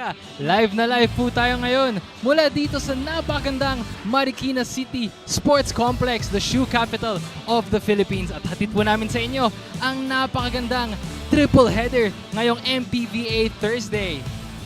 umaga. Live na live po tayo ngayon mula dito sa napakagandang Marikina City Sports Complex, the shoe capital of the Philippines. At hatid po namin sa inyo ang napakagandang triple header ngayong MPVA Thursday.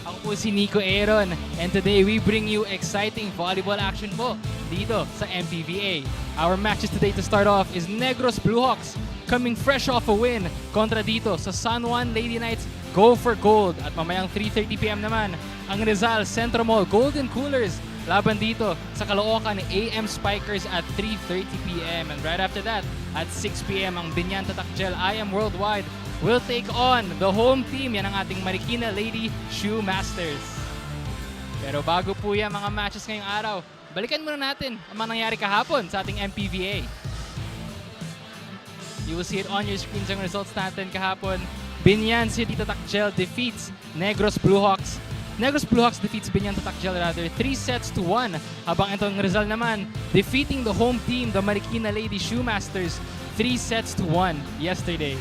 Ako po si Nico Aaron and today we bring you exciting volleyball action po dito sa MPVA. Our matches today to start off is Negros Blue Hawks coming fresh off a win kontra dito sa San Juan Lady Knights Go for Gold. At mamayang 3:30 PM naman ang Rizal Centro Mall Golden Coolers laban dito sa Caloocan AM Spikers at 3:30 PM. And right after that at 6 PM ang Binyan Tatakjel IM Worldwide will take on the home team. Yan ang ating Marikina Lady Shoe Masters. Pero bago po yan mga matches ngayong araw, balikan muna natin ang mga nangyari kahapon sa ating MPVA. You will see it on your screens ang results natin kahapon. Binyan City Tatakjel defeats Negros Blue Hawks. Negros Blue Hawks defeats Binyan Tatakjel rather 3-1. Habang itong Rizal naman defeating the home team, the Marikina Lady Shoe Masters 3-1 yesterday.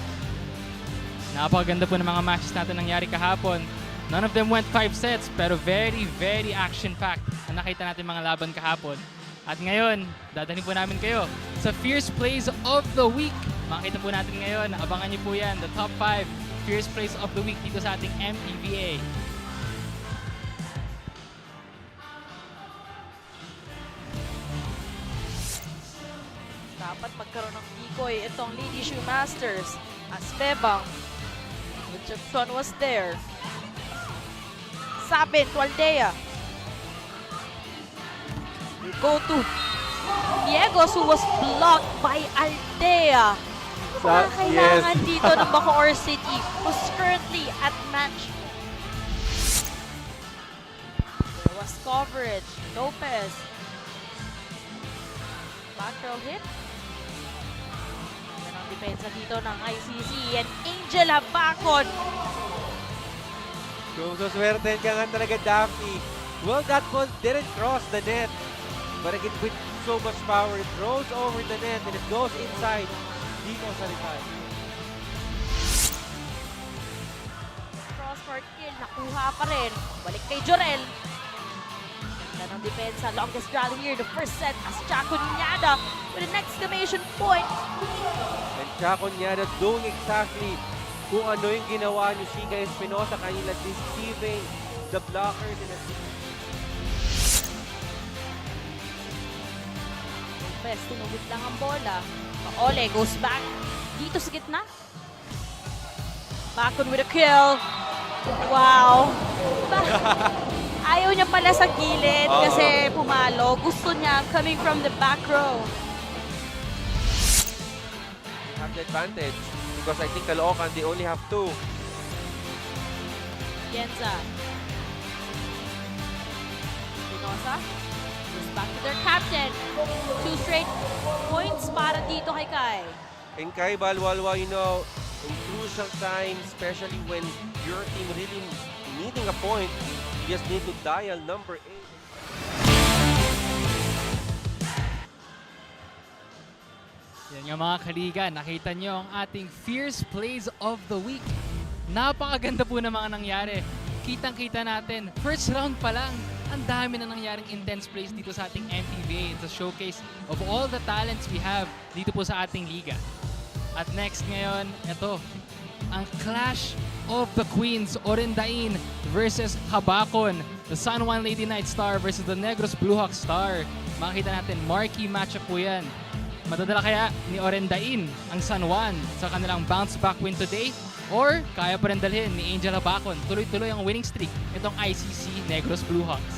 Napakaganda po ng mga matches natin nangyari kahapon. None of them went 5 sets pero very action-packed ang nakita natin mga laban kahapon. At ngayon, dadalhin po namin kayo sa Fierce Plays of the Week. Makita po natin ngayon, abangan niyo po yan, the top 5 Fierce Plays of the Week dito sa ating MPVA. Dapat magkaroon ng decoy itong Lady Shoe Masters as Bebang. Egyptian was there. Sabin to Aldea. We go to Diegos who was blocked by Aldea. Kailangan dito ng Bacoor City who's currently at match. There was coverage. Lopez. Back row hit. Yan ang depensa dito ng ICC and Angel Habacon. Kung suswerten ka nga talaga, Daphne. Well, that ball didn't cross the net. But again, with so much power, it rolls over the net and it goes inside dito sa Rizal. Crosscourt kill, nakuha pa rin. Balik kay Jorel. Ganda ng depensa. Longest rally here, the first set as Chaco Niñada with an exclamation point. And Chaco Niñada doing exactly kung ano yung ginawa ni Shiga Espinosa kanina, deceiving the blockers in a Lopez, tinugit lang ang bola. Ole goes back dito sa gitna. Bacon with a kill. Wow. Ayaw niya pala sa gilid kasi pumalo. Gusto niya coming from the back row. have the advantage because I think Caloocan, they only have 2. Yenza. Espinosa. Goes back to their captain. 2 straight points para dito kay Kai. And Kai Balwalwa, you know, in crucial times, especially when your team really needing a point, you just need to dial number 8. Yan nga mga kaliga, nakita nyo ang ating Fierce Plays of the Week. Napakaganda po ng mga nangyari. Kitang-kita natin, first round pa lang, ang dami na nangyaring intense plays dito sa ating MPVA. It's a showcase of all the talents we have dito po sa ating liga. At next ngayon, ito, ang Clash of the Queens, Orendain versus Habacon. The San Juan Lady Knight Star versus the Negros Blue Hawks Star. Makita natin, marquee matchup po yan. Matadala kaya ni Orendain ang San Juan sa kanilang bounce back win today? Or kaya pa rin dalhin ni Angel Habacon? Tuloy-tuloy ang winning streak itong ICC Negros Blue Hawks.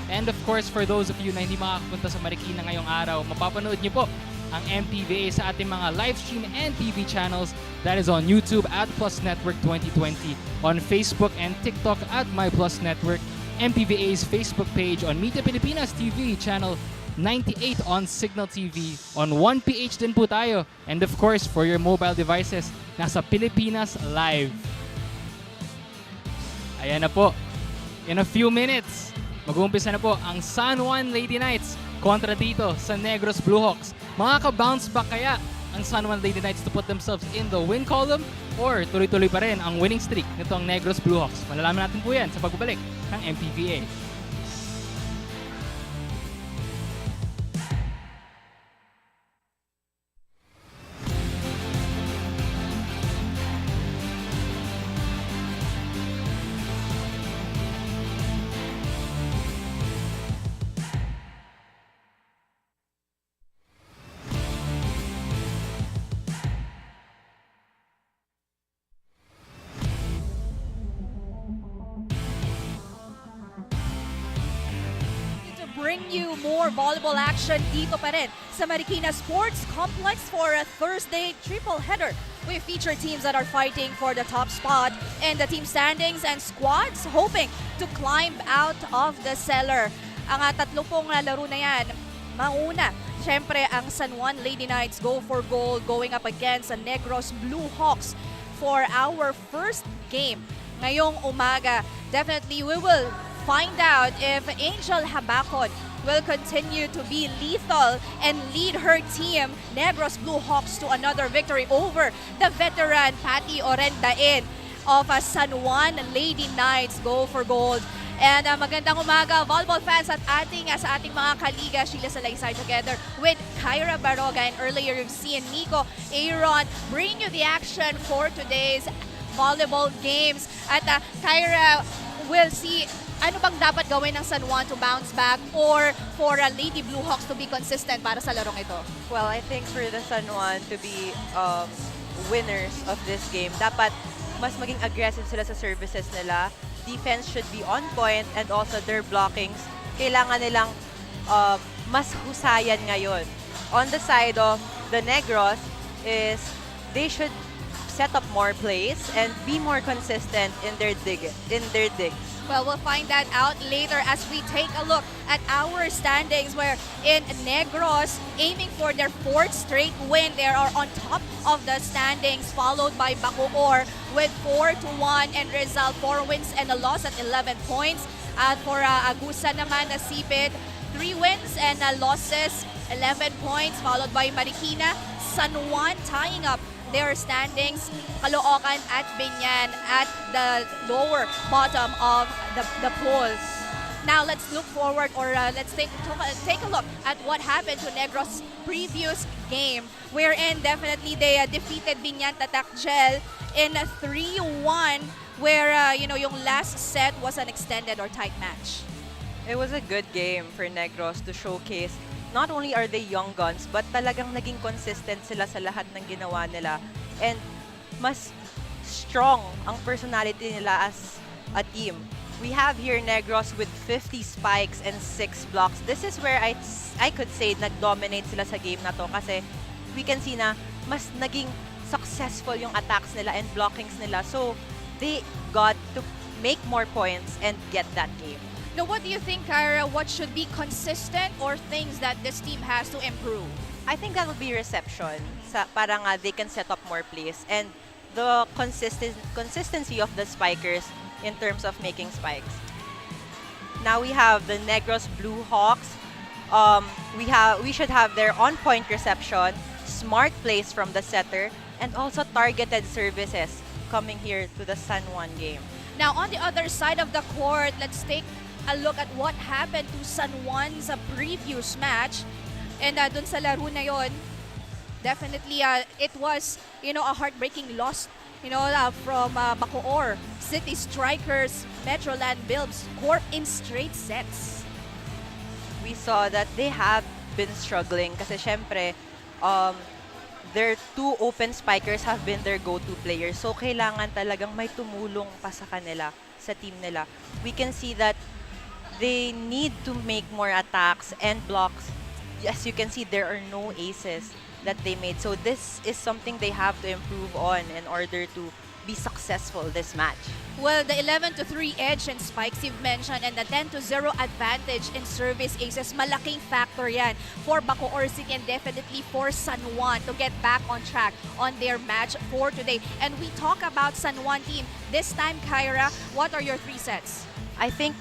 And of course, for those of you na hindi makakapunta sa Marikina ngayong araw, mapapanood niyo po ang MPVA sa ating mga live stream and TV channels. That is on YouTube at Plus Network 2020, on Facebook and TikTok at My Plus Network, MPVA's Facebook page, on Media Pilipinas TV channel 98 on Signal TV, on 1PH din po tayo, and of course for your mobile devices, nasa Pilipinas Live. Ayan na po, in a few minutes, mag-uumpisa na po ang San Juan Lady Knights kontra dito sa Negros Blue Hawks. Makaka-bounce back kaya ang San Juan Lady Knights to put themselves in the win column or tuloy-tuloy pa rin ang winning streak nitong Negros Blue Hawks? Malalaman natin po yan sa pagbabalik ng MPVA. Bring you more volleyball action dito pa rin sa Marikina Sports Complex for a Thursday triple header. We feature teams that are fighting for the top spot in the team standings and squads hoping to climb out of the cellar. Ang tatlo pong laro na yan, mauna, syempre ang San Juan Lady Knights go for gold going up against the Negros Blue Hawks for our first game ngayong umaga. Definitely we will find out if Angel Habacon will continue to be lethal and lead her team, Negros Blue Hawks, to another victory over the veteran Patty Orendain of San Juan Lady Knights. Go for gold. And magandang umaga, volleyball fans at sa ating mga kaliga. Sheila Salaysay together with Kyra Baroga. And earlier you've seen Nico Aaron bring you the action for today's volleyball games. At Kyra, we'll see ano bang dapat gawin ng San Juan to bounce back or for Lady Blue Hawks to be consistent para sa larong ito? Well, I think for the San Juan to be winners of this game, dapat mas maging aggressive sila sa services nila. Defense should be on point and also their blockings, kailangan nilang mas husayan ngayon. On the side of the Negros is they should set up more plays and be more consistent in their digs. Well, we'll find that out later as we take a look at our standings, where in Negros, aiming for their 4th straight win, they are on top of the standings, followed by Bacoor with 4-1 and Rizal 4 wins and a loss at 11 points. At for Agusa naman na Sipit, 3 wins and losses, 11 points, followed by Marikina. San Juan tying up their standings, Caloocan at Binyan at the lower bottom of the poll. Now let's look forward, or let's take a look at what happened to Negros' previous game, wherein definitely they defeated Binyan Tatakjel in 3-1, where yung last set was an extended or tight match. It was a good game for Negros to showcase not only are they young guns, but talagang naging consistent sila sa lahat ng ginawa nila. And mas strong ang personality nila as a team. We have here Negros with 50 spikes and 6 blocks. This is where I could say nag-dominate sila sa game na to kasi we can see na mas naging successful yung attacks nila and blockings nila. So they got to make more points and get that game. Now, what do you think, Kyra? What should be consistent or things that this team has to improve? I think that would be reception. Para nga they can set up more plays and the consistency of the spikers in terms of making spikes. Now we have the Negros Blue Hawks. We should have their on-point reception, smart plays from the setter, and also targeted services coming here to the San Juan game. Now, on the other side of the court, let's take a look at what happened to San Juan's previous match. And dun sa laro na yon, definitely it was a heartbreaking loss from Bacoor. City Strikers, Metroland Bilbs score in straight sets. We saw that they have been struggling kasi syempre their 2 open spikers have been their go-to players. So kailangan talagang may tumulong pa sa kanila, sa team nila. We can see that they need to make more attacks and blocks. As you can see, there are no aces that they made. So this is something they have to improve on in order to be successful this match. Well, the 11-3 edge and spikes you've mentioned and the 10-0 advantage in service aces, malaking factor yan for Bacoor City and definitely for San Juan to get back on track on their match for today. And we talk about San Juan team. This time, Kyra, what are your 3 sets? I think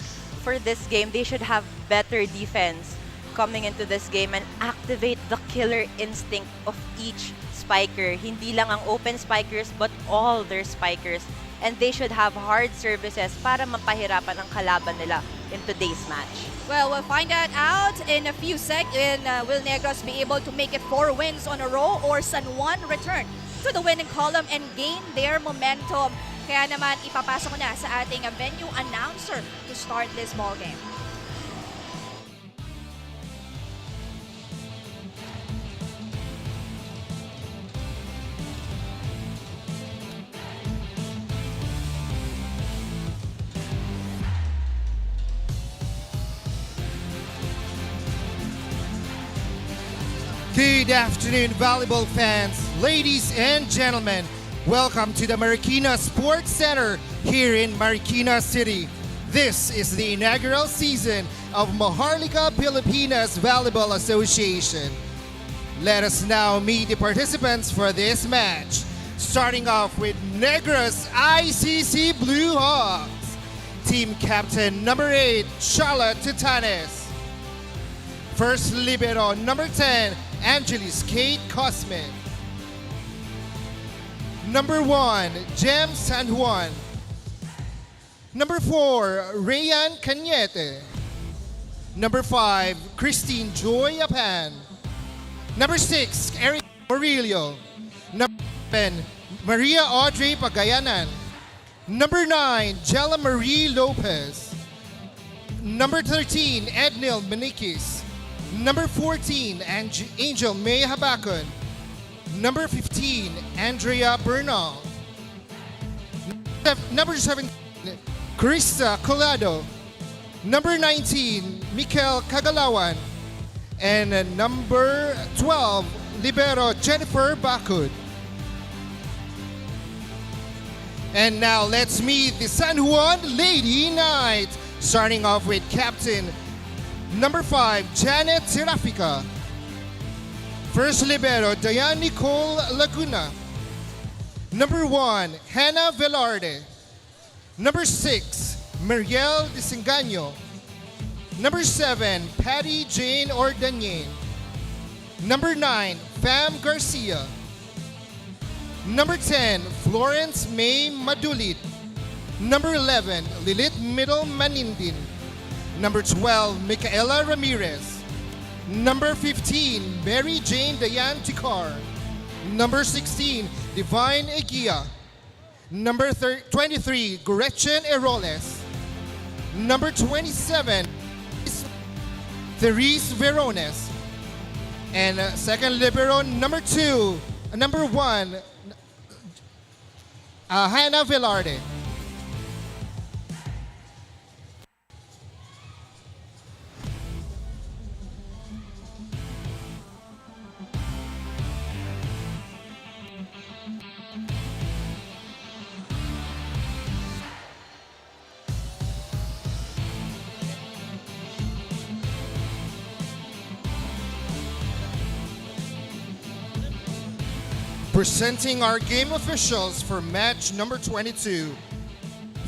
for this game, they should have better defense coming into this game and activate the killer instinct of each spiker. Hindi lang ang open spikers but all their spikers. And they should have hard services para mapahirapan ang kalaban nila in today's match. Well, we'll find that out in a few seconds. Will Negros be able to make it 4 wins on a row, or San Juan return to the winning column and gain their momentum? Kaya naman ipapasok ko na sa ating venue announcer to start this ball game. Good afternoon, volleyball fans, ladies and gentlemen. Welcome to the Marikina Sports Center here in Marikina City. This is the inaugural season of Maharlika Pilipinas Volleyball Association. Let us now meet the participants for this match. Starting off with Negros ICC Blue Hawks. Team captain number 8, Charlotte Titanes. First libero number 10, Angelis Kate Cosman. Number 1, Jem San Juan. Number 4, Rayan Cañete. Number 5, Christine Joy Apan. Number 6, Eric Aurelio. Number 7, Maria Audrey Pagayanan. Number 9, Jella Marie Lopez. Number 13, Ednil Manikis. Number 14, Angel May Habakon. Number 15, Andrea Bernal. Number 17, Krista Colado. Number 19, Mikel Kagalawan. And number 12, libero Jennifer Bakud. And now let's meet the San Juan Lady Knight. Starting off with captain number 5, Janet Serafica. First libero, Diane Nicole Laguna. Number 1, Hannah Velarde. Number 6, Mariel Disengano. Number 7, Patty Jane Ordanyen. Number 9, Fam Garcia. Number 10, Florence May Madulit. Number 11, Lilith Middle Manindin. Number 12, Micaela Ramirez. Number 15, Mary Jane Dayan Tikar. Number 16, Divine Eguia. Number 23, Gretchen Eroles. Number 27, Therese Verones. And second libero, number 1, Hannah Velarde. Presenting our game officials for match number 22.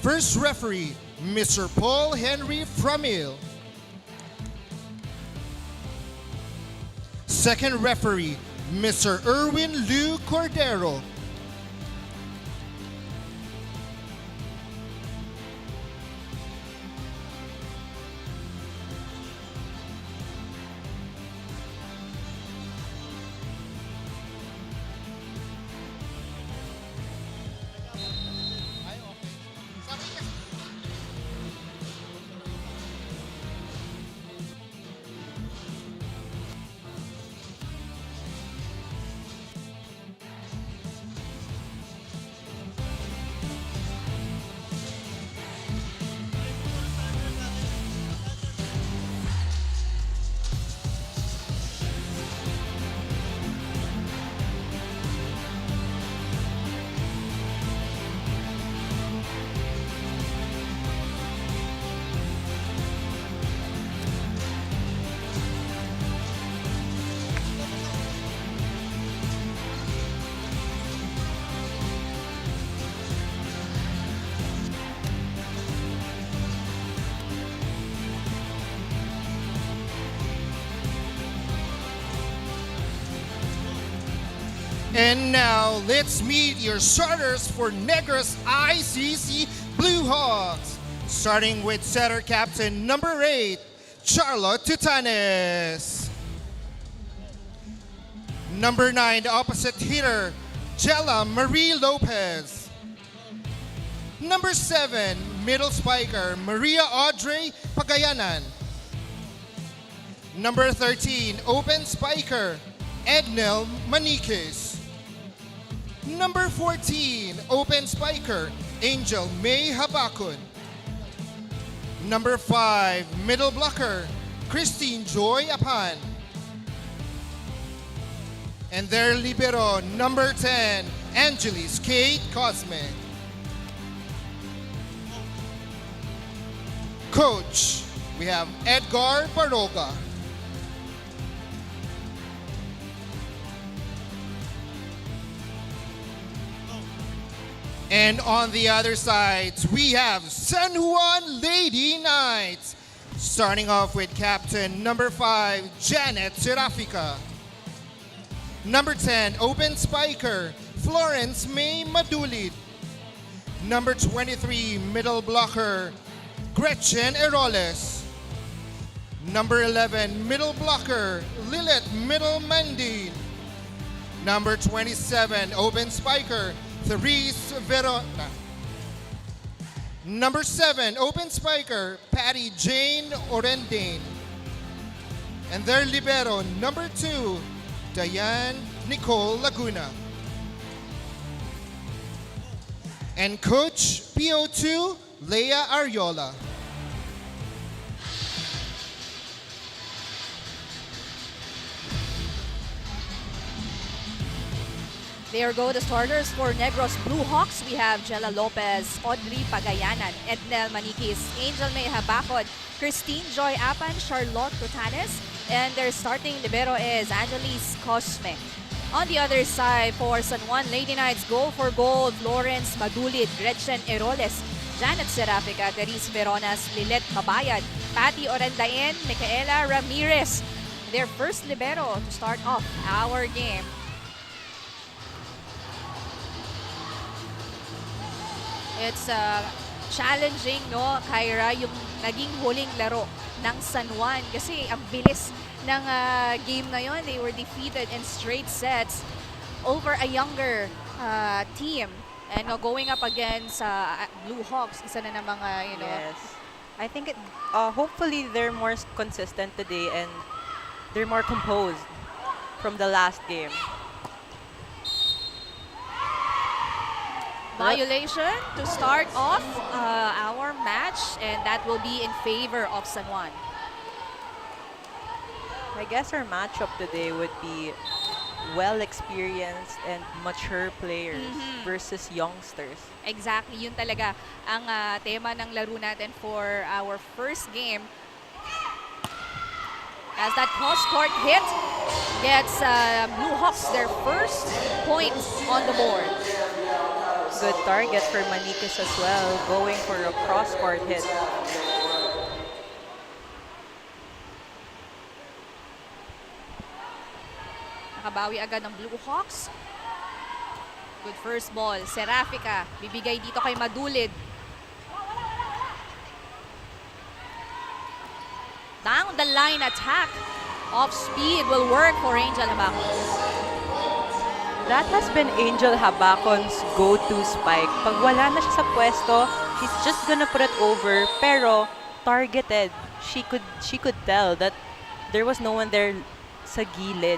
First referee, Mr. Paul Henry Framil. Second referee, Mr. Erwin Lou Cordero. And now, let's meet your starters for Negros ICC Blue Hawks. Starting with setter captain number 8, Charlotte Tutanes. Number 9, the opposite hitter, Jella Marie Lopez. Number 7, middle spiker, Maria Audrey Pagayanan. Number 13, open spiker, Ednel Maniquez. Number 14, open spiker, Angel May Habakun. Number 5, middle blocker, Christine Joy Apan. And their libero, number 10, Angelis Kate Cosme. Coach, we have Edgar Baroga. And on the other side, we have San Juan Lady Knights. Starting off with captain number 5, Janet Serafica. Number 10, open spiker, Florence May Madulid. Number 23, middle blocker, Gretchen Eroles. Number 11, middle blocker, Lilith Middle Mandin. Number 27, open spiker, Therese Verona. Number 7, open spiker, Patty Jane Orendane. And their libero, number 2, Diane Nicole Laguna. And coach, PO2, Leia Ariola. There go the starters for Negros Blue Hawks. We have Jella Lopez, Audrey Pagayanan, Ednel Maniquez, Angel May Habakod, Christine Joy Apan, Charlotte Tutanes, and their starting libero is Angelis Cosme. On the other side, for San Juan Lady Knights, goal for goal, Florence Madulid, Gretchen Eroles, Janet Serafica, Therese Veronas, Lilet Mabayad, Patty Orendain, Micaela Ramirez. Their first libero to start off our game. It's challenging, no, Kyra, yung naging huling laro ng San Juan kasi ang bilis ng game na yon. They were defeated in straight sets over a younger team and going up against Blue Hawks, isa na ng mga, you know. Yes. I think hopefully they're more consistent today and they're more composed from the last game. Violation to start off our match, and that will be in favor of San Juan. I guess our matchup today would be well-experienced and mature players versus youngsters. Exactly, yun talaga ang tema ng laro natin for our first game. As that cross-court hit gets Blue Hawks their first point on the board. Good target for Maniquez as well, going for a cross-court hit. Nakabawi agad ng Blue Hawks. Good first ball. Serafica, bibigay dito kay Madulid. Down the line attack. Off speed will work for Angel Habakon. That has been Angel Habacon's go-to spike. Pag wala na siya sa pwesto, he's just gonna put it over, pero targeted. She could tell that there was no one there sa gilid.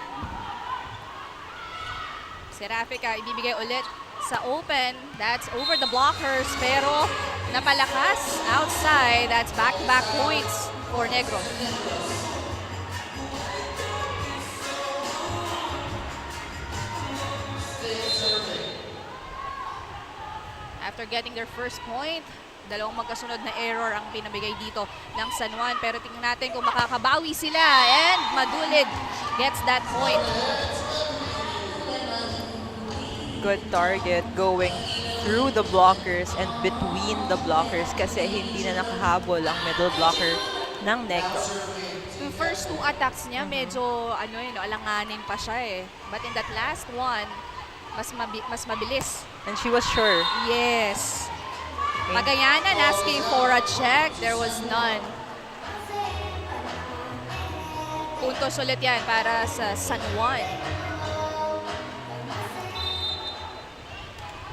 Serafica, ibibigay ulit sa open. That's over the blockers, pero napalakas outside. That's back-to-back points for Negros. After getting their first point, dalawang magkasunod na error ang pinabigay dito ng San Juan. Pero tingnan natin kung makakabawi sila. And Madulid gets that point. Good target going through the blockers and between the blockers kasi hindi na nakahabol ang middle blocker ng Negros. Yung first two attacks niya, medyo alanganin pa siya eh. But in that last one, mas mabilis. And she was sure. Yes. Magallanan asking for a check. There was none. Puntos ulit yan para sa San Juan.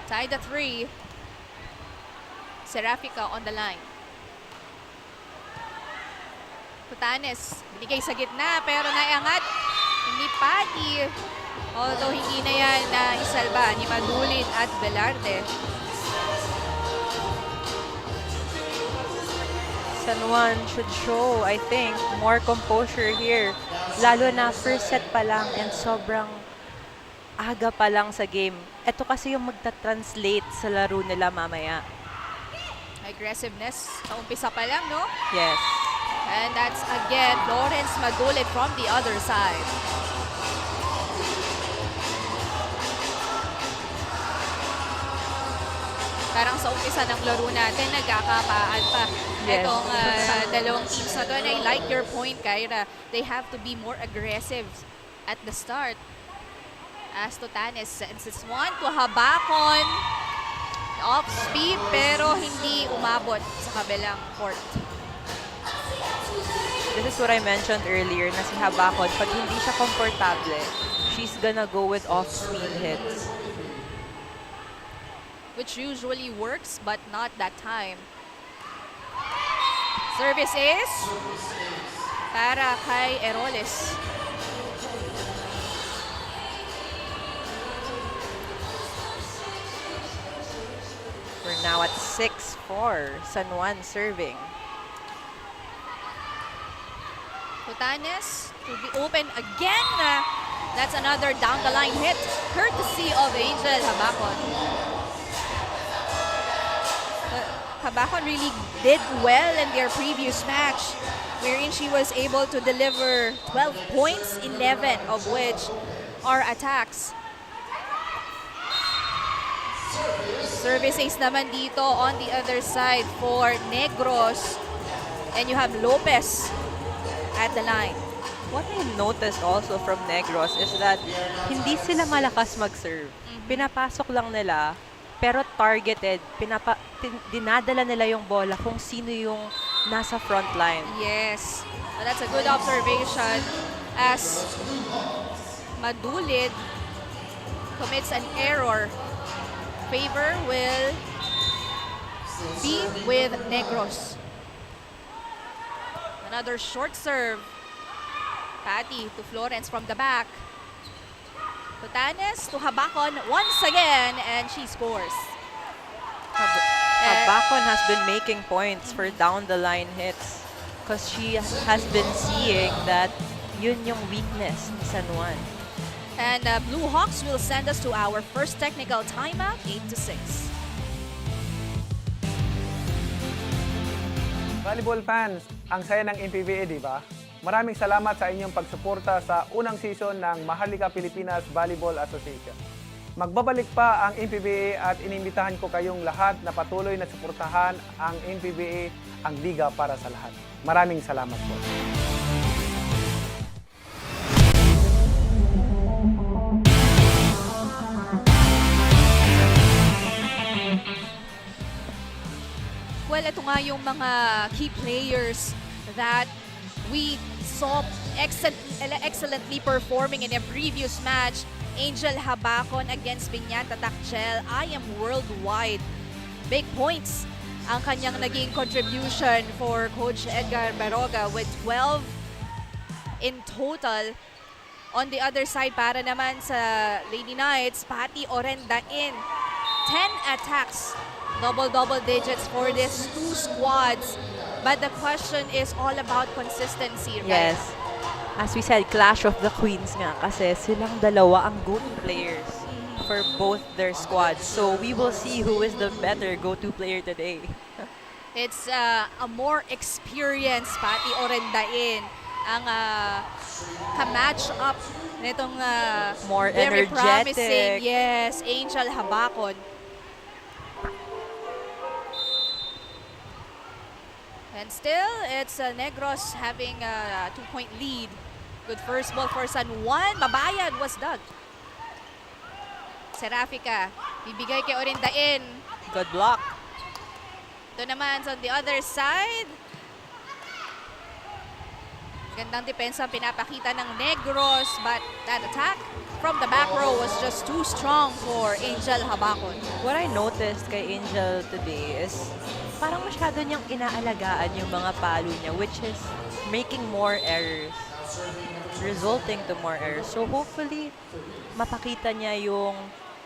Tied at 3. Serafica on the line. Putanes, binigay sa gitna pero naiangat ni Patty. Although hindi na yan na isalba ni Madulin at Velarde. San Juan should show, I think, more composure here. Lalo na first set pa lang and sobrang aga pa lang sa game. Ito kasi yung magta-translate sa laro nila mamaya. Aggressiveness sa umpisa pa lang, no? Yes. And that's again Lawrence Magulit from the other side. Parang sa umpisa ng laro natin, nagkakapaan pa. Yes. Itong dalawang teams na to. And I like your point, Kyra. They have to be more aggressive at the start. As Totanes sends this one to Habakon. Off speed pero hindi umabot sa kabilang court. This is what I mentioned earlier na si Habakon, pag hindi siya komportable, she's gonna go with off-speed hits. Which usually works but not that time. Service is para kay Eroles. We're now at 6-4, San Juan serving. Putanes to be open again. That's another down the line hit courtesy of Angel Habakon. Habakon really did well in their previous match wherein she was able to deliver 12 points, 11 of which are attacks. Service ace naman dito on the other side for Negros. And you have Lopez at the line. What I noticed also from Negros is that hindi sila malakas mag-serve. Pinapasok lang nila, pero targeted. Dinadala nila yung bola kung sino yung nasa front line. Yes, that's a good observation as Madulid commits an error. Favor will be with Negros. Another short serve. Patty to Florence from the back. Totanes to Habakon once again and she scores. Habakon has been making points for down-the-line hits because she has been seeing that yun yung weakness ni San Juan. And Blue Hawks will send us to our first technical timeout, 8-6. Volleyball fans, ang saya ng MPVA, di ba? Maraming salamat sa inyong pagsuporta sa unang season ng Maharlika Pilipinas Volleyball Association. Magbabalik pa ang MPVA at inimbitahan ko kayong lahat na patuloy na suportahan ang MPVA, ang liga para sa lahat. Maraming salamat po. Well, ito nga yung mga key players that we saw excellently performing in a previous match. Angel Habakon against Viñanta Takchel. I am worldwide. Big points ang kanyang naging contribution for Coach Edgar Baroga with 12 in total. On the other side, para naman sa Lady Knights, Patty Orendain. 10 attacks. Double digits for these two squads. But the question is all about consistency, right? Yes. As we said, Clash of the Queens nga kasi silang dalawa ang go-to players for both their squads. So we will see who is the better go-to player today. It's a more experienced Patty Orendain ang ka-match up nitong More very energetic. promising, yes, Angel Habakon. And still, it's Negros having a 2-point lead. Good first ball for San Juan. Mabayad was dug. Seraphica, bibigay kay Orindain. Good block. Ito naman on the other side. Gandang depensa ang pinapakita ng Negros, but that attack from the back row was just too strong for Angel Habacon. What I noticed kay Angel today is parang masyado niyang inaalagaan yung mga palo niya, which is making more errors, resulting to more errors. So hopefully, mapakita niya yung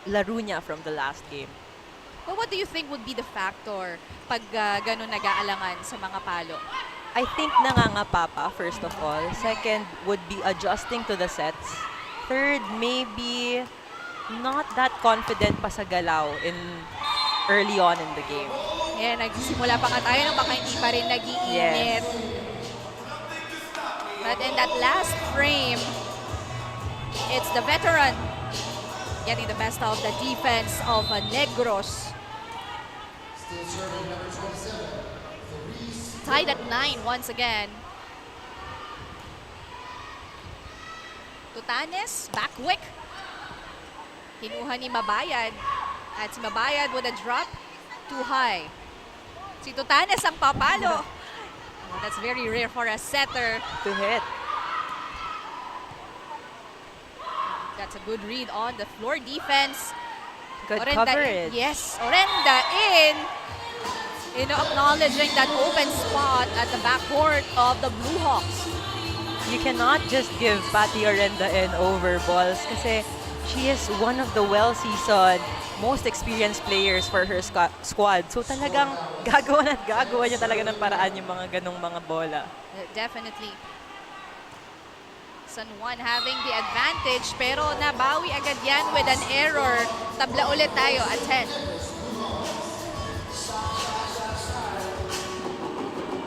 laro niya from the last game. Well, what do you think would be the factor pag ganun nag-aalangan sa mga palo? I think nangangapa pa, first of all. Second would be adjusting to the sets. Third, maybe not that confident pa sa galaw early on in the game. Yeah, nagsimula pa nga tayo nang baka hindi pa rin nag-iinit. Yes. But in that last frame, it's the veteran getting the best of the defense of Negros. Tied at 9 once again. Tutanes, back wick. Kinuha ni Mabayad. At si Mabayad with a drop too high. Si Tutanes ang papalo. Oh, that's very rare for a setter. To hit. That's a good read on the floor defense. Good Orenda coverage. Yes, Orenda in. Acknowledging that open spot at the backcourt of the Blue Hawks. You cannot just give Patty Orenda in over balls kasi she is one of the well-seasoned, most experienced players for her squad. So talagang gagawa niya talaga ng paraan yung mga ganong mga bola. Definitely. San Juan having the advantage pero nabawi agad yan with an error. Tabla ulit tayo at 10.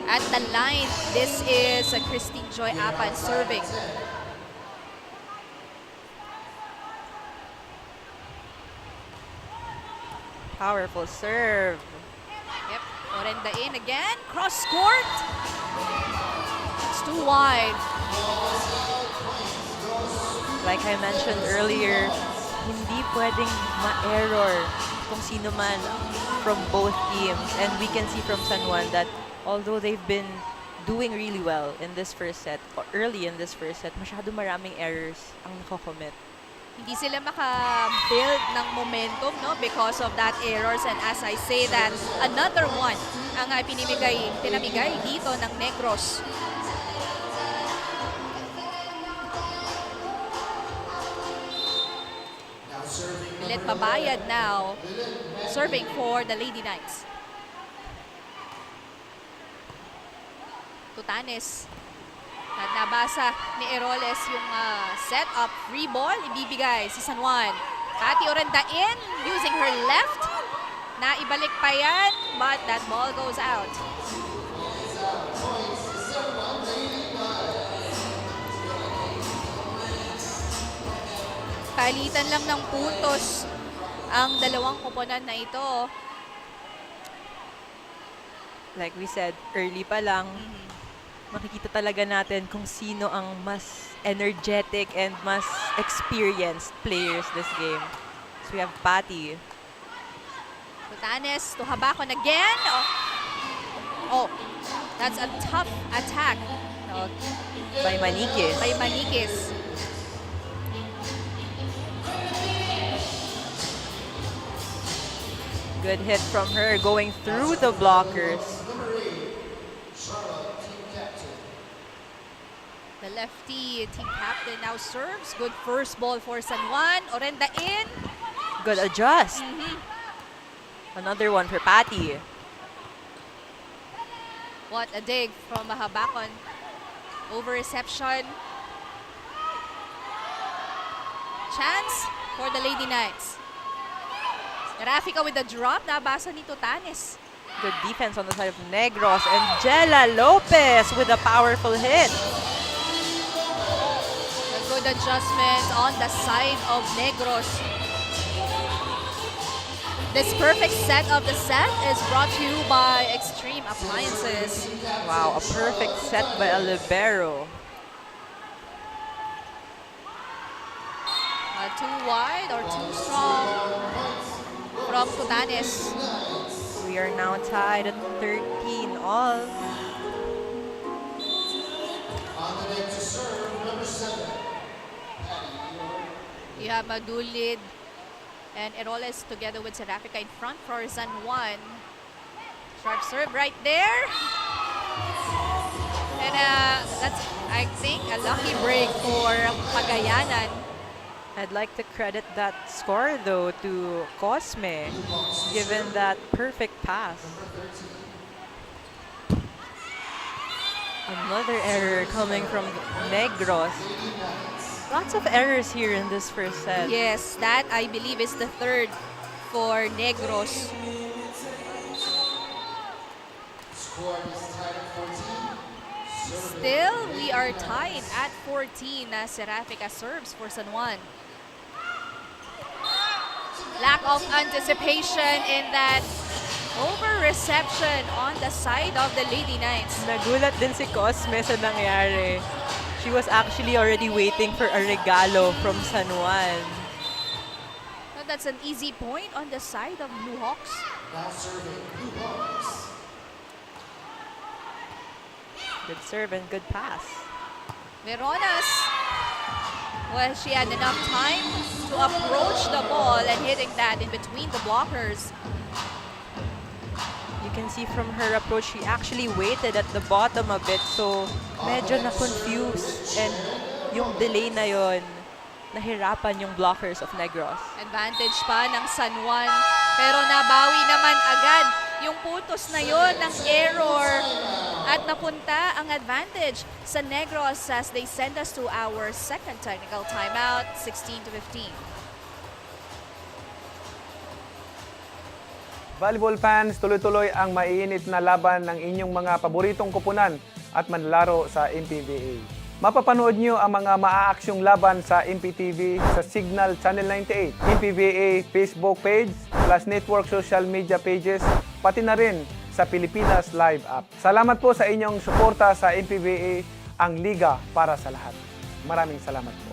At the line, this is Christine Joy Apan serving. Powerful serve. Yep, Orenda in again. Cross court. It's too wide. Like I mentioned earlier, hindi pwedeng ma-error kung sino man from both teams. And we can see from San Juan that although they've been doing really well in this first set, or early in this first set, masyado maraming errors ang nako-commit. Hindi sila maka-build ng momentum, no, because of that errors. And as I say that, another one ang pinamigay dito ng Negros. Let Mabayad now serving for the Lady Knights. Tutanes. At nabasa ni Eroles yung set-up free ball. Ibibigay si San Juan. Patty Orenda in using her left. Naibalik pa yan, but that ball goes out. Palitan lang ng puntos ang dalawang koponan na ito. Like we said, early pa lang, makikita talaga natin kung sino ang mas energetic and mas experienced players this game. So we have Patty. Tutanes to Habacon again. Oh, that's a tough attack. No, By Maniquis. by Maniquis. Good hit from her, going through the blockers. The lefty team captain now serves. Good first ball for San Juan. Orenda in. Good adjust. Another one for Patty. What a dig from Habacon. Over reception. Chance for the Lady Knights. Rafika with the drop. Nabasa ni Tutanes. Good defense on the side of Negros. And Jella Lopez with a powerful hit. A good adjustment on the side of Negros. This perfect set of the set is brought to you by Extreme Appliances. Wow, a perfect set by a libero. too wide or too strong from Tutanes. We are now tied at 13 all. You have Madulid and Eroles together with Seraphica in front for San Juan. Sharp serve right there. And that's, I think, a lucky break for Pagayanan. I'd like to credit that score though to Cosme, given that perfect pass. Another error coming from Negros. Lots of errors here in this first set. Yes, that I believe is the third for Negros. Still, we are tied at 14 as Seraphica serves for San Juan. Lack of anticipation in that over-reception on the side of the Lady Knights. Nagulat din si Cosme sa nangyari. She was actually already waiting for a regalo from San Juan. But that's an easy point on the side of Blue Hawks. Good serve and good pass. Veronas, well, she had enough time to approach the ball and hitting that in between the blockers. You can see from her approach, she actually waited at the bottom a bit, so medyo na-confused. And yung delay na yon, nahirapan yung blockers of Negros. Advantage pa ng San Juan, pero nabawi naman agad yung putos na yon ng error at napunta ang advantage sa Negros as they send us to our second technical timeout, 16-15. Volleyball fans, tuloy-tuloy ang maiinit na laban ng inyong mga paboritong kupunan at manlalaro sa MPVA. Mapapanood nyo ang mga maaaksyong laban sa MPTV sa Signal Channel 98, MPVA Facebook page, plus network social media pages, pati na rin sa Pilipinas Live app. Salamat po sa inyong suporta sa MPVA, ang liga para sa lahat. Maraming salamat po.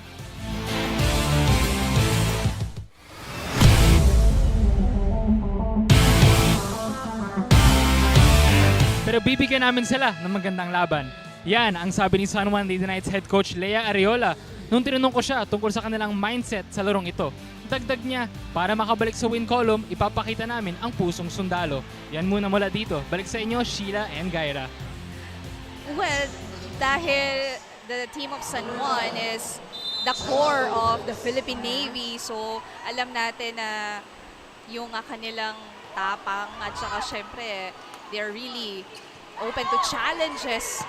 Pero bibigyan namin sila ng magandang laban. Yan ang sabi ni San Juan Lady Knights head coach Lea Areola nung tinanong ko siya tungkol sa kanilang mindset sa larong ito. Dagdag niya, para makabalik sa win column, ipapakita namin ang pusong sundalo. Yan muna mula dito. Balik sa inyo, Sheila and Gaira. Well, dahil the team of San Juan is the core of the Philippine Navy, so alam natin na yung kanilang tapang at saka syempre they're really open to challenges.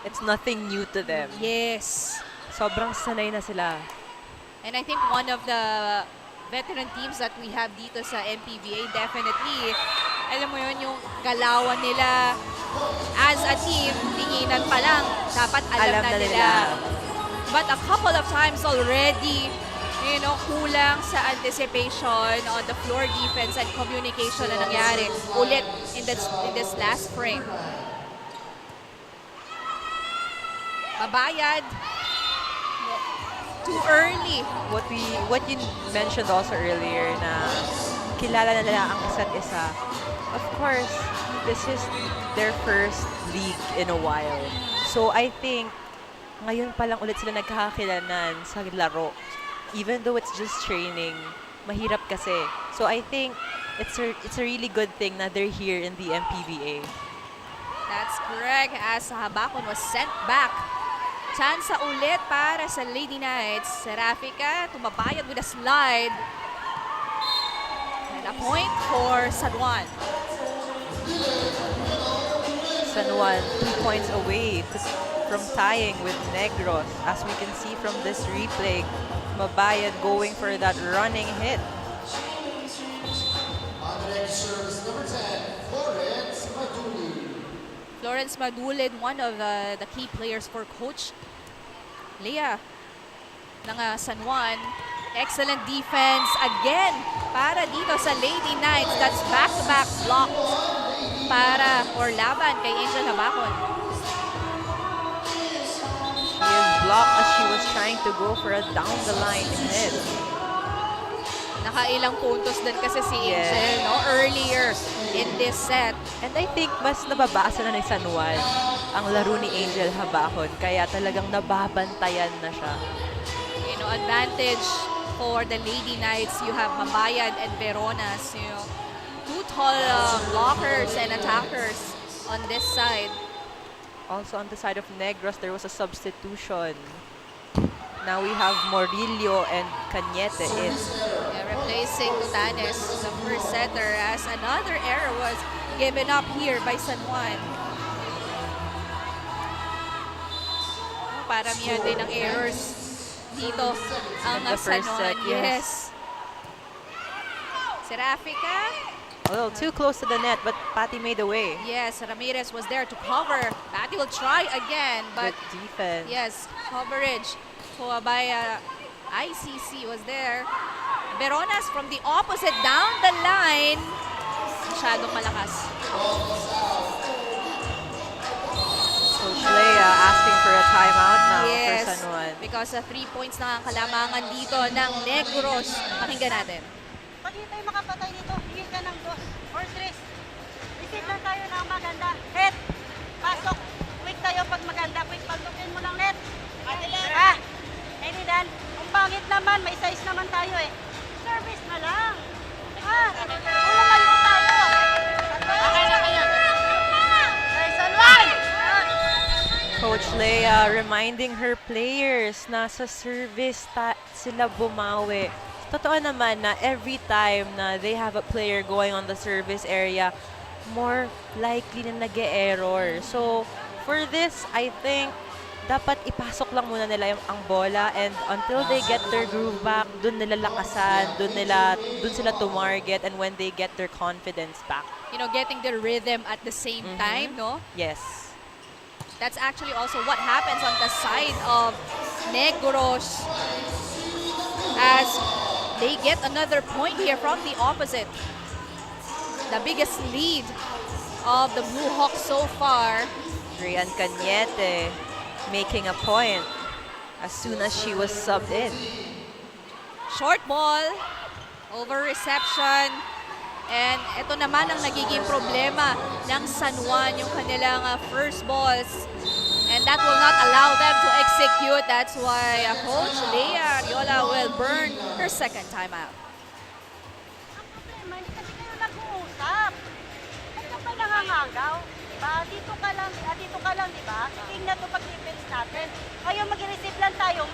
It's nothing new to them. Yes. Sobrang sanay na sila. And I think one of the veteran teams that we have dito sa MPVA, definitely, alam mo yun, yung galawan nila as a team, tinginan pa lang, dapat alam na nila. But a couple of times already, you know, kulang sa anticipation on the floor defense and communication na nangyari ulit in this last frame. Mabayad. Too early. What you mentioned also earlier na kilala na nila ang isa't isa. Of course, this is their first league in a while. So I think ngayon pa lang ulit sila nagkakakilanan sa laro. Even though it's just training, mahirap kasi. So I think it's a really good thing na they're here in the MPVA. That's correct, as Habakon was sent back. Chance ulit para sa Lady Knights. Seraphica tumabayad with a slide. And a point for San Juan. San Juan 2 points away from tying with Negros. As we can see from this replay, Mabayad going for that running hit. Florence Madulid, one of the key players for Coach Lea ng San Juan. Excellent defense again para dito sa Lady Knights. That's back-to-back blocked para or laban kay Angel Habakon. She is blocked as she was trying to go for a down-the-line hit. Nakailang puntos din kasi si Yes. Angel, no? Earlier in this set. And I think mas nababasa na ni San Juan ang laro ni Angel Habakon. Kaya talagang nababantayan na siya. You know, advantage for the Lady Knights. You have Mabayad and Veronas. You know, two tall blockers and attackers on this side. Also on the side of Negros, there was a substitution. Now we have Morillo and Cañete in. Yeah, replacing Tutanes, the first setter, as another error was given up here by San Juan. Paramihan din ng errors dito ang In the San first Juan. set, yes. Serafica. A little too close to the net, but Patty made the way. Yes, Ramirez was there to cover. Patty will try again, but Good defense. yes, coverage. Huabaya ICC was there. Veronas from the opposite down the line. Masyadong malakas. Coach Leia asking for a timeout now Yes, for San Juan. because 3 points na ang kalamangan dito ng Negros. Pakinggan natin. Pag hindi tayo makapatay dito, higit ka ng 2 or 3. Receive lang tayo ng maganda. Head, pasok. Quick tayo pag maganda. Quick, pagtukin mo lang net. Ah, hindi Dan. Ang pangit naman, may size naman tayo eh. Service na lang. Ah, ulalayo tayo. Coach Leia reminding her players na sa service sila bumawi. Totoo naman na every time na they have a player going on the service area, more likely na nag-error. So, for this, I think, dapat ipasok lang muna nila ang bola, and until they get their groove back, dun nila lakasan, dun sila tumarget, and when they get their confidence back. You know, getting the rhythm at the same time, no? Yes. That's actually also what happens on the side of Negros as they get another point here from the opposite. The biggest lead of the Blue Hawks so far. Rian Cañete making a point as soon as she was subbed in. Short ball, over reception. And ito naman ang nagiging problema ng San Juan, yung kanilang first balls. And that will not allow them to execute. That's why Coach Leia Ariola will burn her second timeout. Ang problema, hindi kasi kayo nag-uusap. Ano ba nangangagaw? Diba? Dito ka lang, diba? Tingnan to pag-defense natin. Ayaw mag-receive lang tayo.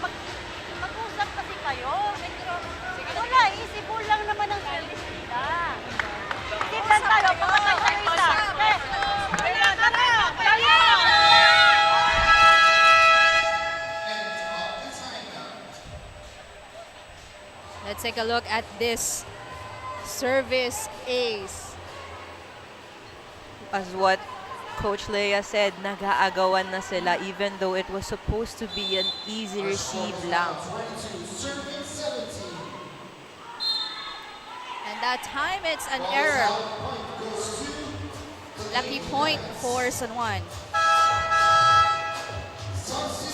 Mag-usap kasi kayo. Wala, isipul lang naman ang service nila. Receive lang tayo. Pakatay tayo isa. Let's take a look at this service ace. As what Coach Leia said, nag-aagawan na sila even though it was supposed to be an easy receive lang. And that time, it's an error. Lucky point for San Juan.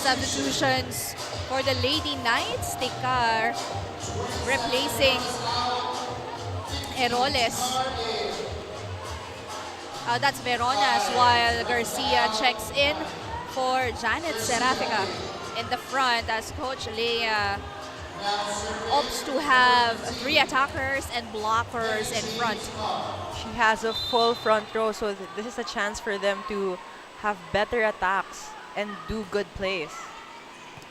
Substitutions for the Lady Knights. Tikar replacing Eroles. That's Veronas, while Garcia checks in for Janet Serafica in the front as Coach Leia opts to have 3 attackers and blockers in front. She has a full front row, so this is a chance for them to have better attacks and do good plays.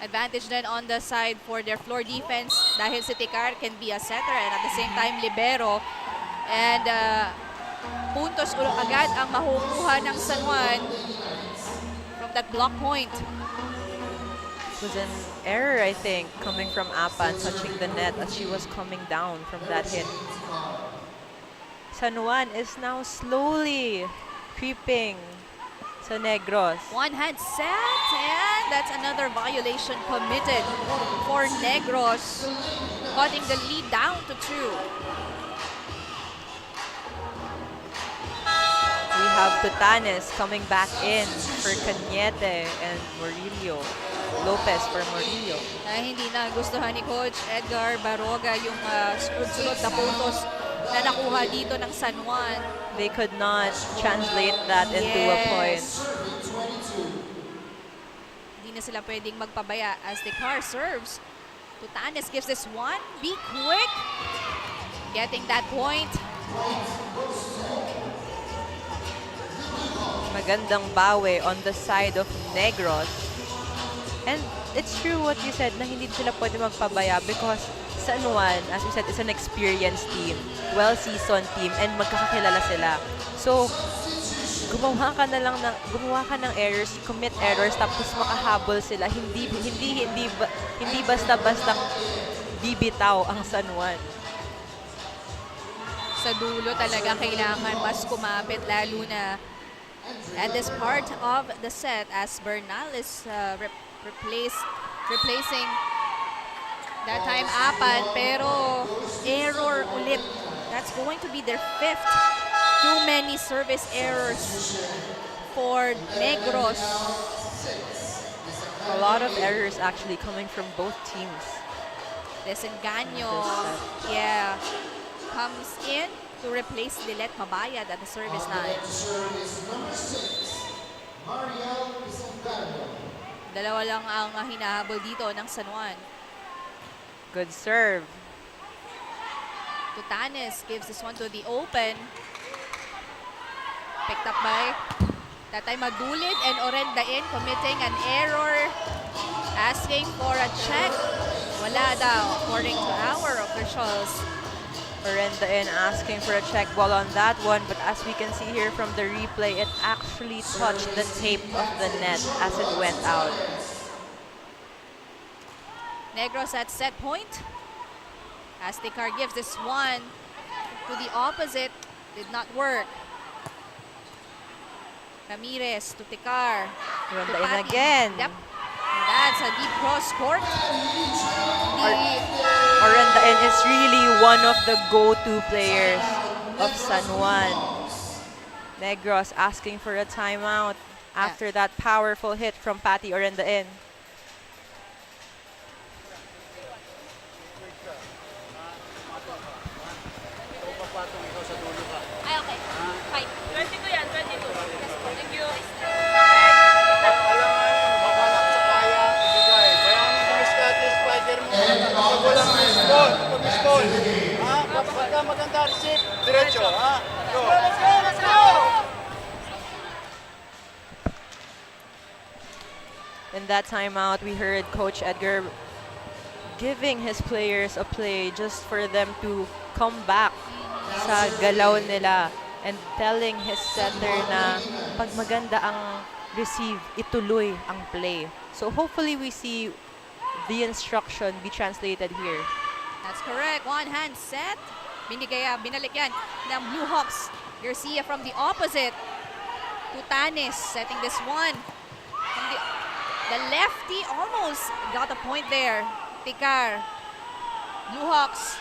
Advantage then on the side for their floor defense dahil si Tikar can be a setter and at the same time libero. And puntos agad ang mahukuha ng San Juan from that block point. It was an error, I think, coming from Apan, touching the net as she was coming down from that hit. San Juan is now slowly creeping sa Negros. One hand set, and that's another violation committed for Negros, cutting the lead down to 2. We have Tutanes coming back in for Cañete and Murillo. Lopez for Murillo. Na hindi na gustuhan ni Coach Edgar Baroga yung sunod-sunod na puntos na nakuha dito ng San Juan. They could not translate that into a point. Hindi na sila pwedeng magpabaya as the car serves. Tutanes gives this one. Be quick. Getting that point. Magandang bawi on the side of Negros. And it's true what you said na hindi sila pwede magpabaya because San Juan, as you said, is an experienced team, well-seasoned team, and magkakakilala sila. So, gumawa ka ng errors, commit errors, tapos makahabol sila. Hindi basta-bastang bibitaw ang San Juan. Sa dulo talaga kailangan mas kumapit lalo na at this part of the set as Bernal is replacing that time apat pero error ulit. That's going to be their fifth. Too many service errors for Negros. A lot of errors actually coming from both teams. Desengaño, yeah, comes in to replace Lilet Mabayad at the service line. Dalawa lang ang hinahabol dito ng San Juan. Good serve. Tutanes gives this one to the open. Picked up by Tatay Madulid and Orendain committing an error. Asking for a check. Wala daw according to our officials. Orendain asking for a check ball on that one, but as we can see here from the replay, it actually touched the tape of the net as it went out. Negros at set point. Aztecar gives this one to the opposite. Did not work. Ramirez to Tikar. Orendain again. Yep. And that's a deep cross court. Orendain is really one of the go-to players of San Juan. Negros asking for a timeout after that powerful hit from Patty Orendain. Ay, okay. Fine. 22 yan, 22. Thank you. Maganda receive. Diretso, ha? Go. In that timeout, we heard Coach Edgar giving his players a play just for them to come back sa galaw nila and telling his setter na pag maganda ang receive, ituloy ang play. So hopefully we see the instruction be translated here. That's correct. One hand set. Binalik yan ng Blue Hawks. Garcia from the opposite. Tutanes setting this one. From the lefty almost got a point there. Tikar. Blue Hawks.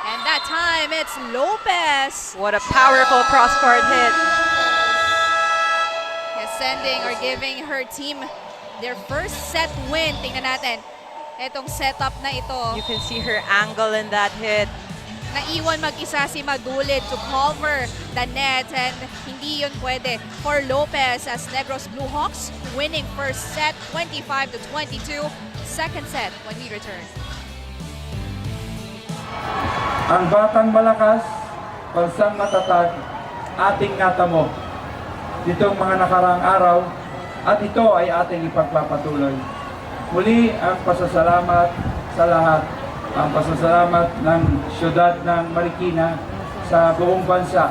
And that time it's Lopez. What a powerful cross-court hit. Sending or giving her team their first set win. Tingnan natin. Itong setup na ito. You can see her angle in that hit. Naiwan mag-isa si Madulid to cover the net and hindi yun pwede for Lopez as Negros Blue Hawks winning first set 25-22. Second set when we return. Ang batang malakas, balsang matatag, ating natamo ditong mga nakaraang araw at ito ay ating ipagpapatuloy. Muli ang pasasalamat sa lahat, ang pasasalamat ng siyudad ng Marikina sa buong bansa.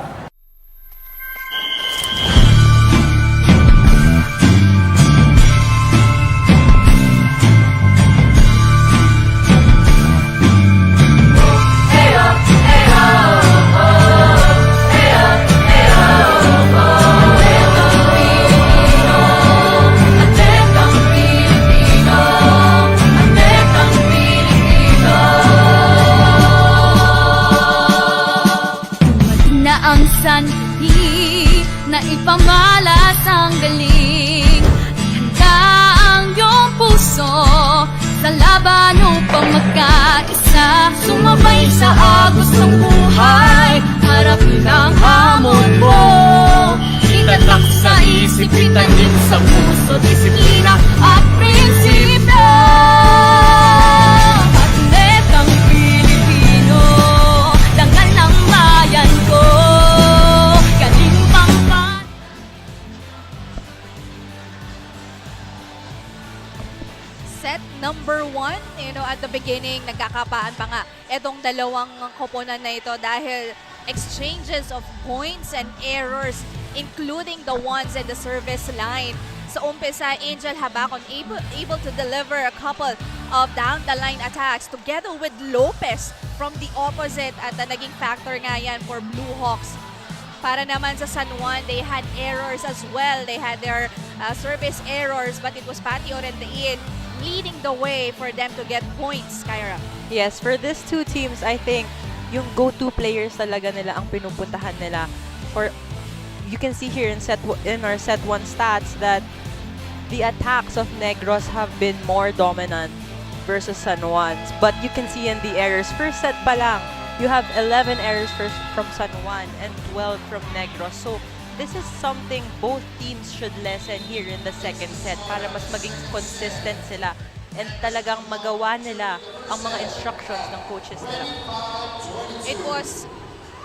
Na ang magkaisa, sumabay sa agos ng buhay. Harapin ang hamon mo, itatak sa isip, itanim sa puso, disiplina at prinsipyo. Atletang Pilipino, dangal ng bayan ko, galing pangpan. Set number 1, at the beginning, nagkakapaan pa nga itong dalawang koponan na ito dahil exchanges of points and errors, including the ones in the service line. Sa umpisa, Angel Habacon able to deliver a couple of down-the-line attacks together with Lopez from the opposite at naging factor nga yan for Blue Hawks. Para naman sa San Juan, they had errors as well. They had their service errors, but it was Patty Orendain leading the way for them to get points, Kyra. Yes, for these two teams, I think yung go-to players talaga nila ang pinupuntahan nila. For you can see here in our set 1 stats that the attacks of Negros have been more dominant versus San Juan's. But you can see in the errors, first set pa lang, you have 11 errors from San Juan and 12 from Negros. So this is something both teams should lessen here in the second set para mas maging consistent sila and talagang magawa nila ang mga instructions ng coaches nila. It was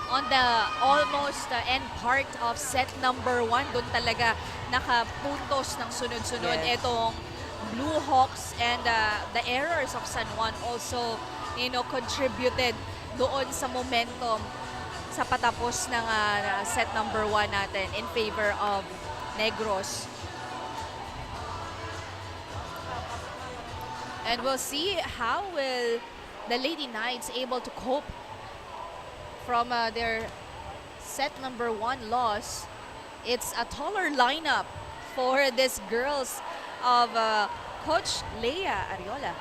on the almost end part of set number 1. Doon talaga nakapuntos ng sunod-sunod itong Blue Hawks, and the errors of San Juan also contributed doon sa momentum sa patapos ng set number 1 natin in favor of Negros. And we'll see how will the Lady Knights able to cope from their set number 1 loss. It's a taller lineup for these girls of Coach Leia Ariola.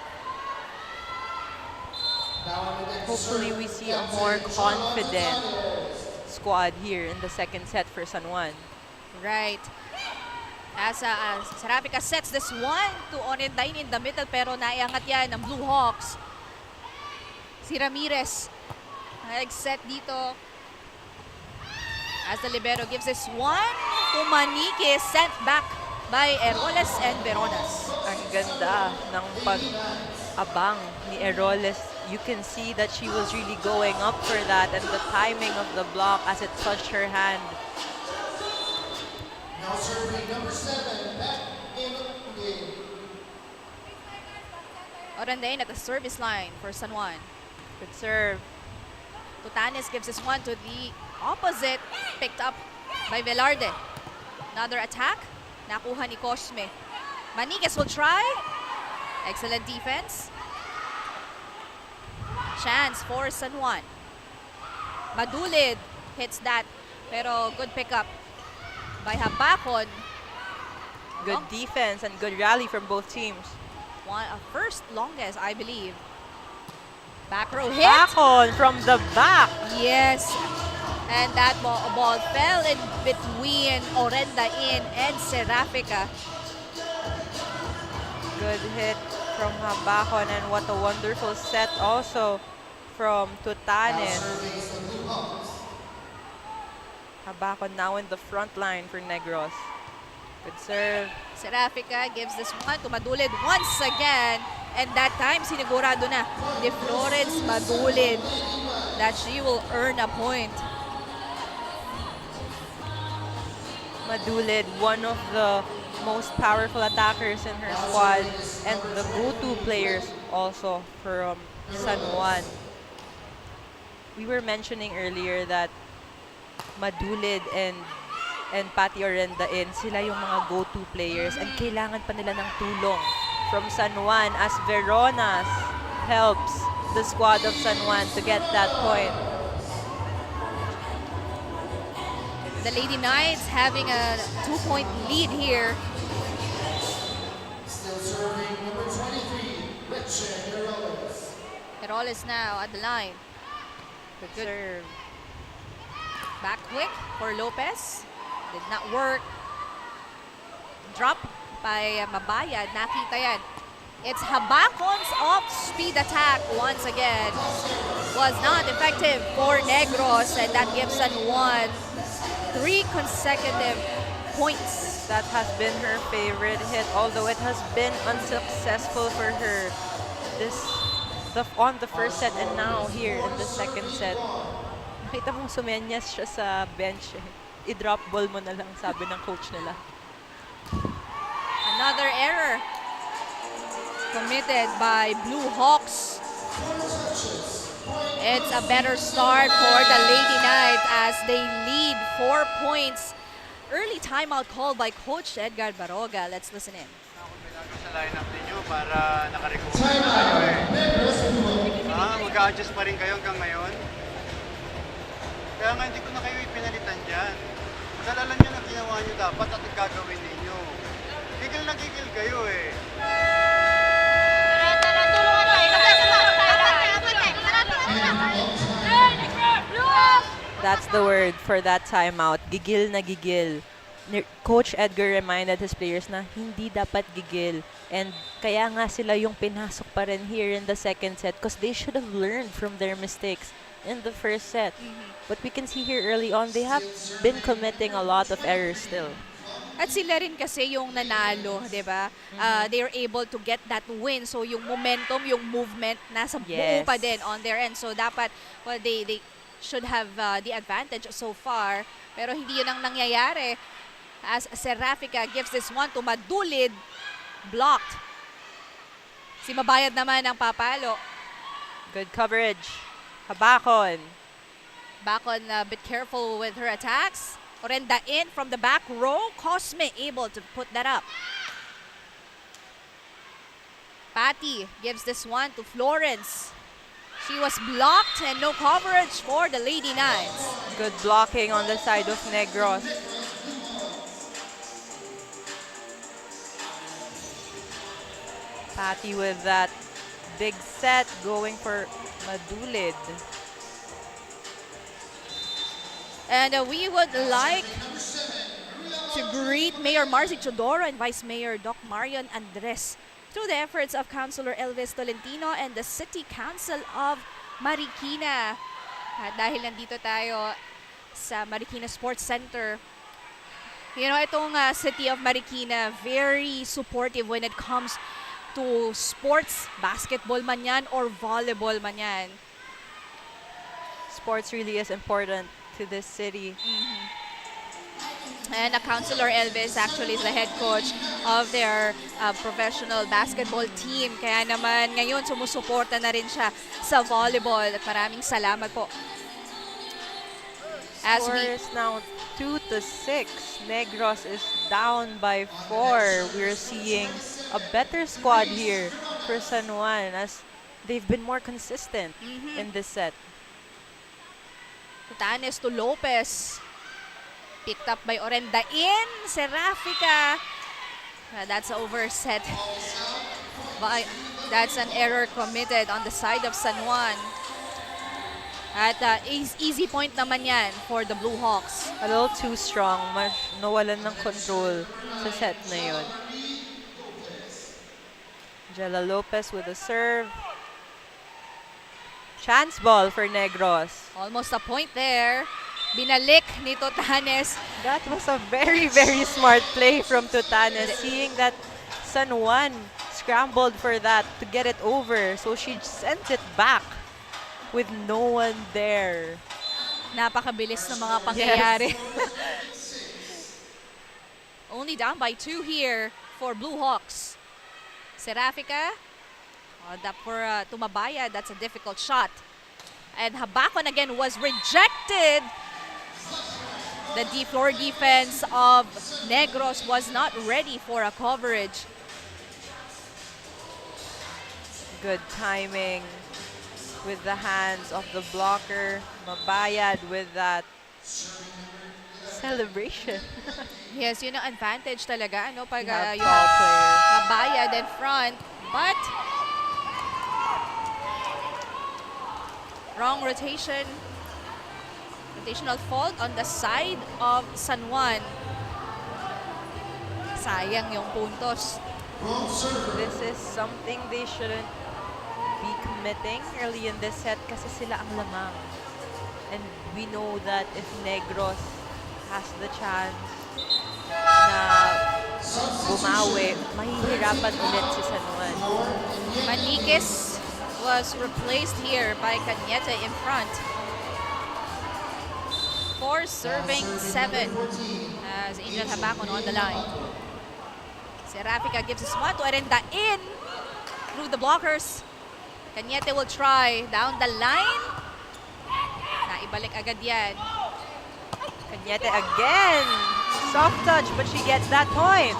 Hopefully we see a more confident squad here in the second set for San Juan. Right. As Serafica sets this one to Orendain in the middle, pero naiangat yan ng Blue Hawks. Si Ramirez nag-set dito. As the libero gives this one to Manique, sent back by Eroles and Veronas. Ang ganda ng pag-abang ni Eroles. You can see that she was really going up for that, and the timing of the block as it touched her hand. Now serving number 7, back in the game. Orendain at the service line for San Juan. Good serve. Tutanes gives this one to the opposite, picked up by Velarde. Another attack, nakuha ni Cosme. Maniquez will try. Excellent defense. Chance for San Juan. Madulid hits that, pero good pickup by Habacon. Good defense and good rally from both teams. First longest, I believe. Back row hit. Habacon from the back. Yes. And that ball fell in between Orendain and Serafica. Good hit from Habacon, and what a wonderful set also from Tutanes. Habacon now in the front line for Negros. Good serve. Serafica gives this one to Madulid once again. And that time, sinigurado na ni Florence Madulid that she will earn a point. Madulid, one of the most powerful attackers in her squad and the go-to players also from San Juan. We were mentioning earlier that Madulid and Patty Orendain, sila yung mga go-to players and kailangan pa nila ng tulong from San Juan as Veronas helps the squad of San Juan to get that point. The Lady Knights having a 2-point lead here. Still serving number 23, Richard Eroles. Eroles now at the line. Good serve. Back quick for Lopez. Did not work. Drop by Mabayad. Nakita yan It's Habacon's off-speed attack once again. Was not effective for Negros, and that gives San Juan 3 consecutive points. That has been her favorite hit, although it has been unsuccessful for her on the first set and now here in the second set. Nakita mong sumenyas siya sa bench. I-drop ball mo na lang, sabi ng coach nila. Another error committed by Blue Hawks. It's a better start for the Lady Knights as they lead 4 points. Early timeout called by Coach Edgar Baroga. Let's listen in. Ako sa lineup ninyo para nakarecover na kayo eh. Mag-a-adjust pa rin kayo hanggang ngayon. Kaya nga hindi ko na kayo ipinalitan dyan. Madalalan nyo na ginawa nyo dapat at gagawin ninyo. Gigil na gigil kayo eh. That's the word for that timeout. Gigil na gigil. Coach Edgar reminded his players na hindi dapat gigil. And kaya nga sila yung pinasok pa rin here in the second set because they should have learned from their mistakes in the first set. But we can see here early on, they have been committing a lot of errors still. At sila rin kasi yung nanalo, di ba? They are able to get that win. So yung momentum, yung movement, nasa buo pa din on their end. So dapat, well, they should have the advantage so far. Pero hindi yun ang nangyayari. As Serafica gives this one to Madulid, blocked. Si Mabayad naman ang papalo. Good coverage. Habakon. Bacon a bit careful with her attacks. Orenda in from the back row. Cosme able to put that up. Patty gives this one to Florence. She was blocked and no coverage for the Lady Knights. Good blocking on the side of Negros. Patty with that big set going for Madulid. And we would like to greet Mayor Marcy Chodoro and Vice Mayor Doc Marion Andres through the efforts of Councilor Elvis Tolentino and the City Council of Marikina. At dahil nandito tayo sa Marikina Sports Center, you know, itong City of Marikina, very supportive when it comes to sports, basketball man yan or volleyball man yan. Sports really is important to this city. And Councilor Elvis actually is the head coach of their professional basketball team. Kaya naman ngayon sumusuporta na rin siya sa volleyball. At maraming salamat po. As Score is now 2-6. Negros is down by 4. We're seeing a better squad here for San Juan as they've been more consistent in this set. Tanes to Lopez. Picked up by Orenda in. Serafica. That's an overset. That's an error committed on the side of San Juan. At easy point naman yan for the Blue Hawks. A little too strong. Nawalan ng control sa set na yun. Jella Lopez with a serve. Chance ball for Negros. Almost a point there. Binalik ni Totanes. That was a very, very smart play from Totanes, seeing that San Juan scrambled for that to get it over. So she sent it back with no one there. Napakabilis ng mga pangyayari. Only down by 2 here for Blue Hawks. Serafica. That for Tumabaya, that's a difficult shot. And Habakon again was rejected. The deep floor defense of Negros was not ready for a coverage. Good timing with the hands of the blocker. Mabayad with that celebration. Yes, yun ang advantage talaga, no? Pag You have you foul have players. Mabayad in front. But wrong rotation. Rotational fault on the side of San Juan. Sayang yung puntos. This is something they shouldn't be committing early in this set kasi sila ang lamang. And we know that if Negros has the chance na bumawi, mahihirapan ulit si San Juan. Maniquez was replaced here by Cañete in front. 4 serving 7 as Angel Habacon on the line. Serafica gives this one to Arenda in through the blockers. Cañete will try down the line. Naibalik agad yan. Cañete again. Soft touch, but she gets that point.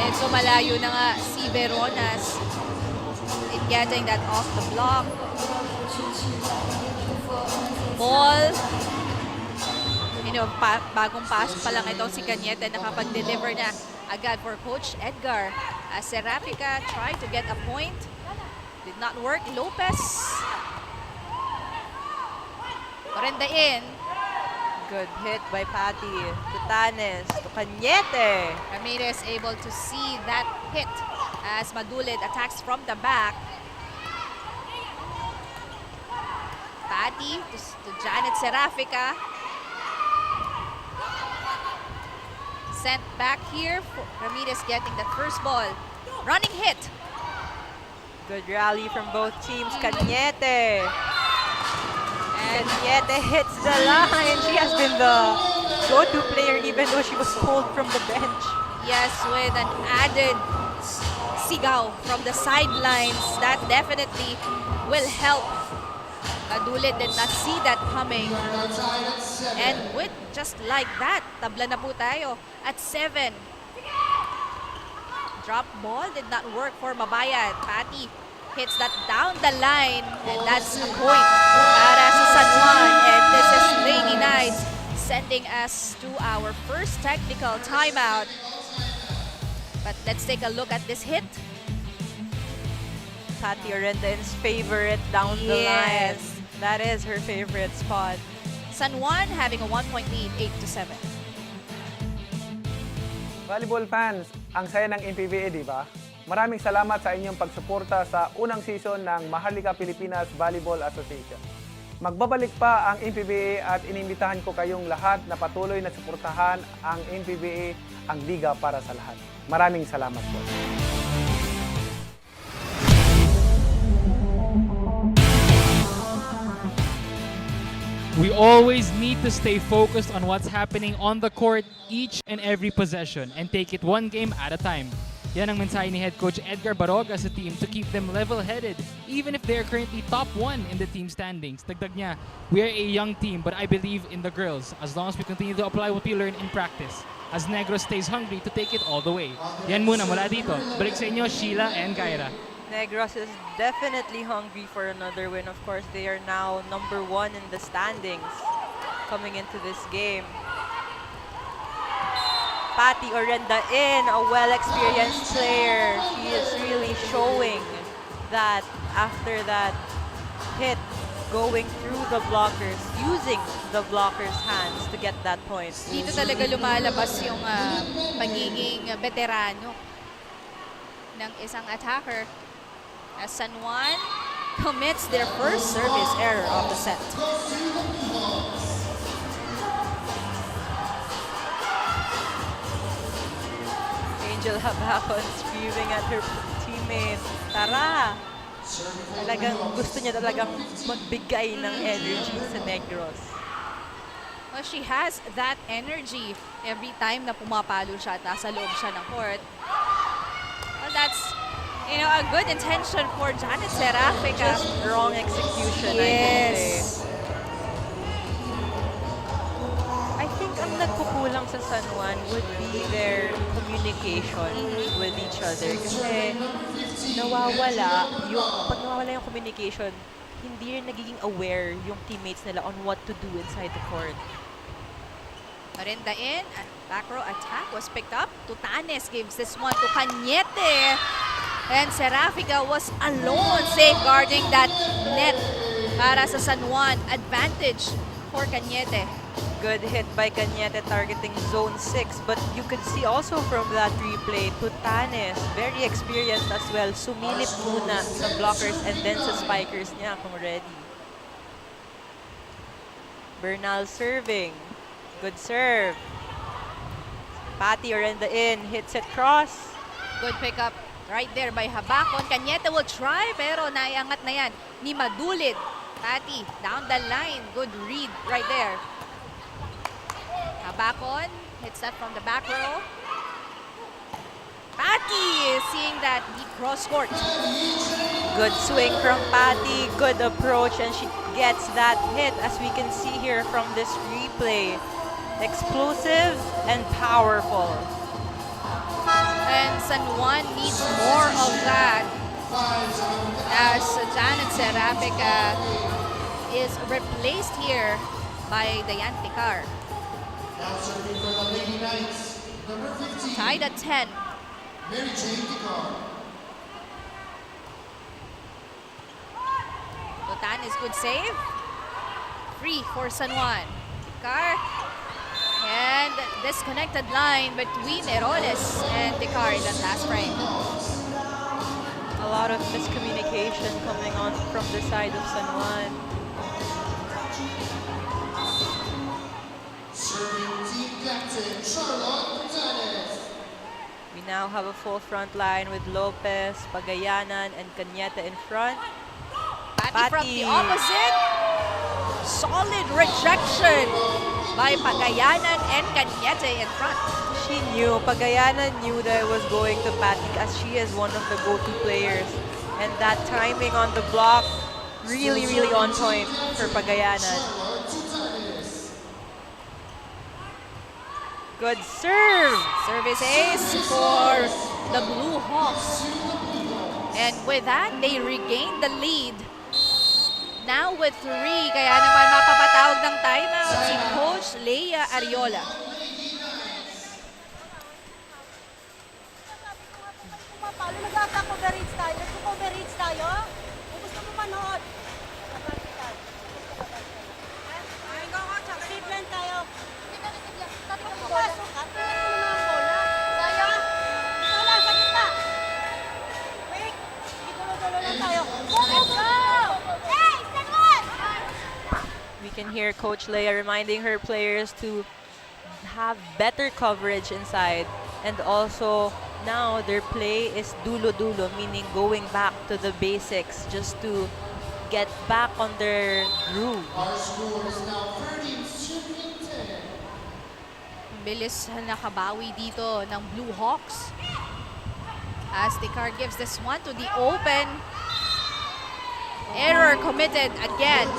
And so malayo na nga si Veronas in getting that off the block. Ball. Bagong pasok pa lang itong si Cañete, nakapag-deliver na agad for Coach Edgar. As Serafica tried to get a point. Did not work. Lopez. Orenda in. Good hit by Patty. To Tanes. To Cañete. Ramirez able to see that hit as Madulid attacks from the back. Patty to Janet Serafica. Sent back here for Ramirez getting that first ball. Running hit. Good rally from both teams. Cañete. And Cañete hits the line. She has been the go-to player even though she was pulled from the bench. Yes, with an added sigaw from the sidelines. That definitely will help. Madulid did not see that coming. And with just like that, tabla na po tayo at 7. Drop ball did not work for Mabayan. Patty hits that down the line, and that's a point para sa San Juan. And this is Lady Knights sending us to our first technical timeout. But let's take a look at this hit. Patty Orenda's favorite down the line. That is her favorite spot. San Juan having a 1-point lead, 8-7. Volleyball fans, ang saya ng MPVA, di ba? Maraming salamat sa inyong pagsuporta sa unang season ng Maharlika Pilipinas Volleyball Association. Magbabalik pa ang MPVA at inimbitahan ko kayong lahat na patuloy na suportahan ang MPVA, ang liga para sa lahat. Maraming salamat po. We always need to stay focused on what's happening on the court each and every possession and take it one game at a time. Yan ang mensahe ni Head Coach Edgar Baroga sa team to keep them level-headed even if they're currently top 1 in the team standings. Dagdag niya, we are a young team but I believe in the girls as long as we continue to apply what we learn in practice as Negros stays hungry to take it all the way. Yan muna mula dito. Balik sa inyo, Sheila and Kyra. Negros is definitely hungry for another win. Of course, they are now number 1 in the standings coming into this game. Patty Orenda in, a well-experienced player. She is really showing that after that hit, going through the blockers, using the blockers' hands to get that point. Dito talaga lumalabas yung pagiging veterano ng isang attacker. As San Juan commits their first service error of the set. Angel Habacon screaming at her teammate, tara! Talagang gusto niya talagang magbigay ng energy sa Negros. Well, she has that energy every time na pumapalo siya at nasa loob siya ng court. Well, that's a good intention for Janet Serafica. Just wrong execution, yes. I think ang nagkukulang sa San Juan would be their communication with each other. Kasi pag nawawala yung communication, hindi rin nagiging aware yung teammates nila on what to do inside the court. Marinda in, back row attack was picked up. Tutanes gives this one to Cañete. And Serafica was alone safeguarding that net para sa San Juan. Advantage for Cañete. Good hit by Cañete targeting zone 6. But you could see also from that replay, Tutanes, very experienced as well. Sumilip muna sa blockers and then sa spikers niya kung ready. Bernal serving. Good serve. Patty Orenda in, hits it cross. Good pickup right there by Habakon. Cañete will try pero naiangat na yan ni Madulid. Patty down the line. Good read right there. Habakon hits that from the back row. Patty seeing that deep cross court. Good swing from Patty, good approach, and she gets that hit as we can see here from this replay. Explosive and powerful. And San Juan needs more of that as Janet Serapica is replaced here by Dayan Tikar. Tied at 10. Tutanes, good save. Free for San Juan. Tikar. And disconnected line between Eroles and Tikar in that last frame. A lot of miscommunication coming on from the side of San Juan. We now have a full front line with Lopez, Pagayanan, and Cañete in front. Patty from the opposite. Solid rejection by Pagayanan and Cañete in front. She knew, Pagayanan knew that it was going to Patty as she is one of the go-to players. And that timing on the block, really, really on point for Pagayanan. Good serve! Service ace for the Blue Hawks. And with that, they regain the lead. Now with 3, kaya naman mapapatawag ng timeout si Coach Leia Ariola. Paano nag-coverage tayo? Nag-coverage tayo? Kung gusto mo manood. Siplan tayo. Pumasok ka. Tingnan mo naman ang bola. Sayang. Wala, sa gitna. Wait. Itulo-tulo lang tayo. Go, go, go! Hey, San Juan! We can hear Coach Leia reminding her players to have better coverage inside. And also, now their play is dulo-dulo, meaning going back to the basics just to get back on their groove. Our score is now 13-10. Bilis nakabawi dito ng Blue Hawks. As Tikar gives this one to the open. Error committed again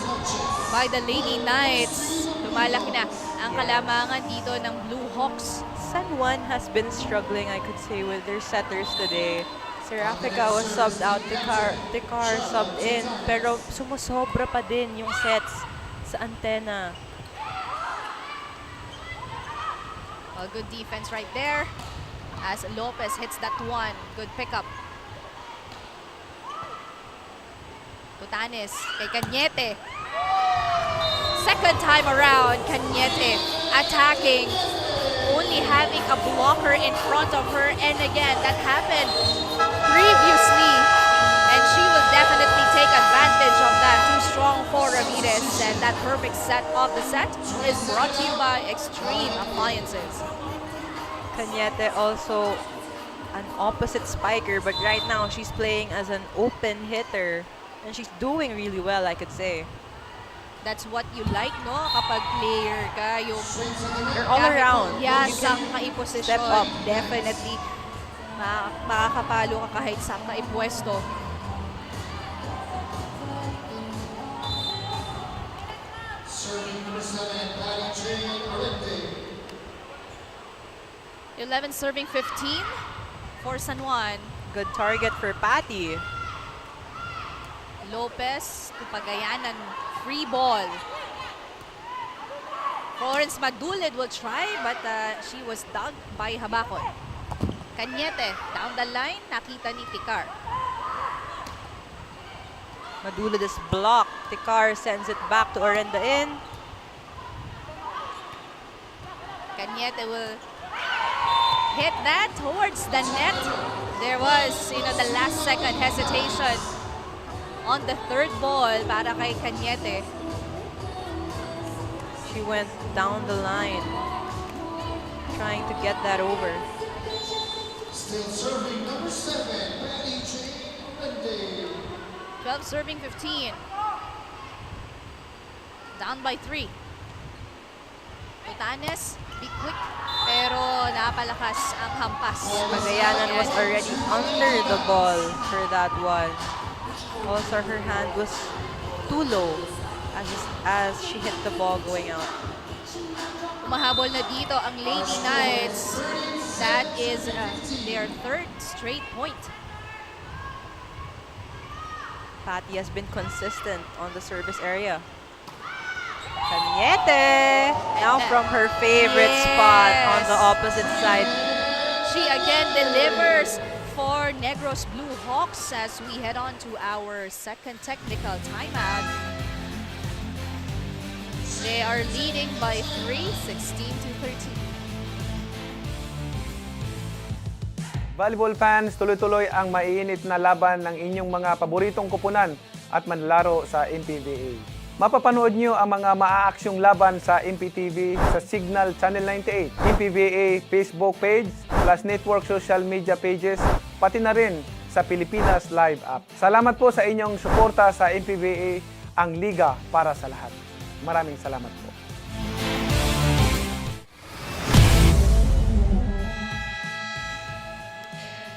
by the Lady Knights. Lumalaki na ang kalamangan dito ng Blue Hawks. San Juan has been struggling, I could say, with their setters today. Serapica was subbed out, Tikar subbed in, pero sumusobra pa din yung sets sa antena. A good defense right there as Lopez hits that one. Good pickup. Tutanes kay Cañete. Second time around, Cañete attacking, only having a blocker in front of her. And again, that happened previously. And she will definitely take advantage of that. Too strong for Ramirez. And that perfect set of the set is brought to you by Extreme Appliances. Cañete also an opposite spiker, but right now she's playing as an open hitter. And she's doing really well, I could say. That's what you like, no? Kapag player ka, yung... You're all around. Yeah, You sa can posisyon. step up. Definitely. Makakapalo ka kahit sa pwesto. Serving number 7, Patty Jane Orente. 11 serving 15 for San Juan. Good target for Patty. Lopez to Pagayanan. Free ball. Florence Madulid will try, but she was dug by Habakon. Cañete down the line, nakita ni Tikar. Madulid is blocked. Tikar sends it back to Orenda in. Cañete will hit that towards the net. There was, the last second hesitation on the third ball para kay Cañete. She went down the line, trying to get that over. Still serving number 7, Maddie Jane Rende. 12 serving 15. Down by 3. Tutanes, be quick, pero napalakas ang hampas. Magallanan was already under the ball for that one. Also, her hand was too low as she hit the ball going out. Umahabol na dito ang Lady Knights. That is their third straight point. Patty has been consistent on the service area. Cañete! Now from her favorite spot on the opposite side. She again delivers for Negros Blue Hawks as we head on to our second technical timeout. They are leading by 3, 16-13. Volleyball fans, tuloy-tuloy ang maiinit na laban ng inyong mga paboritong kupunan at manlalaro sa MPVA. Mapapanood nyo ang mga maaaksyong laban sa MPTV sa Signal Channel 98, MPVA Facebook page, plus network social media pages, pati na rin sa Pilipinas Live app. Salamat po sa inyong suporta sa MPVA, ang liga para sa lahat. Maraming salamat po.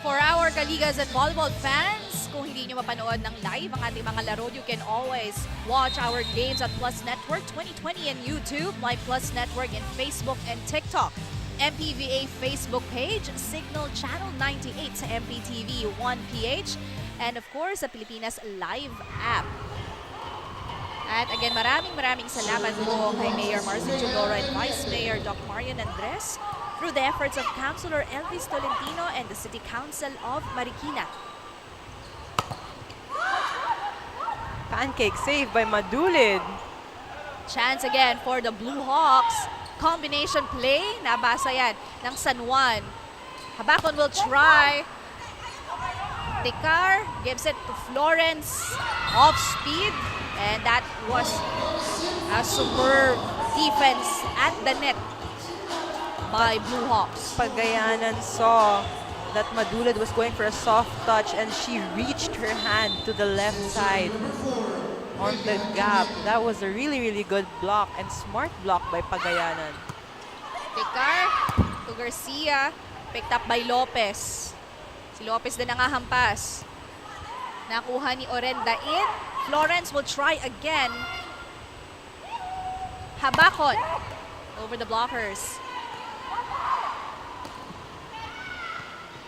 For our Kaligas and volleyball fans, kung hindi nyo mapanood ng live ang ating mga laro, you can always watch our games at Plus Network 2020 in YouTube, My Plus Network in Facebook and TikTok, MPVA Facebook page, Signal Channel 98 sa MPTV 1PH, and of course, sa Pilipinas Live app. At again, maraming salamat po kay Mayor Marcin Chugora and Vice Mayor Doc Marian Andres through the efforts of Councilor Elvis Tolentino and the City Council of Marikina. Pancake save by Madulid. Chance again for the Blue Hawks. Combination play, nabasa yan ng San Juan. Habakon will try. Tekar gives it to Florence off speed. And that was a superb defense at the net by Blue Hawks. Pagayanan saw that Madulid was going for a soft touch and she reached her hand to the left side on the gap. That was a really good block and smart block by Pagayanan. Tekar to Garcia, picked up by Lopez. Si Lopez din nangahampas. Nakuha ni Orenda in. Florence will try again. Habakon over the blockers.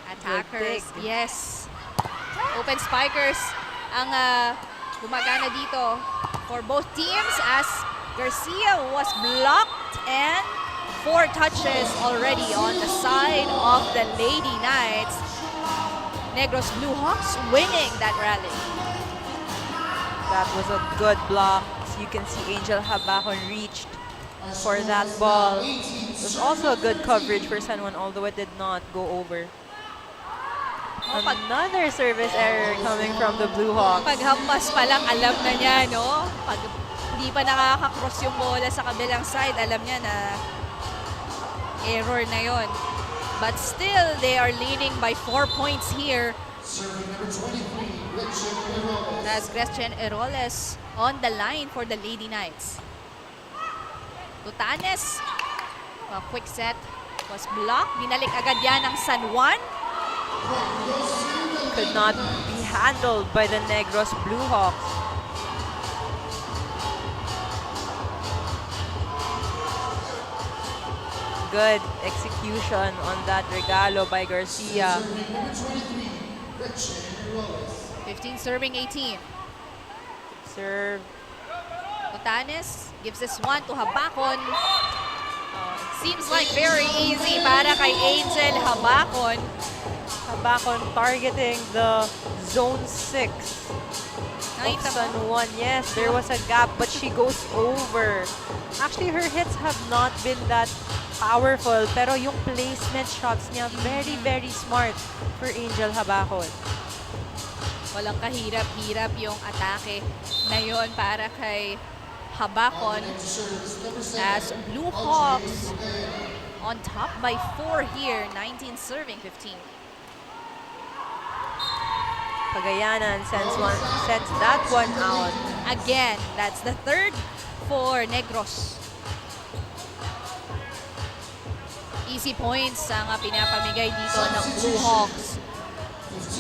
Attackers, yes. Open spikers ang gumagana dito for both teams as Garcia was blocked and 4 touches already on the side of the Lady Knights. Negros Blue Hawks winning that rally. That was a good block. As you can see, Angel Habakon reached for that ball. It was also a good coverage for San Juan, although it did not go over. Another service error coming from the Blue Hawks. Paghampas pa lang, alam na niya, no? Pag hindi pa nakaka-cross yung bola sa kabilang side, alam niya na error na yon. But still, they are leading by 4 points here. Serving number 23, Gretchen Eroles. That's Gretchen Eroles on the line for the Lady Knights. Tutanes, a quick set was blocked. Binalik agad yan ng San Juan. Could not be handled by the Negros Blue Hawks. Good execution on that regalo by Garcia. 15 serving 18. Serve. Tutanes gives this one to Habakon. Seems like very easy para kay Angel Habakon. Habakon targeting the zone 6 of San Juan. Yes, there was a gap, but she goes over. Actually, her hits have not been that powerful, pero yung placement shots niya, very, very smart for Angel Habacon. Walang kahirap-hirap yung atake na yon para kay Habacon as Blue Hawks on top by 4 here, 19 serving 15. Pagayanan sends that one out. Again, that's the third for Negros. Easy points ang pinapamigay dito ng Blue Hawks.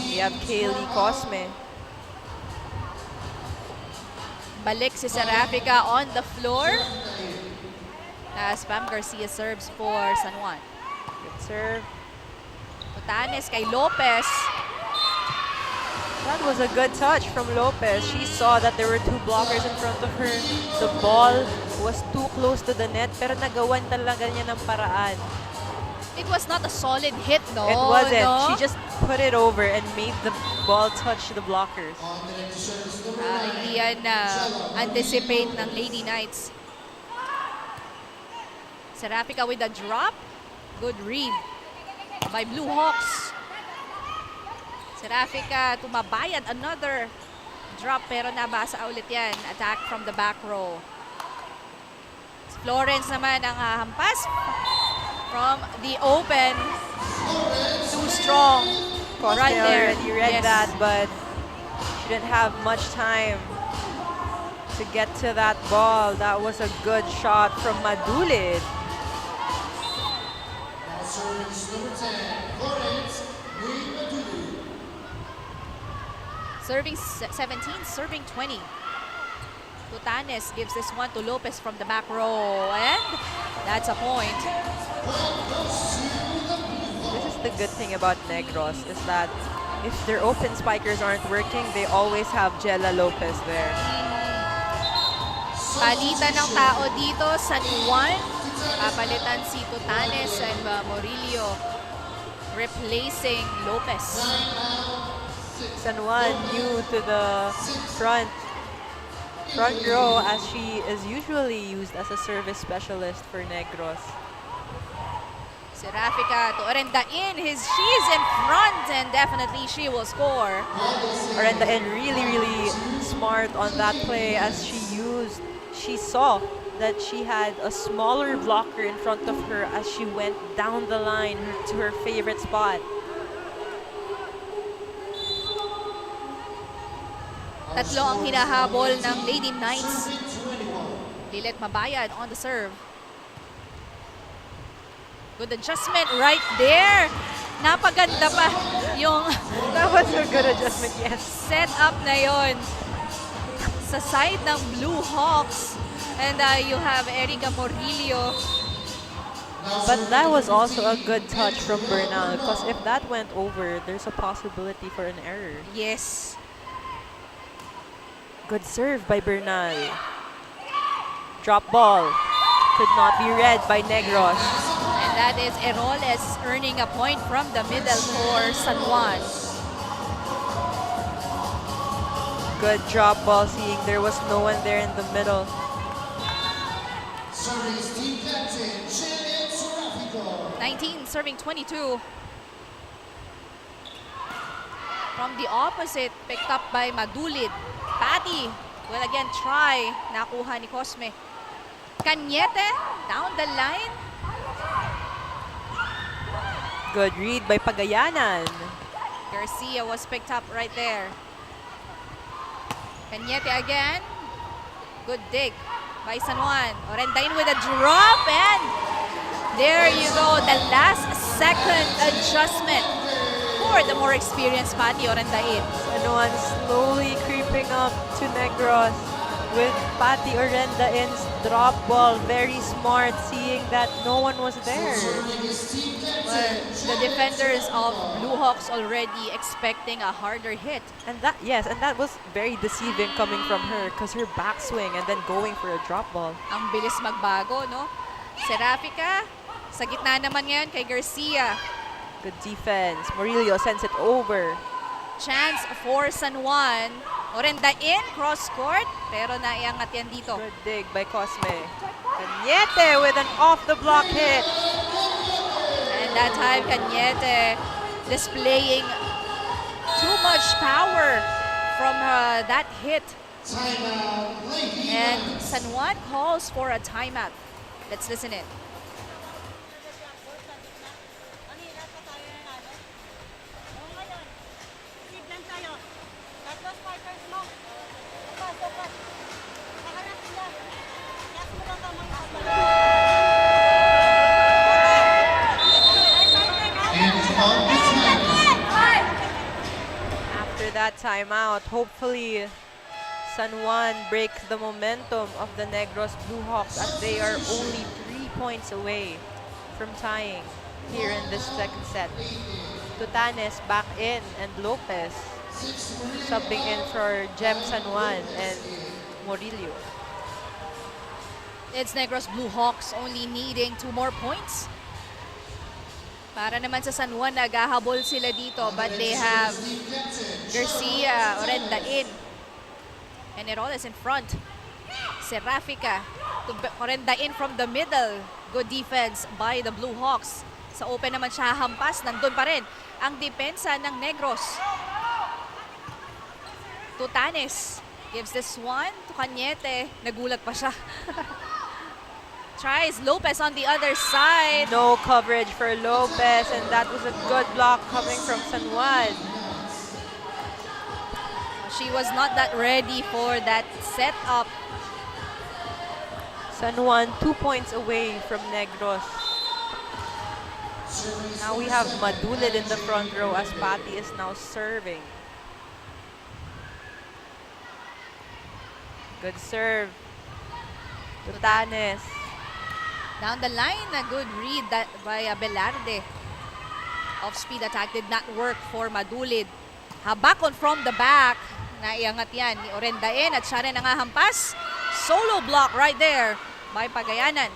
We have Kaylee Cosme. Balik si Serafica on the floor as Pam Garcia serves for San Juan. Good serve. Tutanes kay Lopez. That was a good touch from Lopez. She saw that there were two blockers in front of her. The ball was too close to the net, pero nagawan talaga niya ng paraan. It was not a solid hit, no? It wasn't. No? She just put it over and made the ball touch the blockers. Hindi yan anticipate ng Lady Knights. Serafica with a drop. Good read by Blue Hawks. Serafica tumabayad, another drop pero nabasa ulit yan. Attack from the back row. Florence naman ang hampas from the open. Too strong. Cosme Right there. already read Yes. that, but she didn't have much time to get to that ball. That was a good shot from Madulid. Serving 17, serving 20. Tutanes gives this one to Lopez from the back row. And that's a point. This is the good thing about Negros, is that if their open spikers aren't working, they always have Jella Lopez there. Palitan ng tao dito, San Juan. Papalitan si Tutanes and Morillo replacing Lopez. San Juan new to the front row, as she is usually used as a service specialist for Negros. Serafica to Orendain. She's in front and definitely she will score. Orendain really smart on that play, as she saw that she had a smaller blocker in front of her as she went down the line to her favorite spot. Tatlo ang hinahabol ng Lady Knights. Lilet Mabayad on the serve. Good adjustment right there. Napaganda pa yung That was a good adjustment, yes. set up na yon sa side ng Blue Hawks. And you have Erica Morillo. But that was also a good touch from Bernal, because if that went over, there's a possibility for an error. Yes. Good serve by Bernal. Drop ball. Could not be read by Negros. And that is Eroles earning a point from the middle for San Juan. Good drop ball, seeing there was no one there in the middle. 19 serving 22. From the opposite, picked up by Madulid. Patty will again try. Nakuha ni Cosme. Cañete down the line. Good read by Pagayanan. Garcia was picked up right there. Cañete again. Good dig by San Juan. Orendain with a drop, and there you go. The last second adjustment for the more experienced Patty Orendain. San Juan slowly creeping up to Negros with Patty Orendain's drop ball. Very smart, seeing that no one was there. Well, the defenders of Blue Hawks already expecting a harder hit. And that, yes, and that was very deceiving coming from her, because her backswing and then going for a drop ball. Ang bilis magbago, no? Serafica, sa gitna naman ngayon kay Garcia. Good defense. Murillo sends it over. Chance for San Juan. Orenda in, cross court, pero naiangat yan dito. Good dig by Cosme. Cañete with an off-the-block hit. And that time, Cañete displaying too much power from that hit. And San Juan calls for a timeout. Let's listen in. After that timeout, hopefully San Juan breaks the momentum of the Negros Blue Hawks as they are only 3 points away from tying here in this second set. Tutanes back in and Lopez subbing in for Gem San Juan and Morillo. It's Negros Blue Hawks only needing 2 more points. Para naman sa San Juan, naghahabol sila dito, but they have Garcia, Orenda in. And Heroles in front. Serafica, Orenda in from the middle. Good defense by the Blue Hawks. Sa open naman siya hampas, nandun pa rin ang depensa ng Negros. Tutanes gives this one to Cañete. Nagulat pa siya. Tries Lopez on the other side. No coverage for Lopez, and that was a good block coming from San Juan. She was not that ready for that setup. San Juan 2 points away from Negros. Now we have Madulid in the front row as Patty is now serving. Good serve. Tutanes. Down the line, a good read that by Belarde. Off-speed attack did not work for Madulid. Habakon from the back. Naiangat yan ni Orendain at siya rin nangahampas. Solo block right there by Pagayanan.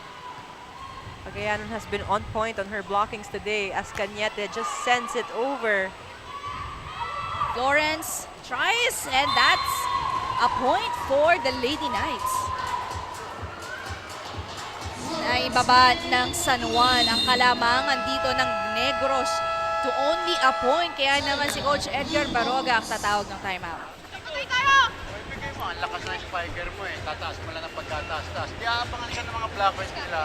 Pagayanan has been on point on her blockings today as Cañete just sends it over. Florence tries, and that's a point for the Lady Knights. Naibaba ng San Juan ang kalamangan dito ng Negros to only a point. Kaya naman si Coach Edgar Baroga ang tatawag ng timeout. Ibigay mo, ang lakas na yung spiker mo eh. Tataas mo lang ng pagkataas-taas. Di aapangan ka ng mga blockers nila.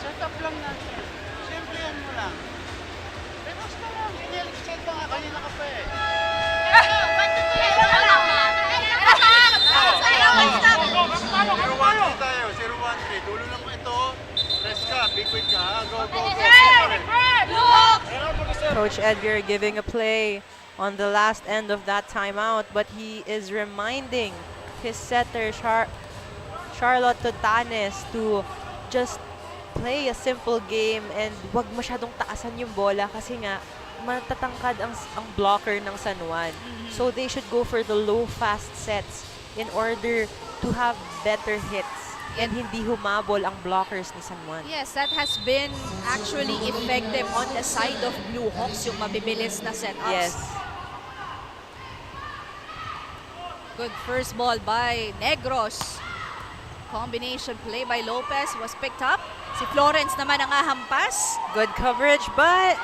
Set up lang natin. Siyempre yan mo lang. Relax ka lang. Inel-set pa nga. Kanina ka pa eh. Zero 1-3 tayo. 0-1-3. Dulo lang mo ito. Rest ka. Big quick ka. Go, go, go. Coach Edgar giving a play on the last end of that timeout, but he is reminding his setter Charlotte Tutanes to just play a simple game and wag masyadong taasan yung bola kasi nga matatangkad ang blocker ng San Juan. So they should go for the low fast sets in order to have better hits and hindi humabol ang blockers ni San Juan. Yes, that has been actually effective on the side of Blue Hawks, yung mabibilis na setups. Yes. Good first ball by Negros. Combination play by Lopez was picked up. Si Florence naman ang ahampas. Good coverage, but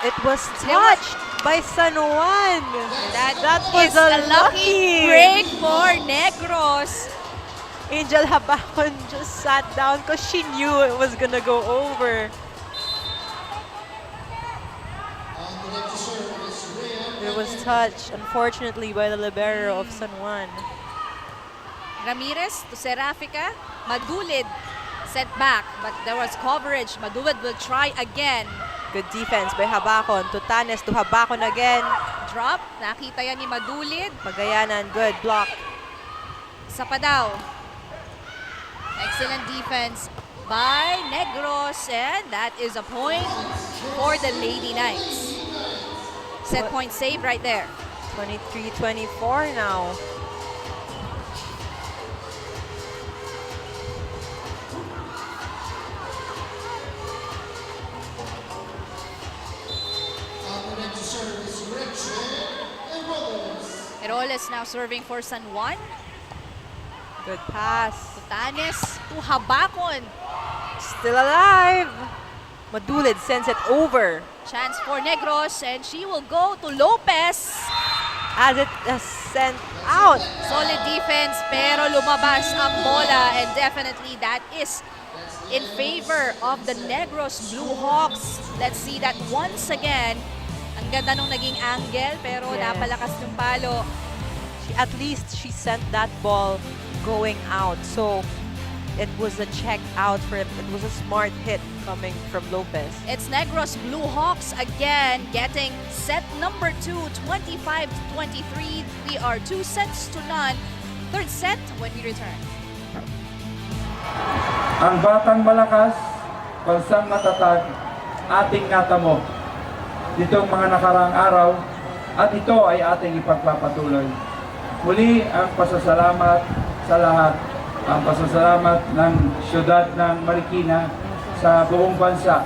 it was touched by San Juan. That was is a lucky break for Negros. Angel Habakon just sat down because she knew it was gonna go over. It was touched, unfortunately, by the libero of San Juan. Ramirez to Serafica. Madulid set back, but there was coverage. Madulid will try again. Good defense by Habakon. Tutanes to Habakon again. Drop. Nakita yan ni Madulid. Pagayanan, good block. Isa pa daw. Excellent defense by Negros, and that is a point for the Lady Knights. Set point save right there. 23-24 now. Heroles now serving for San Juan. Good pass. Tutanes to Habakon. Still alive. Madulid sends it over Chance for Negros, and she will go to Lopez. as it is sent out. Solid defense, pero lumabas ang bola, and definitely that is in favor of the Negros Blue Hawks. Let's see that once again. Ang ganda nung naging angle, pero Yes. napalakas yung palo. At least she sent that ball going out. So it was a check out for it. It was a smart hit coming from Lopez. It's Negros Blue Hawks again getting set number 2, 25-23. We are 2 sets to none. Third set when we return. Ang batang malakas, balsang matatag, ating natamo ditong mga nakaraang araw at ito ay ating ipagpapatuloy. Muli ang pasasalamat sa lahat, ang pasasalamat ng siyudad ng Marikina sa buong bansa.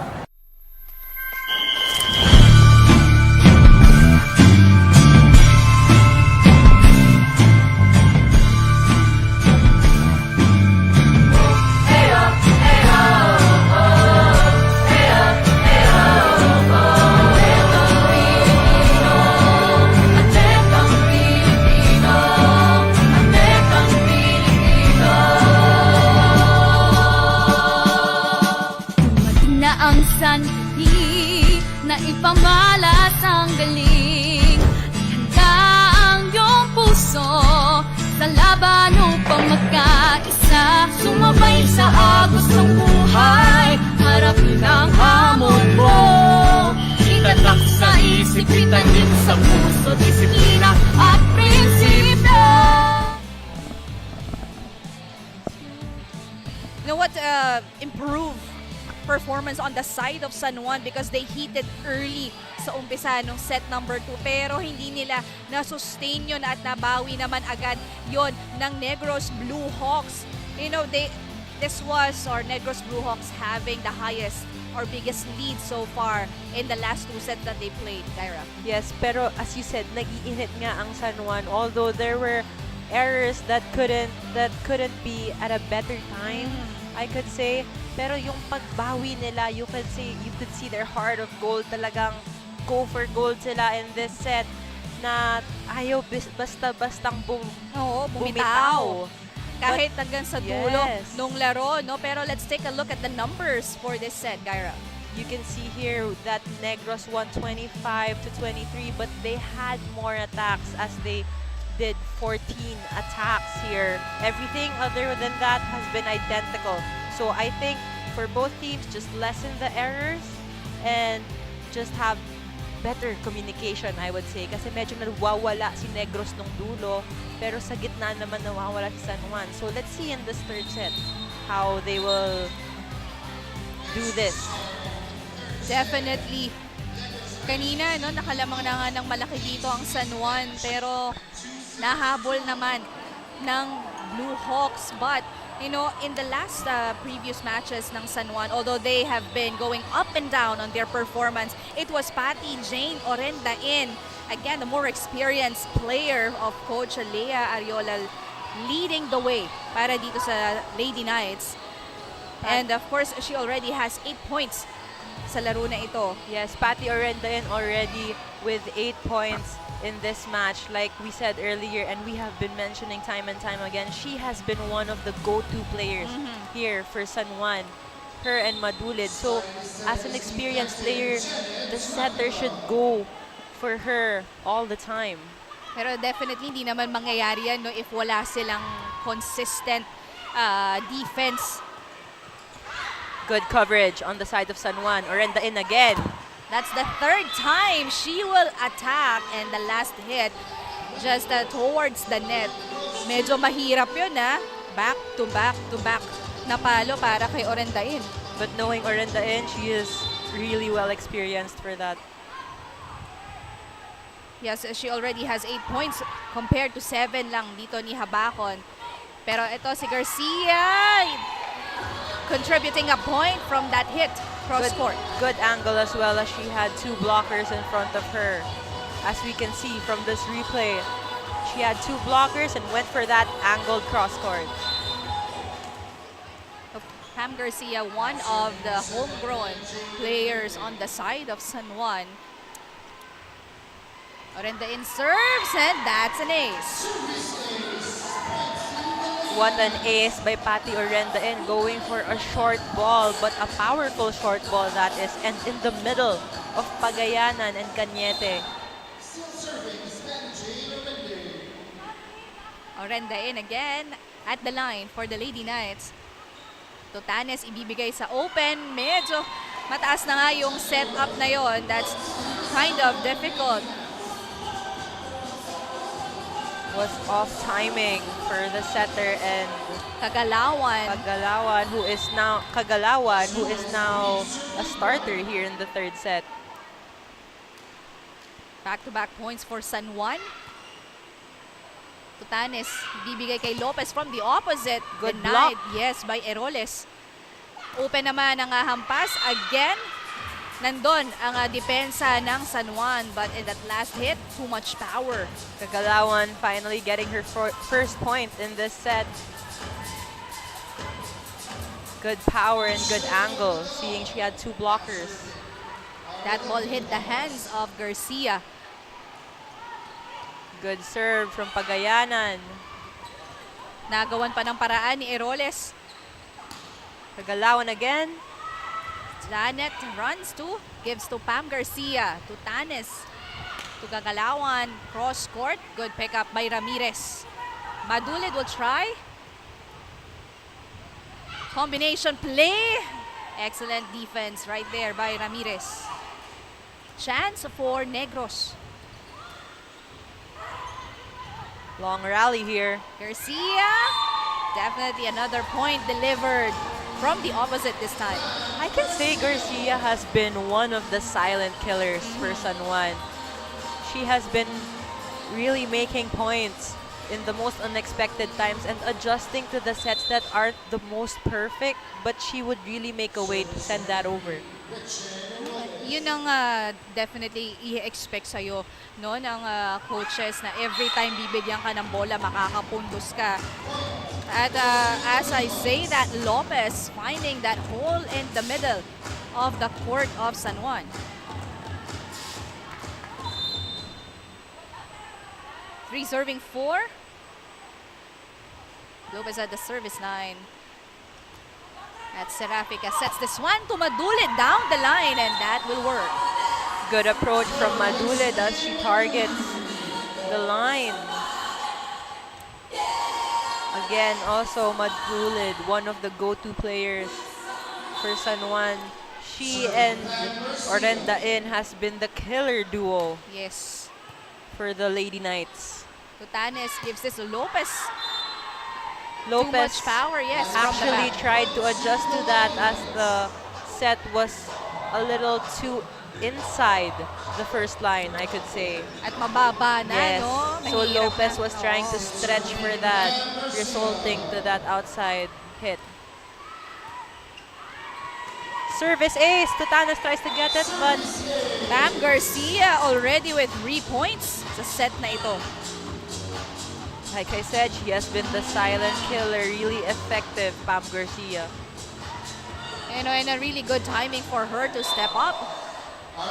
Dumating na ang sanhi na ipamalas ang galing. Handa ang iyong puso sa laban upang magkaisa. Sumabay sa agos ng buhay, harapin ang hamon mo. Itatak sa isip, itanim sa puso, disiplina at prinsipyo. You know what? Improve performance on the side of San Juan because they heated early sa umpisa nung set number 2, pero hindi nila na-sustain yun at nabawi naman agad yon ng Negros Blue Hawks. You know, Negros Blue Hawks having the highest or biggest lead so far in the last 2 sets that they played, Kyra. Yes, pero as you said, nag-iinit nga ang San Juan. Although there were errors that couldn't be at a better time, I could say. Pero yung pagbawi nila, you could see their heart of gold. Talagang go for gold sila in this set na ayaw basta-bastang Oo, bumitaw. Kahit hanggang sa dulo Yes. nung laro, no? Pero let's take a look at the numbers for this set, Kyra. You can see here that Negros won 25-23, but they had more attacks as they did 14 attacks here. Everything other than that has been identical. So I think for both teams, just lessen the errors and just have better communication, I would say. Kasi medyo nawawala si Negros nung dulo, pero sa gitna naman nawawala si San Juan. So let's see in this third set how they will do this. Definitely. Kanina, no, nakalamang na nga ng malaki dito ang San Juan, pero nahabol naman ng Blue Hawks. But, you know, in the last previous matches ng San Juan, although they have been going up and down on their performance, it was Patty Jane Orendain, again, the more experienced player of Coach Lea Ariola, leading the way para dito sa Lady Knights. And of course, she already has 8 points sa laro na ito. Yes, Patty Orendain already with 8 points in this match. Like we said earlier, and we have been mentioning time and time again, she has been one of the go-to players here for San Juan. Her and Madulid. So, as an experienced player, the setter should go for her all the time. Pero definitely hindi naman mangyayari yan, no, if wala silang consistent defense. Good coverage on the side of San Juan. Orendain again. That's the third time she will attack, and the last hit just towards the net. Medyo mahirap yun, ha? Back to back to back na palo para kay Orendain. But knowing Orendain, she is really well experienced for that. Yes, she already has 8 points compared to 7 lang dito ni Habakon. Pero ito si Garcia, contributing a point from that hit cross court. Good angle as well, as she had 2 blockers in front of her. As we can see from this replay, She had 2 blockers and went for that angled cross court. Pam Garcia, one of the homegrown players on the side of San Juan. Orenda in serves, and that's an ace. What an ace by Patty Orenda in, going for a short ball, but a powerful short ball that is, and in the middle of Pagayanan and Cañete. Orenda in again at the line for the Lady Knights. Tutanes ibibigay sa open. Medyo mataas na nga yung setup na yon. That's kind of difficult. Was off timing for the setter and Kagalawan. Kagalawan, who is now a starter here in the 3rd set. Back-to-back points for San Juan. Tutanes bibigay kay Lopez from the opposite. Good Denied, block. yes, by Eroles. Open naman ang hampas. Again, nandun ang depensa ng San Juan. But in that last hit, too much power. Kagalawan finally getting her first point in this set. Good power and good angle, seeing she had 2 blockers. That ball hit the hands of Garcia. Good serve from Pagayanan. Nagawan pa ng paraan ni Eroles. Kagalawan again. Janet runs to, gives to Pam Garcia. To Tanes. To Kagalawan. Cross court. Good pickup by Ramirez. Madulid will try. Combination play. Excellent defense right there by Ramirez. Chance for Negros. Long rally here. Garcia. Definitely another point delivered from the opposite this time. I can say Garcia has been one of the silent killers for San Juan. She has been really making points in the most unexpected times and adjusting to the sets that aren't the most perfect, but she would really make a way to send that over. Yun ang definitely i-expect sa'yo, no, ng coaches na every time bibigyan ka ng bola, makakapundos ka. At as I say that, Lopez finding that hole in the middle of the court of San Juan. Three serving 4. Lopez at the service line. At Serafica sets this one to Madulid down the line, and that will work. Good approach from Madulid as she targets the line. Again, also Madulid, one of the go-to players for San Juan. She and Orenda In has been the killer duo Yes. for the Lady Knights. Tutanes gives this to Lopez. Too Lopez much power, yes, from the actually back. tried to adjust to that as the set was a little too inside the first line, I could say. At mababa na, Yes. no? So Mahirap Lopez na. was trying to stretch for that, resulting to that outside hit. Service ace. Tutanes tries to get it, but Pam Garcia already with 3 points sa set na ito. like I said, she has been the silent killer, really effective, Pam Garcia. And a really good timing for her to step up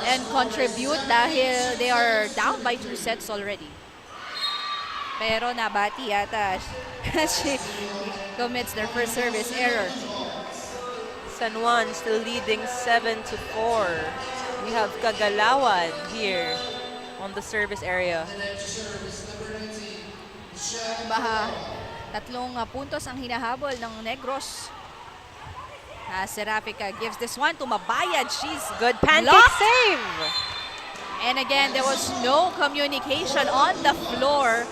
and contribute dahil they are down by 2 sets already. Pero nabati yata she commits their first service error. San Juan still leading 7-4. We have Kagalawan here on the service area. Baha, 3 puntos ang hinahabol ng Negros. Serafica gives this one to Mabayad. She's Good pancake blocked. save. And again, there was no communication on the floor.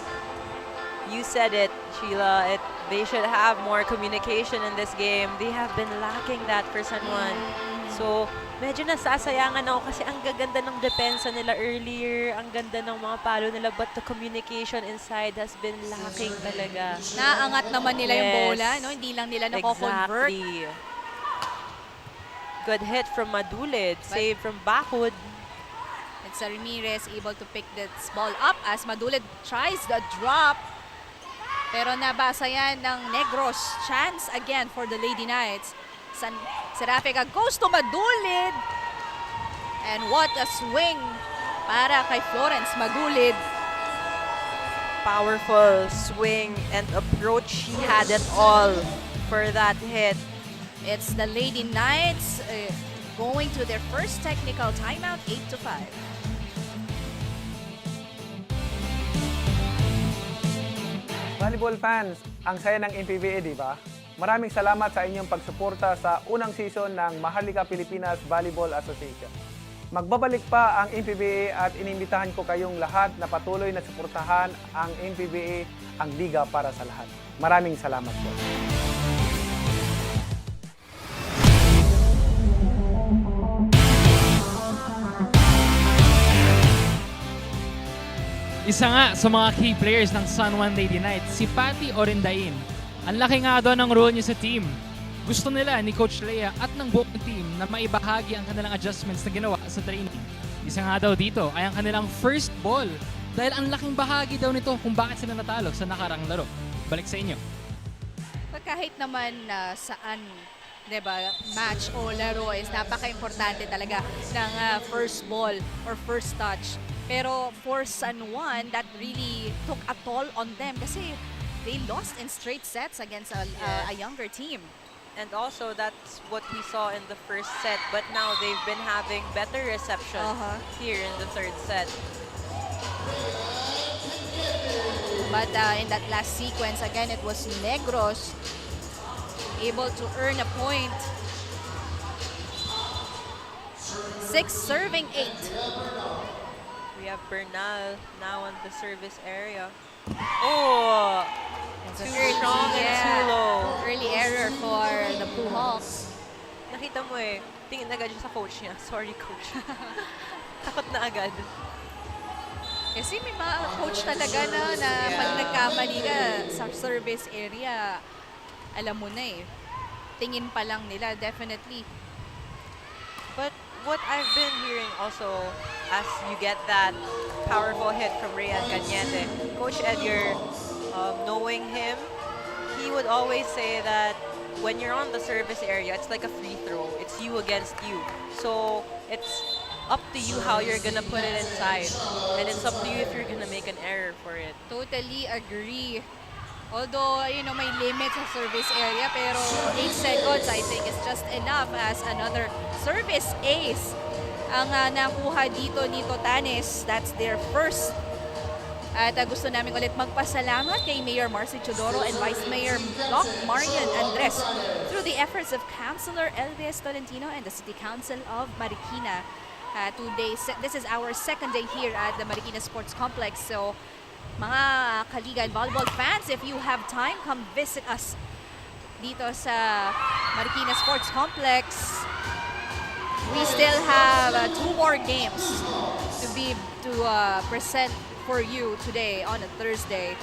You said it, Sheila. They should have more communication in this game. They have been lacking that for San Juan. So, medyo nasasayangan ako kasi ang gaganda ng depensa nila earlier, ang ganda ng mga palo nila, but the communication inside has been lacking talaga. Naangat naman nila yung Yes. bola, no? Hindi lang nila nako-convert. Exactly. Good hit from Madulid, save from Bakud. It's Ramirez able to pick this ball up as Madulid tries the drop. Pero nabasa yan ng Negros. Chance again for the Lady Knights. Serafica goes to Madulid. And what a swing para kay Florence Madulid. Powerful swing and approach. She had it all for that hit. It's the Lady Knights going to their first technical timeout, 8-5. Volleyball fans, ang saya ng MPVA, di ba? Maraming salamat sa inyong pagsuporta sa unang season ng Maharlika Pilipinas Volleyball Association. Magbabalik pa ang MPVA at inimbitahan ko kayong lahat na patuloy na suportahan ang MPVA, ang liga para sa lahat. Maraming salamat po. Isa nga sa mga key players ng San Juan Lady Knights, si Patty Orendain. Ang laki nga daw ng role niya sa team. Gusto nila ni Coach Lea at ng buong team na maibahagi ang kanilang adjustments na ginawa sa training. Isa nga daw dito ay ang kanilang first ball dahil ang laking bahagi daw nito kung bakit sila natalo sa nakarang laro. Balik sa inyo. Kahit naman saan, 'di ba, match o laro is napaka-importante talaga ng first ball or first touch. Pero for San Juan, that really took a toll on them kasi they lost in straight sets against a younger team. And also, that's what we saw in the first set. But now they've been having better reception here in the third set. But in that last sequence, again, it was Negros able to earn a point. 6 serving 8. We have Bernal now on the service area. Oh! Too strong and too low. Early error for the Blue Hawks. Nakita mo eh, tingin agad siya sa coach niya. Sorry, coach. Takot na agad. Kasi may mga coach talaga na pag nagkamali ka sa service area, alam mo na eh. Tingin pa lang nila, definitely. But what I've been hearing also, as you get that powerful hit from Ryan Cañete, Coach Edgar, knowing him, he would always say that when you're on the service area, it's like a free throw. It's you against you. So it's up to you how you're gonna put it inside. And it's up to you if you're gonna make an error for it. Totally agree. Although, may limit sa service area, pero 8 seconds, I think, is just enough as another service ace ang nakuha dito ni Totanes. That's their first. At gusto namin ulit magpasalamat kay Mayor Marcy Chodoro and Vice Mayor Doc Marian Andres through the efforts of Councilor Elvis Tolentino and the City Council of Marikina. Today, this is our second day here at the Marikina Sports Complex. So, mga Kaliga and volleyball fans, if you have time, come visit us dito sa Marikina Sports Complex. We still have 2 more games to present for you today on a Thursday.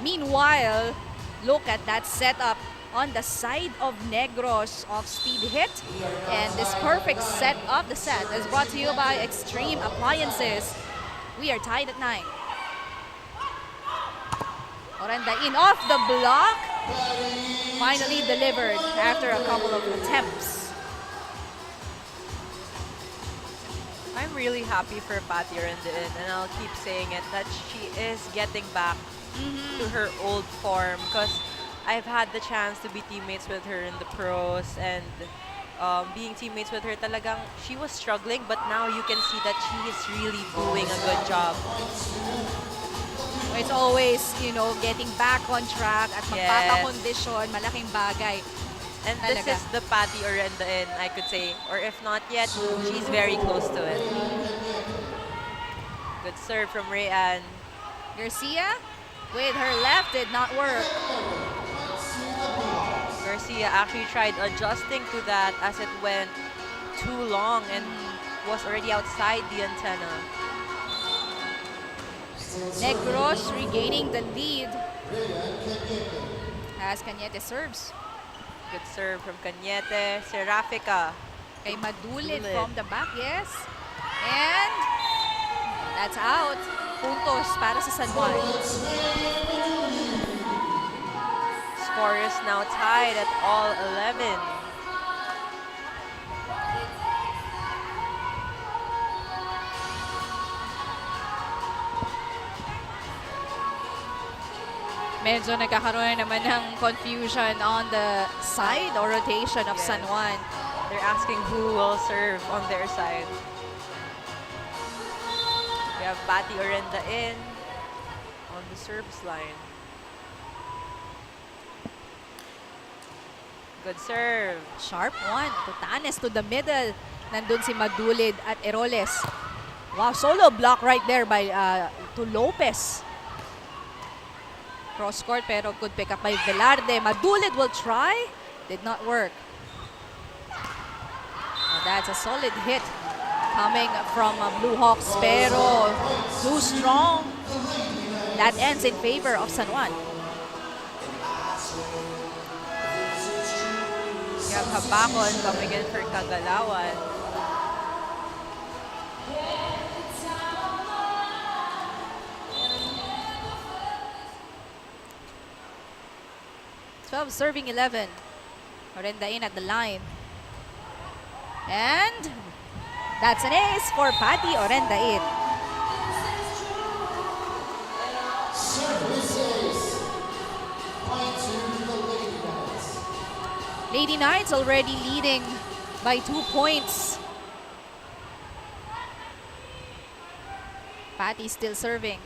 Meanwhile, look at that setup on the side of Negros off speed hit, and this perfect set of the set is brought to you by Extreme Appliances. We are tied at 9. Orendain off the block, finally delivered after a couple of attempts. I'm really happy for Patty Orendain, and I'll keep saying it, that she is getting back to her old form, because I've had the chance to be teammates with her in the pros, and being teammates with her, talagang she was struggling, but now you can see that she is really doing a good job. It's always, getting back on track at magpapakondisyon, malaking bagay. And this is the Patty Orendain, I could say. Or if not yet, she's very close to it. Good serve from Rayan. Garcia with her left did not work. Garcia actually tried adjusting to that as it went too long and was already outside the antenna. Negros regaining the lead as Cañete serves. Good serve from Cañete. Serafica. Kay Madulid from the back, yes. And that's out. Puntos para sa San Juan. Score is now tied at all 11. Medyo nagkakaroon naman ng confusion on the side or rotation of Yes. San Juan. They're asking who will serve on their side. We have Patty Orenda in on the service line. Good serve. Sharp one. Tutanes to the middle. Nandun si Madulid at Eroles. Wow, solo block right there by to Lopez. Cross court pero good pick up by Velarde. Madulid will try. Did not work. Oh, that's a solid hit coming from Blue Hawks pero too strong. That ends in favor of San Juan. We have Habakon coming in for Kagalawan. Serving 11. Orenda in at the line. And that's an ace for Patty Orenda in. Lady Knights already leading by 2 points. Patty still serving.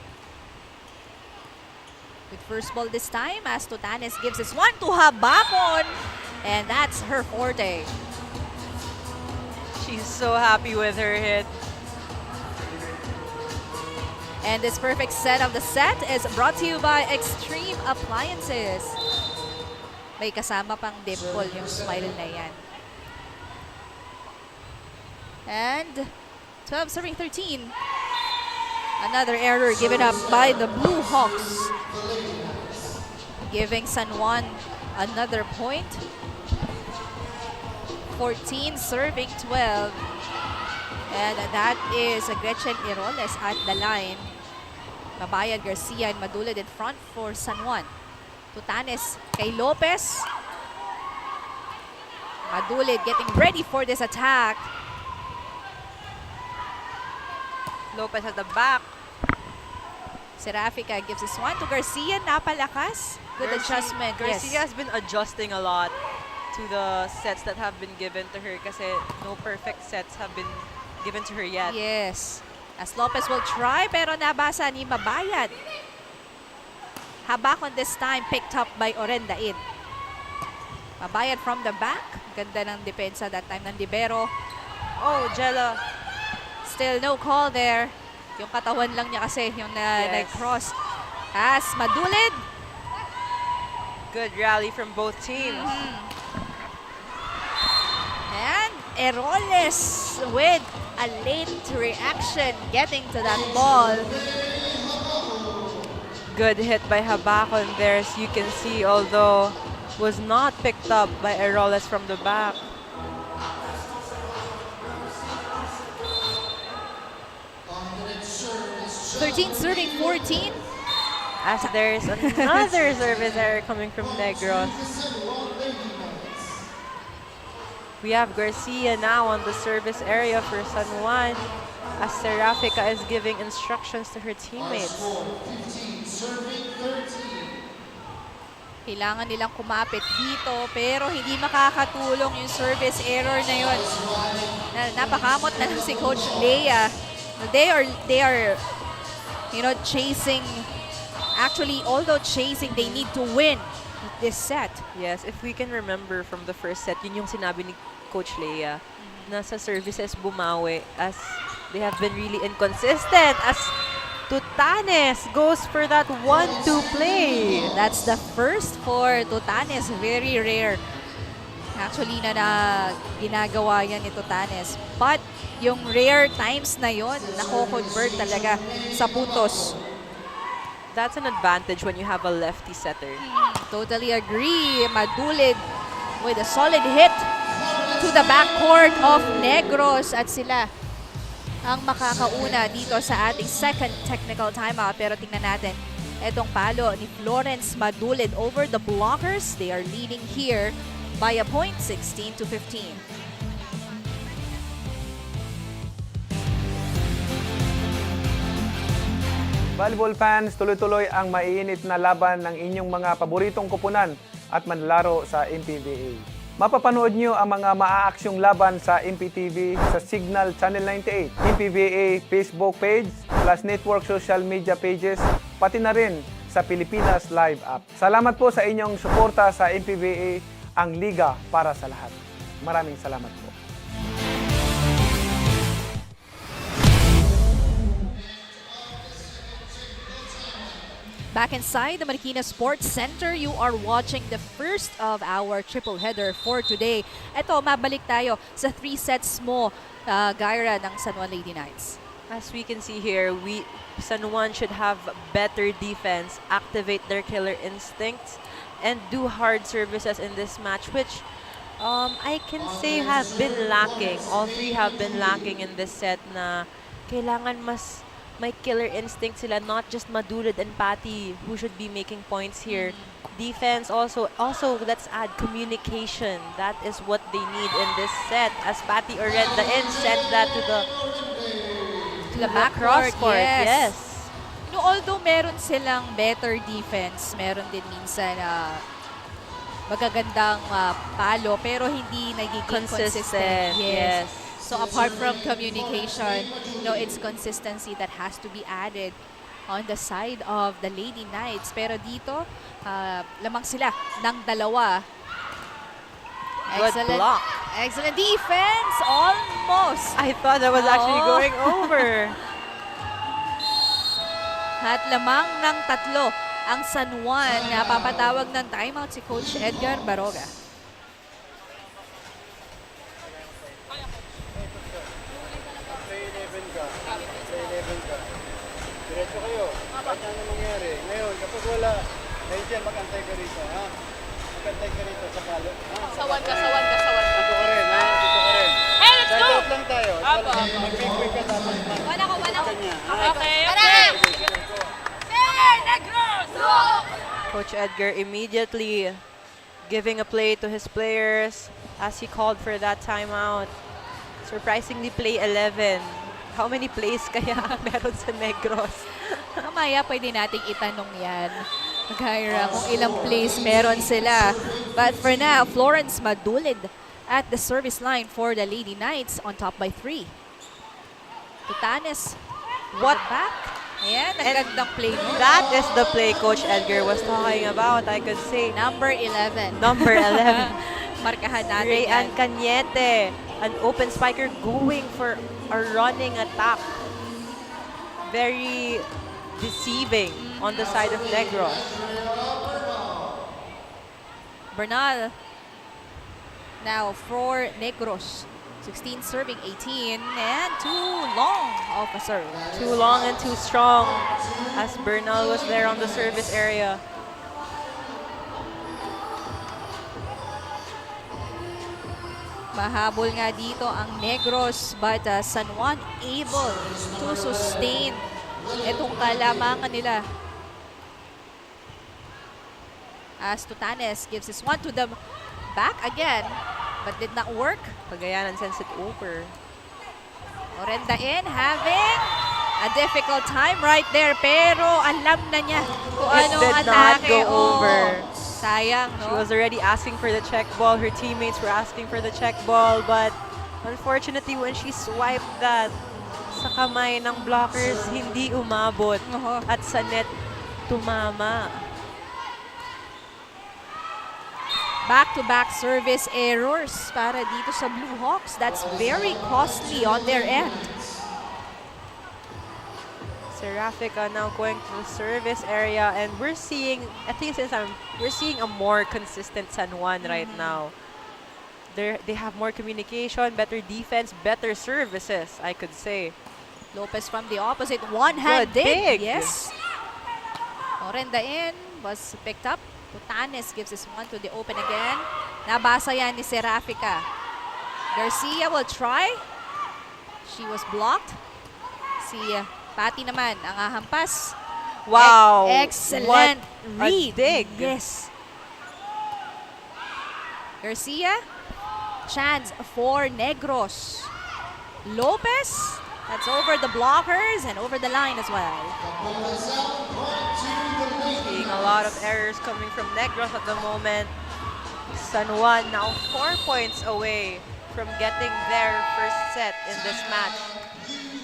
With first ball this time as Tutanes gives this one to Habakon. And that's her forte. She's so happy with her hit. And this perfect set of the set is brought to you by Extreme Appliances. May kasama pang dimple yung smile na yan. And 12 serving 13. Another error given up by the Blue Hawks. Giving San Juan another point. 14 serving 12. And that is Gretchen Iroles at the line. Mabayad, Garcia, and Madulid in front for San Juan. Tutanes kay Lopez. Madulid getting ready for this attack. Lopez at the back. Serafica gives this one to Garcia. Napalakas. Good adjustment. Garcia Yes. has been adjusting a lot to the sets that have been given to her kasi no perfect sets have been given to her yet. Yes. As Lopez will try pero nabasa ni Mabayad. Habakon this time picked up by Orenda in. Mabayad from the back. Ganda ng depensa that time ng libero. Oh, Jella. Still no call there. Yung katawan lang niya kasi yung nag-cross. As Madulid. Good rally from both teams. And Eroles with a late reaction getting to that ball. Good hit by Habakon there, as you can see, although was not picked up by Eroles from the back. Serving 14. As there's another service error coming from Negros. We have Garcia now on the service area for San Juan as Serafica is giving instructions to her teammates. Kailangan nilang kumapit dito pero hindi makakatulong yung service error na yun. Napakamot na lang si Coach Leia. They are chasing. Actually, although chasing, they need to win this set. Yes, if we can remember from the first set, yun yung sinabi ni Coach Leia. Nasa services bumawi as they have been really inconsistent as Tutanes goes for that 1-2 play. That's the first for Tutanes. Very rare. Actually, na ginagawa yan ni Tutanes. But yung rare times na yon, nako-convert talaga sa puntos. That's an advantage when you have a lefty setter. Totally agree. Madulid with a solid hit to the backcourt of Negros at sila ang makakauna dito sa ating second technical timeout. Pero tingnan natin, etong palo ni Florence Madulid over the blockers. They are leading here by a point, 16-15. Volleyball fans, tuloy-tuloy ang maiinit na laban ng inyong mga paboritong kupunan at manlalaro sa MPVA. Mapapanood nyo ang mga maaaksyong laban sa MPTV sa Signal Channel 98, MPVA Facebook page, plus network social media pages, pati na rin sa Pilipinas Live app. Salamat po sa inyong suporta sa MPVA, ang liga para sa lahat. Maraming salamat po. Back inside the Marikina Sports Center, you are watching the first of our triple header for today. Ito, mabalik tayo sa 3 sets mo, Gyra ng San Juan Lady Knights. As we can see here, San Juan should have better defense, activate their killer instincts, and do hard services in this match, which I can say have been lacking. All three have been lacking in this set na kailangan mas may killer instinct sila, not just Madulid and Patty who should be making points here. Defense also let's add communication. That is what they need in this set. As Patty Orenda sent that to the back cross court. Yes. No, although meron silang better defense, meron din minsan magagandang palo, pero hindi nagiging consistent. Yes. So apart from communication, it's consistency that has to be added on the side of the Lady Knights. Pero dito, lamang sila ng dalawa. Good block. Excellent defense. Almost. I thought that was actually going over. At lamang ng 3 ang San Juan. Papatawag ng timeout si Coach Edgar Baroga. Diretso kayo. Kahit ano mangyari. Ngayon, kapag wala, dahil dyan, mag-antay ka rito, ha? Mag-antay ka rito sa palo. Sawan ka. Dito ka rin, ha? Dito ka rin. Hey, let's Side go! out lang tayo. Mag-quick ka tapos Wala ko. kanya. Okay. Negros! Coach Edgar immediately giving a play to his players as he called for that timeout. Surprisingly, play 11. How many plays kaya meron sa Negros? Mamaya pwede nating itanong yan, Gyra, kung ilang plays meron sila. But for now, Florence Madulid at the service line for the Lady Knights on top by 3. Tutanes, What? back. Ayan, nagandang play mo. That is the play Coach Edgar was talking about, I could say. Number 11. Number 11. Markahan natin Rayan yan. Cañete, an open spiker going for a running attack. Very deceiving on the side of Negros. Bernal now for Negros. 16 serving 18 and too long of a serve. Too long and too strong as Bernal was there on the service area. Mahabol nga dito ang Negros but San Juan able to sustain itong kalamangan nila. As Tutanes gives this one to the back again but did not work. Pagayanan sends it over. Orenda having a difficult time right there pero alam na niya kung It anong did not atake. go Oo. over. Sayang, She no? was already asking for the check ball. Her teammates were asking for the check ball, but unfortunately, when she swiped that sa kamay ng blockers, hindi umabot. At sa net, tumama. Back-to-back service errors para dito sa Blue Hawks. That's very costly on their end. Serafica now going to the service area, and we're seeing, I think we're seeing a more consistent San Juan right now. They have more communication, better defense, better services, I could say. Lopez from the opposite, one-handed. Good dig. Yes. Orenda was picked up. Tutanes gives this one to the open again. Nabasa yan ni Serafica. Garcia will try. She was blocked. Si Patty naman ang hahampas. Wow! Excellent What a read. dig. Yes. Garcia. Chance for Negros. Lopez. That's over the blockers and over the line as well. Seeing a lot of errors coming from Negros at the moment. San Juan now 4 points away from getting their first set in this match.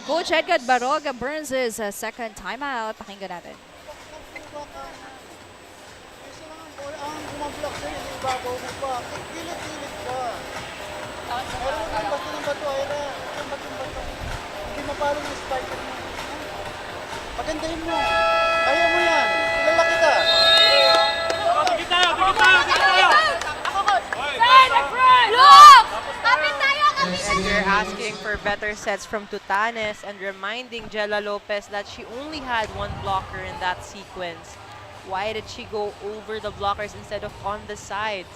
Coach Edgar Baroga burns his second timeout. Pakinggan natin. Kasi ang bumablock sa'yo, ibabaw mo pa. Pilit-pilit ka. Meron mo yung bato ng bato, Ira. Yung bato. Hindi mapalo yung spiker mo. Pagandahin mo. Kaya mo yan. Kilala kita. Edgar asking for better sets from Tutanes and reminding Jella Lopez that she only had one blocker in that sequence. Why did she go over the blockers instead of on the sides?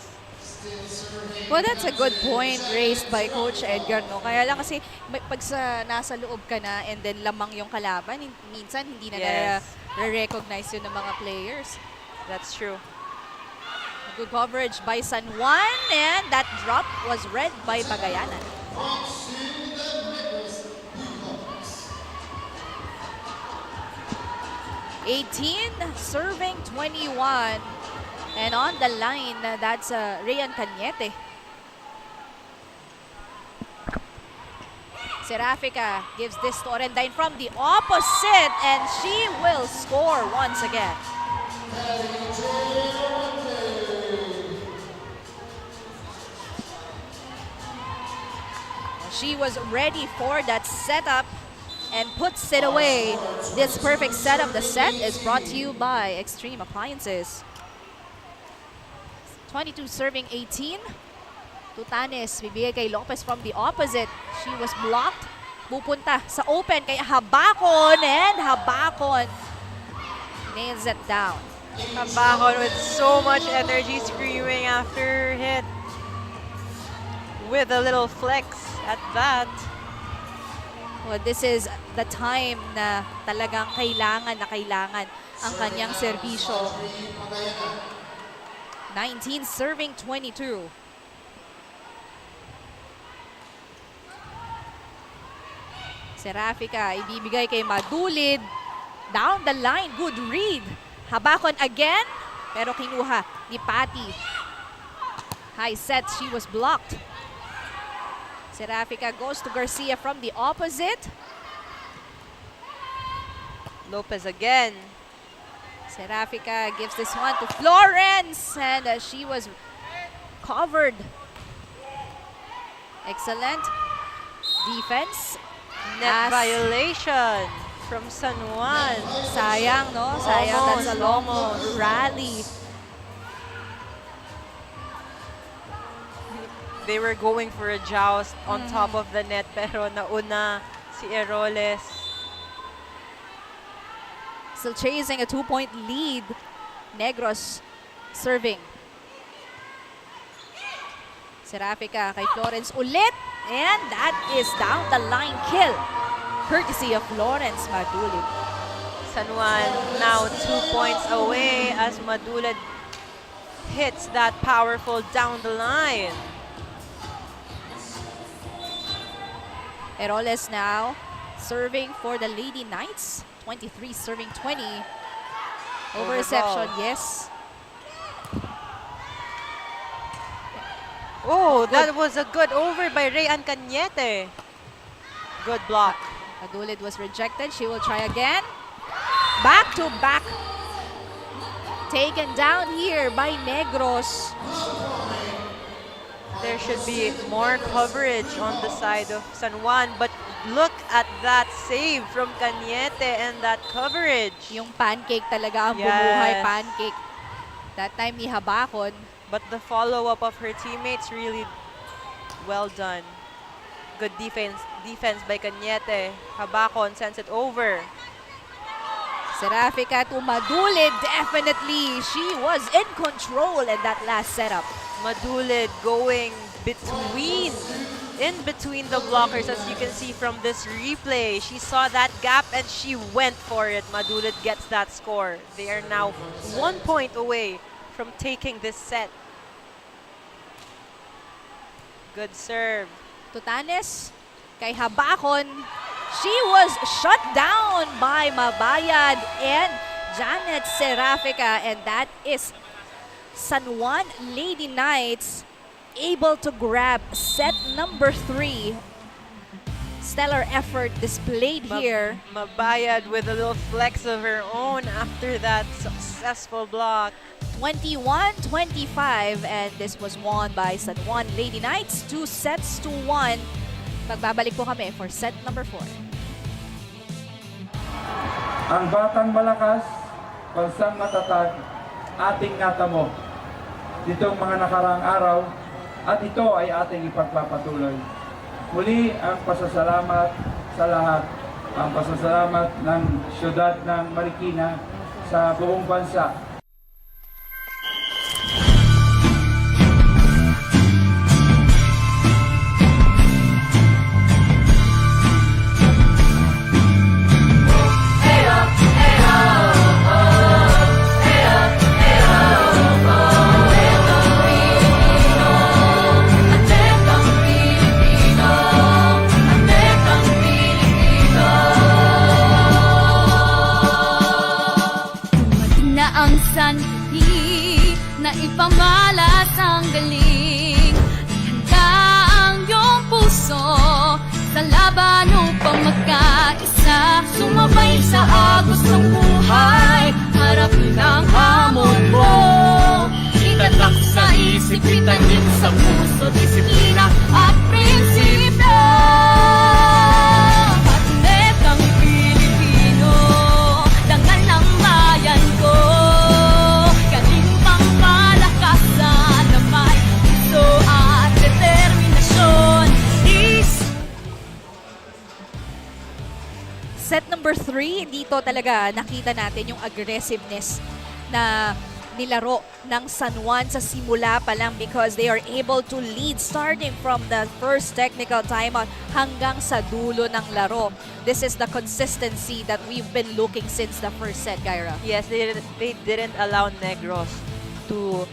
Well, that's a good point raised by Coach Edgar, no? Kaya lang kasi pag nasa loob ka na and then lamang yung kalaban, minsan hindi na Yes. na-recognize yun ng mga players. That's true. Good coverage by San Juan, and that drop was read by Pagayanan. Serving 21. And on the line, that's Rayan Cañete. Serafica gives this to Orendain from the opposite, and she will score once again. She was ready for that setup and puts it away. This perfect setup, the set, is brought to you by Extreme Appliances. 22 serving 18. Tutanes, bibigay kay Lopez from the opposite. She was blocked. Pupunta sa open kay Habakon, and Habakon nails it down. Habakon with so much energy screaming after hit. With a little flex at that. Well, this is the time na talagang kailangan ang kanyang serbisyo. 19 serving 22. Serafica ibibigay kay Madulid. Down the line, good read. Habakon again, pero kinuha ni Patty. High set, she was blocked. Serafica goes to Garcia from the opposite. Lopez again. Serafica gives this one to Florence, and she was covered. Excellent defense. Net violation from San Juan. Sayang, no? Sayang, that's a long rally. They were going for a joust on top of the net, pero nauna si Eroles. Still chasing a 2-point lead. Negros serving. Serafica kay Florence ulit. And that is down the line kill. Courtesy of Florence Madulid. San Juan now 2 points away as Madulid hits that powerful down the line. Eroles now serving for the Lady Knights. 23 serving 20. Over reception, yes. Oh, that was a good over by Rayan Cañete. Good block. Madulid was rejected. She will try again. Back to back. Taken down here by Negros. There should be more coverage on the side of San Juan, but look at that save from Cañete and that coverage. Yung pancake talaga ang Yes. bumuhay, pancake. That time ni Habakon. But the follow-up of her teammates really well done. Good defense by Cañete. Habakon sends it over. Serafica to Madulid, definitely. She was in control in that last setup. Madulid going between in between the blockers, as you can see from this replay. She saw that gap and she went for it. Madulid gets that score. They are now 1 point away from taking this set. Good serve. Tutanes kay Habakon. She was shut down by Mabayad and Janet Serafica, and that is San Juan Lady Knights able to grab set number 3. Stellar effort displayed here. Mabayad with a little flex of her own after that successful block. 21-25, and this was won by San Juan Lady Knights, 2-1. Magbabalik po kami for set number 4. Ang batang malakas, bansang matatag, ating natamo ditong mga nakaraang araw at ito ay ating ipagpapatuloy. Muli ang pasasalamat sa lahat, ang pasasalamat ng siyudad ng Marikina sa buong bansa. Ang sanhi na ipamalas ang galing. Ihanda ang iyong puso sa laban upang magkaisa. Sumabay sa agos ng buhay, harapin ang hamon mo. Itatak sa isip, itanim sa puso, disiplina at prinsipyo. Atlet ang Pilipino, dangal ng bayan ko. Set number 3, dito talaga nakita natin yung aggressiveness na nilaro ng San Juan sa simula pa lang, because they are able to lead starting from the first technical timeout hanggang sa dulo ng laro. This is the consistency that we've been looking since the first set, Gyra. Yes, they didn't allow Negros to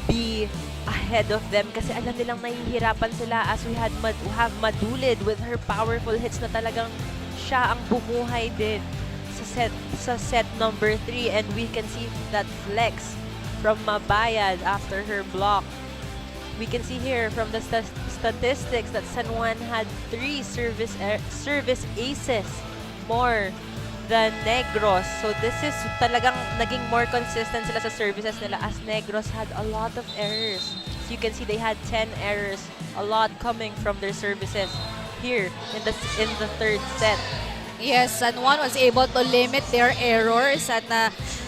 be ahead of them kasi alam nilang nahihirapan sila, as we have Madulid with her powerful hits na talagang siya ang bumuhay din sa set number 3, and we can see that flex from Mabayad after her block. We can see here from the statistics that San Juan had 3 service aces more than Negros. So this is talagang naging more consistent sila sa services nila, as Negros had a lot of errors. So you can see they had 10 errors, a lot coming from their services here in the third set. Yes, San Juan was able to limit their errors, at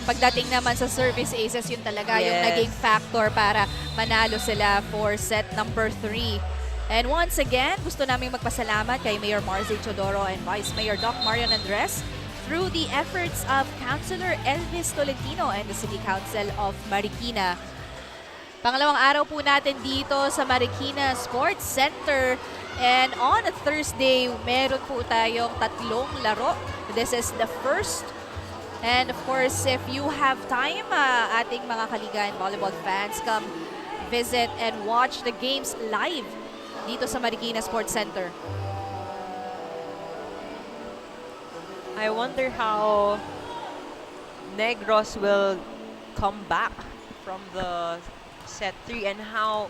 pagdating naman sa service aces, yun talaga yung naging factor para manalo sila for set number 3. And once again, gusto namin magpasalamat kay Mayor Marzi Chodoro and Vice Mayor Doc Marian Andres through the efforts of Councilor Elvis Tolentino and the City Council of Marikina. Pangalawang araw po natin dito sa Marikina Sports Center. And on a Thursday, meron po tayong 3 laro. This is the first. And of course, if you have time, ating mga Kaligan volleyball fans, come visit and watch the games live dito sa Marikina Sports Center. I wonder how Negros will come back from the set 3 and how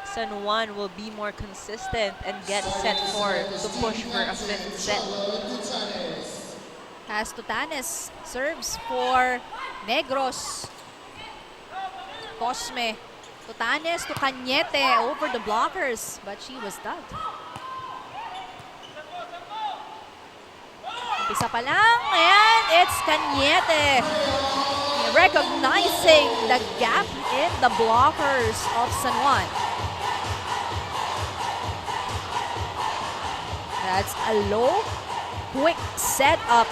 San Juan will be more consistent and get set 4 to push for a 5th set. As Tutanes serves for Negros. Cosme. Tutanes to Cañete over the blockers, but she was dug. Umpisa pa lang, and it's Cañete recognizing the gap in the blockers of San Juan. That's a low, quick setup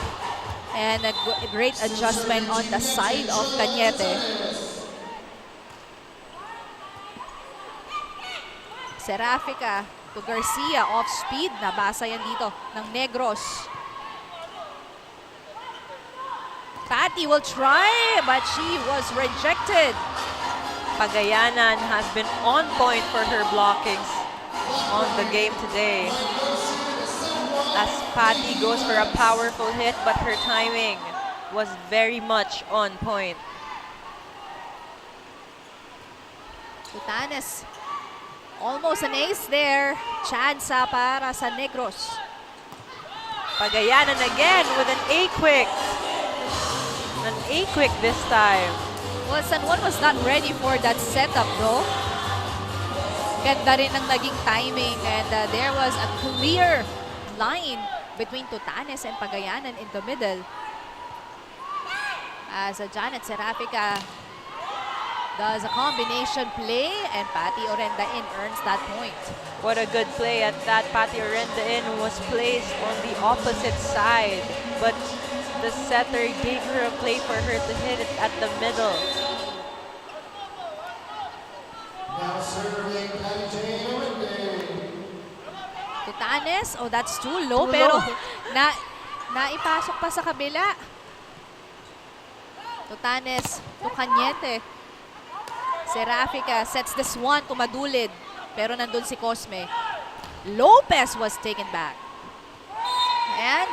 and a great adjustment on the side of Cañete. Serafica to Garcia, off speed. Nabasa yan dito ng Negros. Patty will try, but she was rejected. Pagayanan has been on point for her blockings on the game today. As Patty goes for a powerful hit, but her timing was very much on point. Tutanes, almost an ace there. Chance para sa Negros. Pagayanan again with an A-quick. An A-quick this time. Well, San Juan was not ready for that setup though. Ganda rin ang naging timing, and there was a clear line between Tutanes and Pagayanan in the middle. As Janet Serafica does a combination play, and Patty Orendain earns that point. What a good play at that. Patty Orendain was placed on the opposite side, but the setter gave her a play for her to hit it at the middle. Now serving Patty Jane Orendain. Tutanes, oh that's too low, Too pero low. naipasok pa sa kabila. Tutanes to Cañete. Serafica sets this one to Madulid, pero nandun si Cosme. Lopez was taken back. And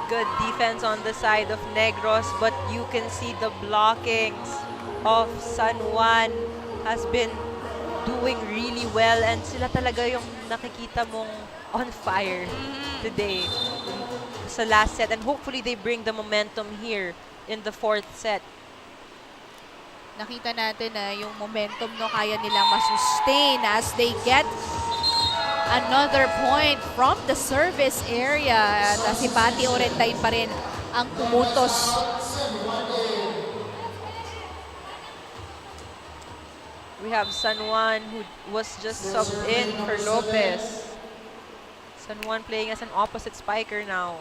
Good defense on the side of Negros, but you can see the blockings of San Juan has been doing really well, and sila talaga yung nakikita mong on fire today sa last set, and hopefully they bring the momentum here in the fourth set. nakita natin na yung momentum no kaya nilang masustain as they get another point from the service area. At si Patty Orendain pa rin ang tumutos. We have San Juan who was just subbed in for Lopez. San Juan playing as an opposite spiker now.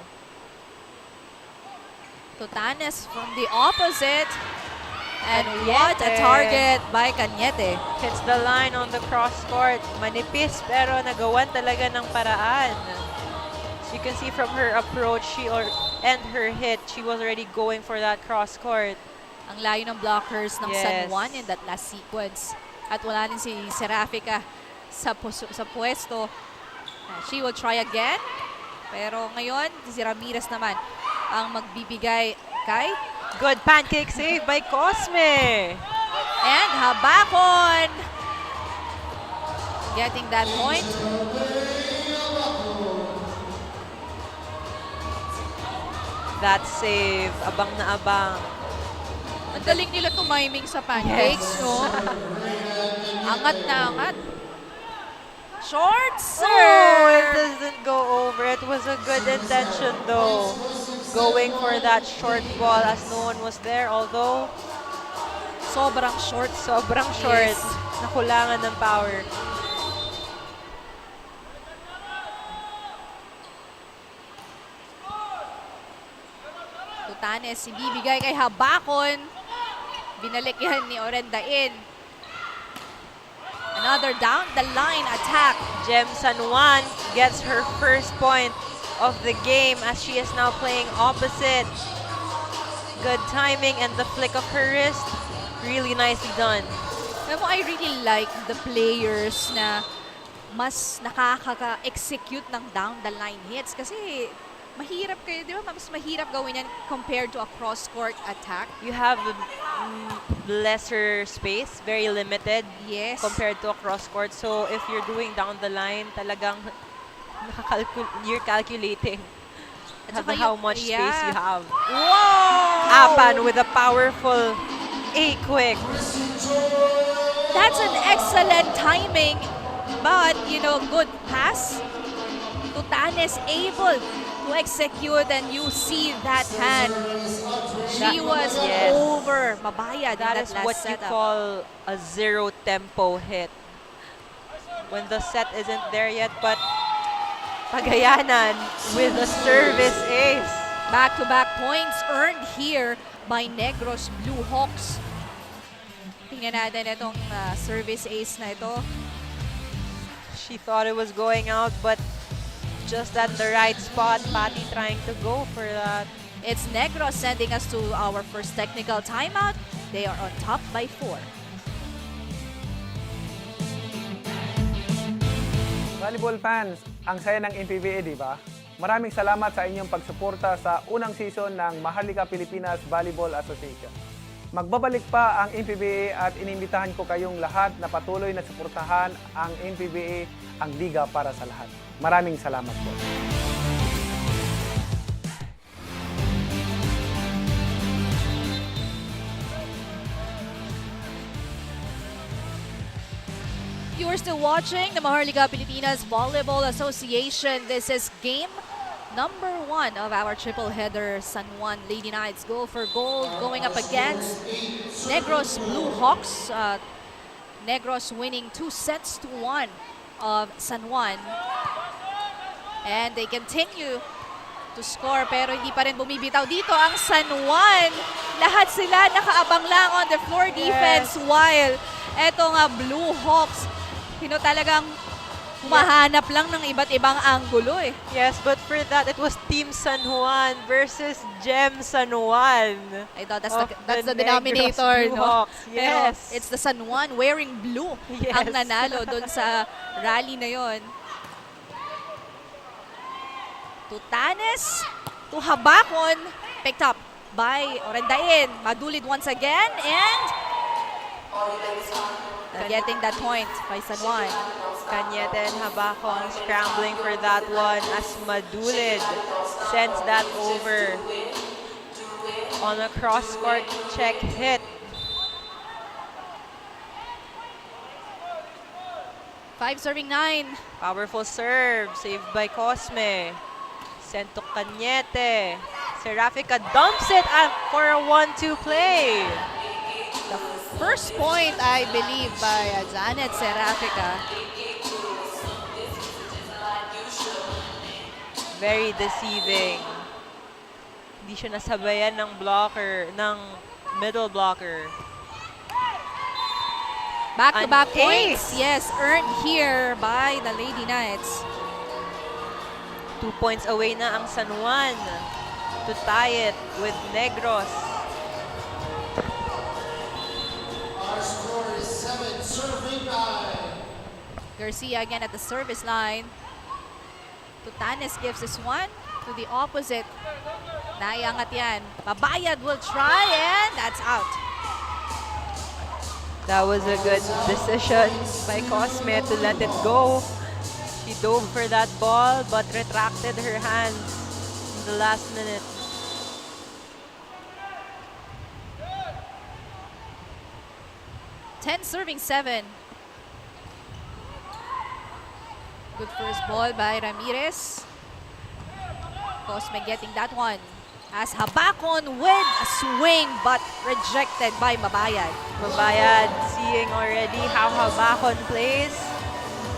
Tutanes from the opposite. And Cañete. what a target by Cañete. Hits the line on the cross court. Manipis pero nagawan talaga ng paraan. So you can see from her approach and her hit, she was already going for that cross court. Ang layo ng blockers ng San Yes. Juan in that last sequence. At wala din si Serafica sa pwesto. She will try again. Pero ngayon, si Ramirez naman ang magbibigay kay. Good pancake save by Cosme. And Habakon getting that point. That save, abang na abang. Ang galing nila tumiming sa pancakes, no? Angat na angat. Short Oh, it serve! doesn't go over. It was a good intention though. Going for that short ball as no one was there. Although, Sobrang short. sobrang short. Yes. Nakulangan ng power. Tutanes, ibibigay kay Habakon. Binalik yan ni Orendain. Another down the line attack. Gem San Juan gets her first point of the game as she is now playing opposite. Good timing and the flick of her wrist. Really nicely done. Alam mo, I really like the players na mas nakaka-execute ng down the line hits kasi mahirap kayo, di ba? Mas mahirap gawin yan compared to a cross-court attack. You have lesser space, very limited Yes. compared to a cross court. So if you're doing down the line, talagang you're calculating At saka how yung- much space you have. Wow! Apan with a powerful A-quick. That's an excellent timing. But, you know, good pass. Tutanes able to execute, and you see that hand. She was Yes. over. Mabayad That in is that what last you setup. call a zero tempo hit. When the set isn't there yet, but Pagayanan with a service ace. Back-to-back points earned here by Negros Blue Hawks. Tingnan natin itong service ace na ito. She thought it was going out, but just at the right spot. Patty trying to go for that. It's Negros sending us to our first technical timeout. They are on top by 4. Volleyball fans, ang saya ng MPVA, di ba? Maraming salamat sa inyong pagsuporta sa unang season ng Maharlika Pilipinas Volleyball Association. Magbabalik pa ang MPVA at inimbitahan ko kayong lahat na patuloy na suportahan ang MPVA, ang liga para sa lahat. Maraming salamat po. You are still watching the Maharlika Pilipinas Volleyball Association. This is game number 1 of our triple header. San Juan Lady Knights go for gold, going up against Negros Blue Hawks. Negros winning 2-1 of San Juan. And they continue to score, pero hindi pa rin bumibitaw dito ang San Juan. Lahat sila nakaabang lang on the floor defense, while etong Blue Hawks, talagang humahanap lang ng iba't ibang anggulo eh. Yes, but for that, it was Team San Juan versus Gem San Juan. I thought that's the denominator, Blue no? Hawks. Yes. Pero it's the San Juan wearing blue ang nanalo doon sa rally na yon. Tutanes to Habakon, picked up by Orendain. Madulid once again, and getting that point by San Juan. Cañete and Habakon scrambling for that one as Madulid sends that over on a cross-court check hit. 5 serving 9. Powerful serve, saved by Cosme. Sent to Cañete. Serafica dumps it for a 1-2 play. The first point, I believe, by Janet Serafica. Very deceiving. Hindi siya nasabayan ng blocker, ng middle blocker. Back-to-back An points, ace. yes, earned here by the Lady Knights. 2 points away na ang San Juan to tie it with Negros. Our score is 7, serving 9. Garcia again at the service line. Tutanes gives this one to the opposite. Naiangat yan. Babayad will try, and that's out. That was a good decision by Cosme to let it go. She dove for that ball but retracted her hands in the last minute. Serving 7. Good first ball by Ramirez. Cosme getting that one. As Habakon with a swing but rejected by Mabayad. Mabayad seeing already how Habakon plays.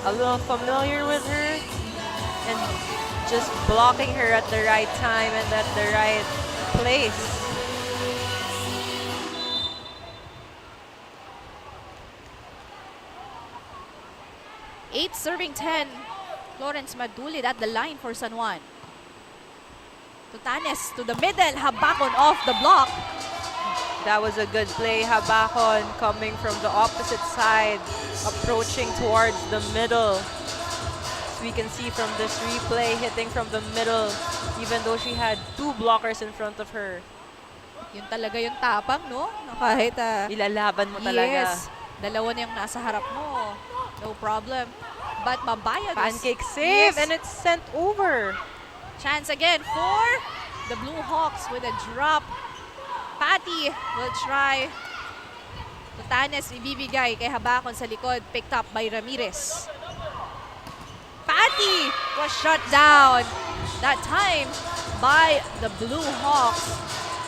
A little familiar with her. And just blocking her at the right time and at the right place. Serving 10. Florence Madulid at the line for San Juan. Tutanes to the middle. Habakon off the block. That was a good play. Habakon coming from the opposite side, approaching towards the middle. As we can see from this replay, hitting from the middle, even though she had 2 blockers in front of her. Yun talaga yung tapang, no? Kahit ilalaban mo talaga. Yes. Dalawa na yung nasa harap mo. No problem. But Mabayad pancake save, yes, and it's sent over. Chance again for the Blue Hawks with a drop. Patty will try. Tutanes ibibigay kay Habakon sa likod. Picked up by Ramirez. Patty was shut down that time by the Blue Hawks.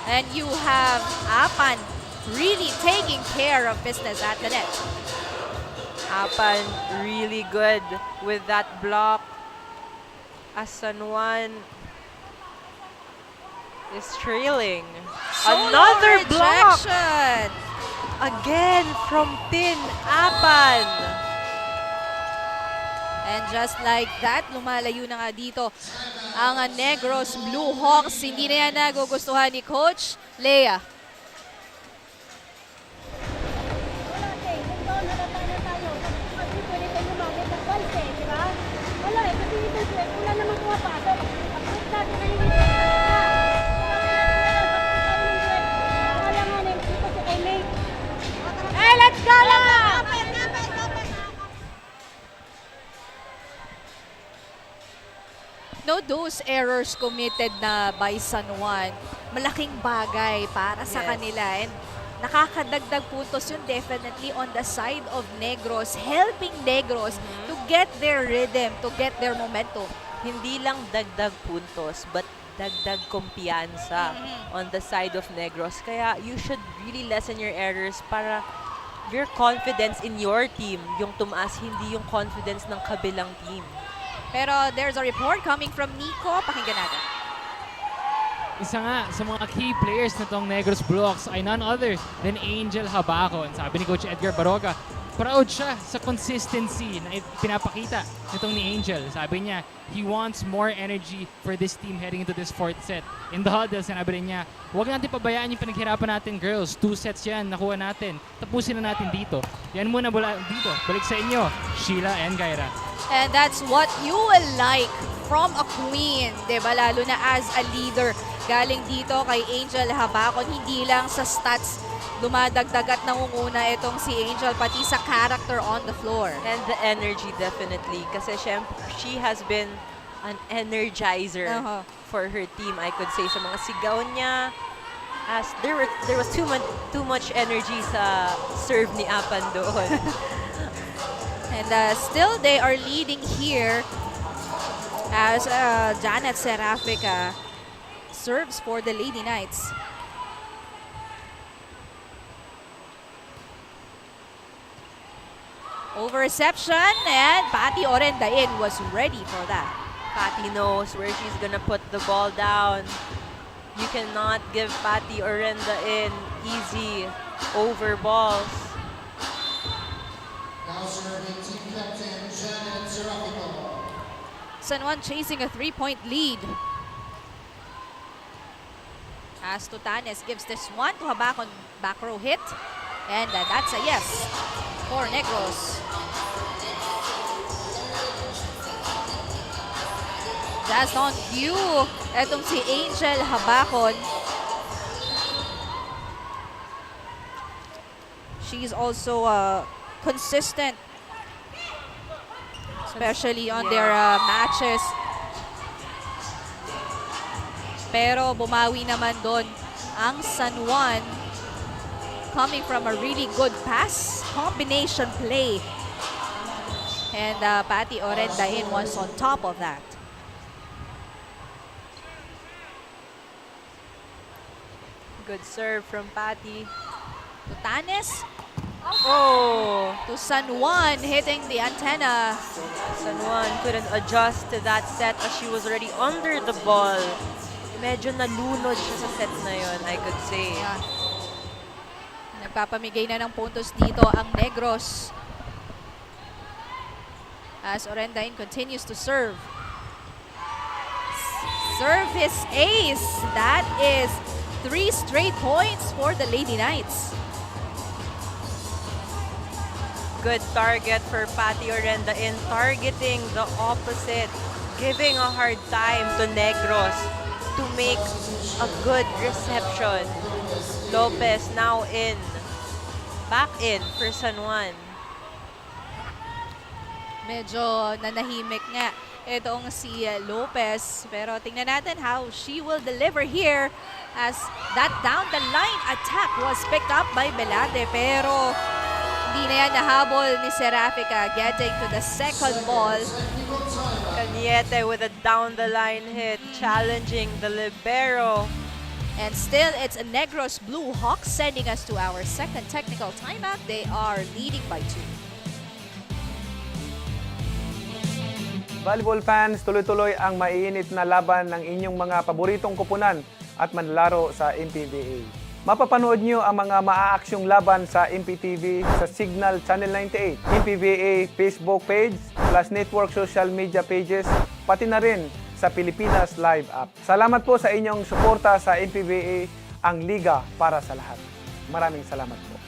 And you have Apan really taking care of business at the net. Apan really good with that block. As San Juan is trailing. Another block! Rejection. Again from Tin Apan. And just like that, lumalayo na nga dito ang Negros Blue Hawks. Hindi na yan nagugustuhan ni Coach Lea. Wala eh, kung doon halata na tayo, kasi pwede tayo lumamit ng balse, di ba? Wala eh, kasi ito wala namang pumapasok. Approve natin na yung Hey, let's go lang! No, those errors committed na by San Juan, malaking bagay para sa Yes. kanila. And nakakadagdag puntos yun definitely on the side of Negros, helping Negros to get their rhythm, to get their momentum. Hindi lang dagdag puntos, but dagdag kumpiyansa on the side of Negros. Kaya you should really lessen your errors para your confidence in your team yung tumaas, hindi yung confidence ng kabilang team. Pero there's a report coming from Nico. Pakinggan natin. Isa nga sa mga key players nitong Negros Blue Hawks ay none other than Angel Habacon. Sabi ni Coach Edgar Baroga, proud siya sa consistency na pinapakita nitong ni Angel. Sabi niya, he wants more energy for this team heading into this fourth set. In the huddle, sinabi rin niya, huwag natin pabayaan yung pinaghirapan natin, girls. 2 sets yan, nakuha natin. Tapusin na natin dito. Yan muna dito. Balik sa inyo, Sheila and Gaira. And that's what you will like from a queen, diba? Lalo na as a leader. Galing dito kay Angel Habacon, hindi lang sa stats dumadagdag at nangunguna itong si Angel, pati sa character on the floor. And the energy definitely. Kasi syempre, she has been an energizer for her team, I could say. Sa mga sigaw niya, as there was too much energy sa serve ni Apan doon. And still, they are leading here as Janet Serafica serves for the Lady Knights. Over reception, and Patty Orendain was ready for that. Patty knows where she's gonna put the ball down. You cannot give Patty Orenda in easy over balls. Now serving team captain Janet Serafico. San Juan chasing a 3-point lead. As Tutanes gives this one to Habacon, back row hit. And that's a yes for Negros. Just on cue, etong si Angel Habacon. She's also consistent, especially on their matches. Pero bumawi naman doon ang San Juan, coming from a really good pass combination play. And Patty Orendain was on top of that. Good serve from Patty. Tutanes Oh! to San Juan, hitting the antenna. San Juan couldn't adjust to that set as she was already under the ball. Medyo nalunod siya sa set na yun, I could say. Yan. Nagpapamigay na ng puntos dito ang Negros. As Orendain continues to serve. Serve his ace. That is 3 straight points for the Lady Knights. Good target for Patty Orenda in targeting the opposite, giving a hard time to Negros to make a good reception. Lopez now in. Back in for San Juan. Medyo nanahimik nga itong si Lopez. Pero tingnan natin how she will deliver here as that down the line attack was picked up by Belate. Pero hindi na yan nahabol ni Serafica, getting to the second ball. Cañete with a down the line hit, challenging the libero. And still, it's a Negros Blue Hawks sending us to our second technical timeout. They are leading by 2. Volleyball fans, tuloy-tuloy ang maiinit na laban ng inyong mga paboritong kupunan at manlalaro sa MPVA. Mapapanood nyo ang mga maaaksyong laban sa MPTV sa Signal Channel 98, MPVA Facebook page plus network social media pages, pati na rin sa Pilipinas Live app. Salamat po sa inyong suporta sa MPVA, ang liga para sa lahat. Maraming salamat po.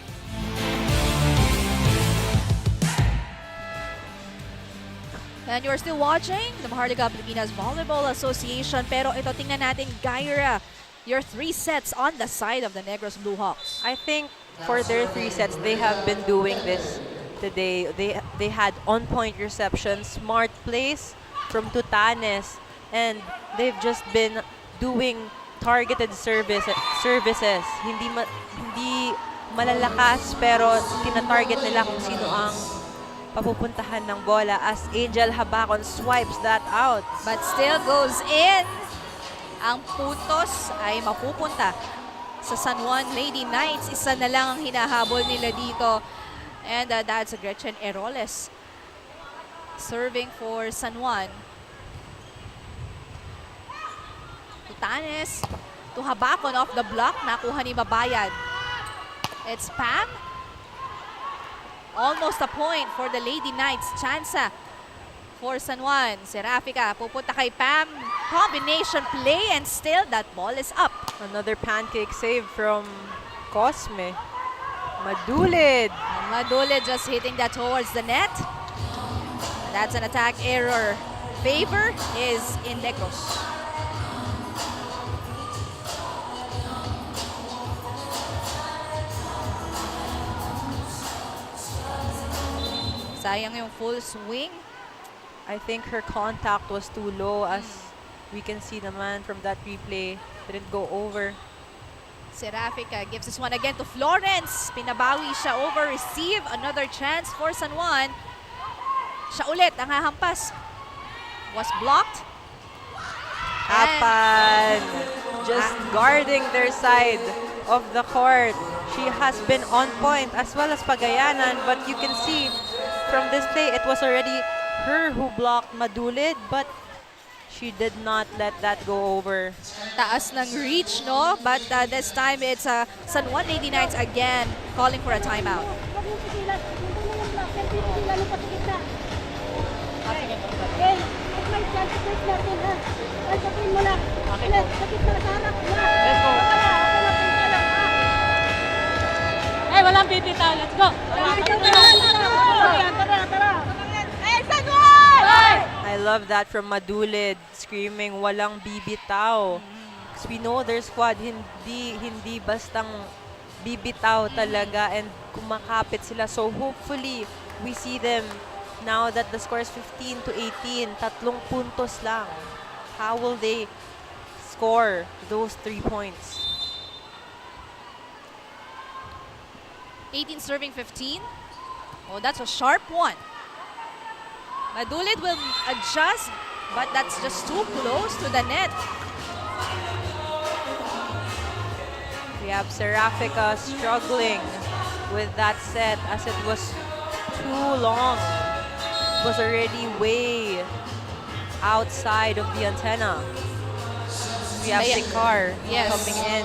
And you're still watching the Maharlika Pilipinas Volleyball Association. Pero ito, tingnan natin, Gyra, your 3 sets on the side of the Negros Blue Hawks. I think for their 3 sets, they have been doing this today. They had on-point reception, smart plays from Tutanes, and they've just been doing targeted services. Hindi malalakas, pero tinatarget nila kung sino ang papupuntahan ng bola as Angel Habacon swipes that out. But still goes in. Ang puntos ay mapupunta sa San Juan Lady Knights. Isa na lang ang hinahabol nila dito. And that's Gretchen Eroles serving for San Juan. Tutanes to Habacon off the block. Nakuha ni Babayad. It's Pam. Almost a point for the Lady Knights. Chansa for San Juan. Serafica pupunta kay Pam. Combination play and still that ball is up. Another pancake save from Cosme. Madulid. Madulid just hitting that towards the net. That's an attack error. Favor is in Negros. Sayang yung full swing. I think her contact was too low, as we can see naman from that replay. Didn't go over. Serafica gives this one again to Florence. Pinabawi siya over, receive. Another chance for San Juan. Siya ulit ang hahampas. Was blocked. Apan just guarding their side of the court. She has been on point as well as Pagayanan, but you can see from this play, it was already her who blocked Madulid, but she did not let that go over. Taas ng reach, no? But this time it's San Juan Lady Knights again calling for a timeout. Eh, walang bibitaw. Let's go. I love that from Madulid, screaming, walang bibitaw. Because we know their squad, hindi bastang bibitaw talaga, and kumakapit sila. So hopefully, we see them now that the score is 15 to 18, 3 puntos lang. How will they score those 3 points? 18 serving 15. Oh, that's a sharp one. Madulid will adjust, but that's just too close to the net. We have Serafica struggling with that set as it was too long. It was already way outside of the antenna. We have Sikar coming in.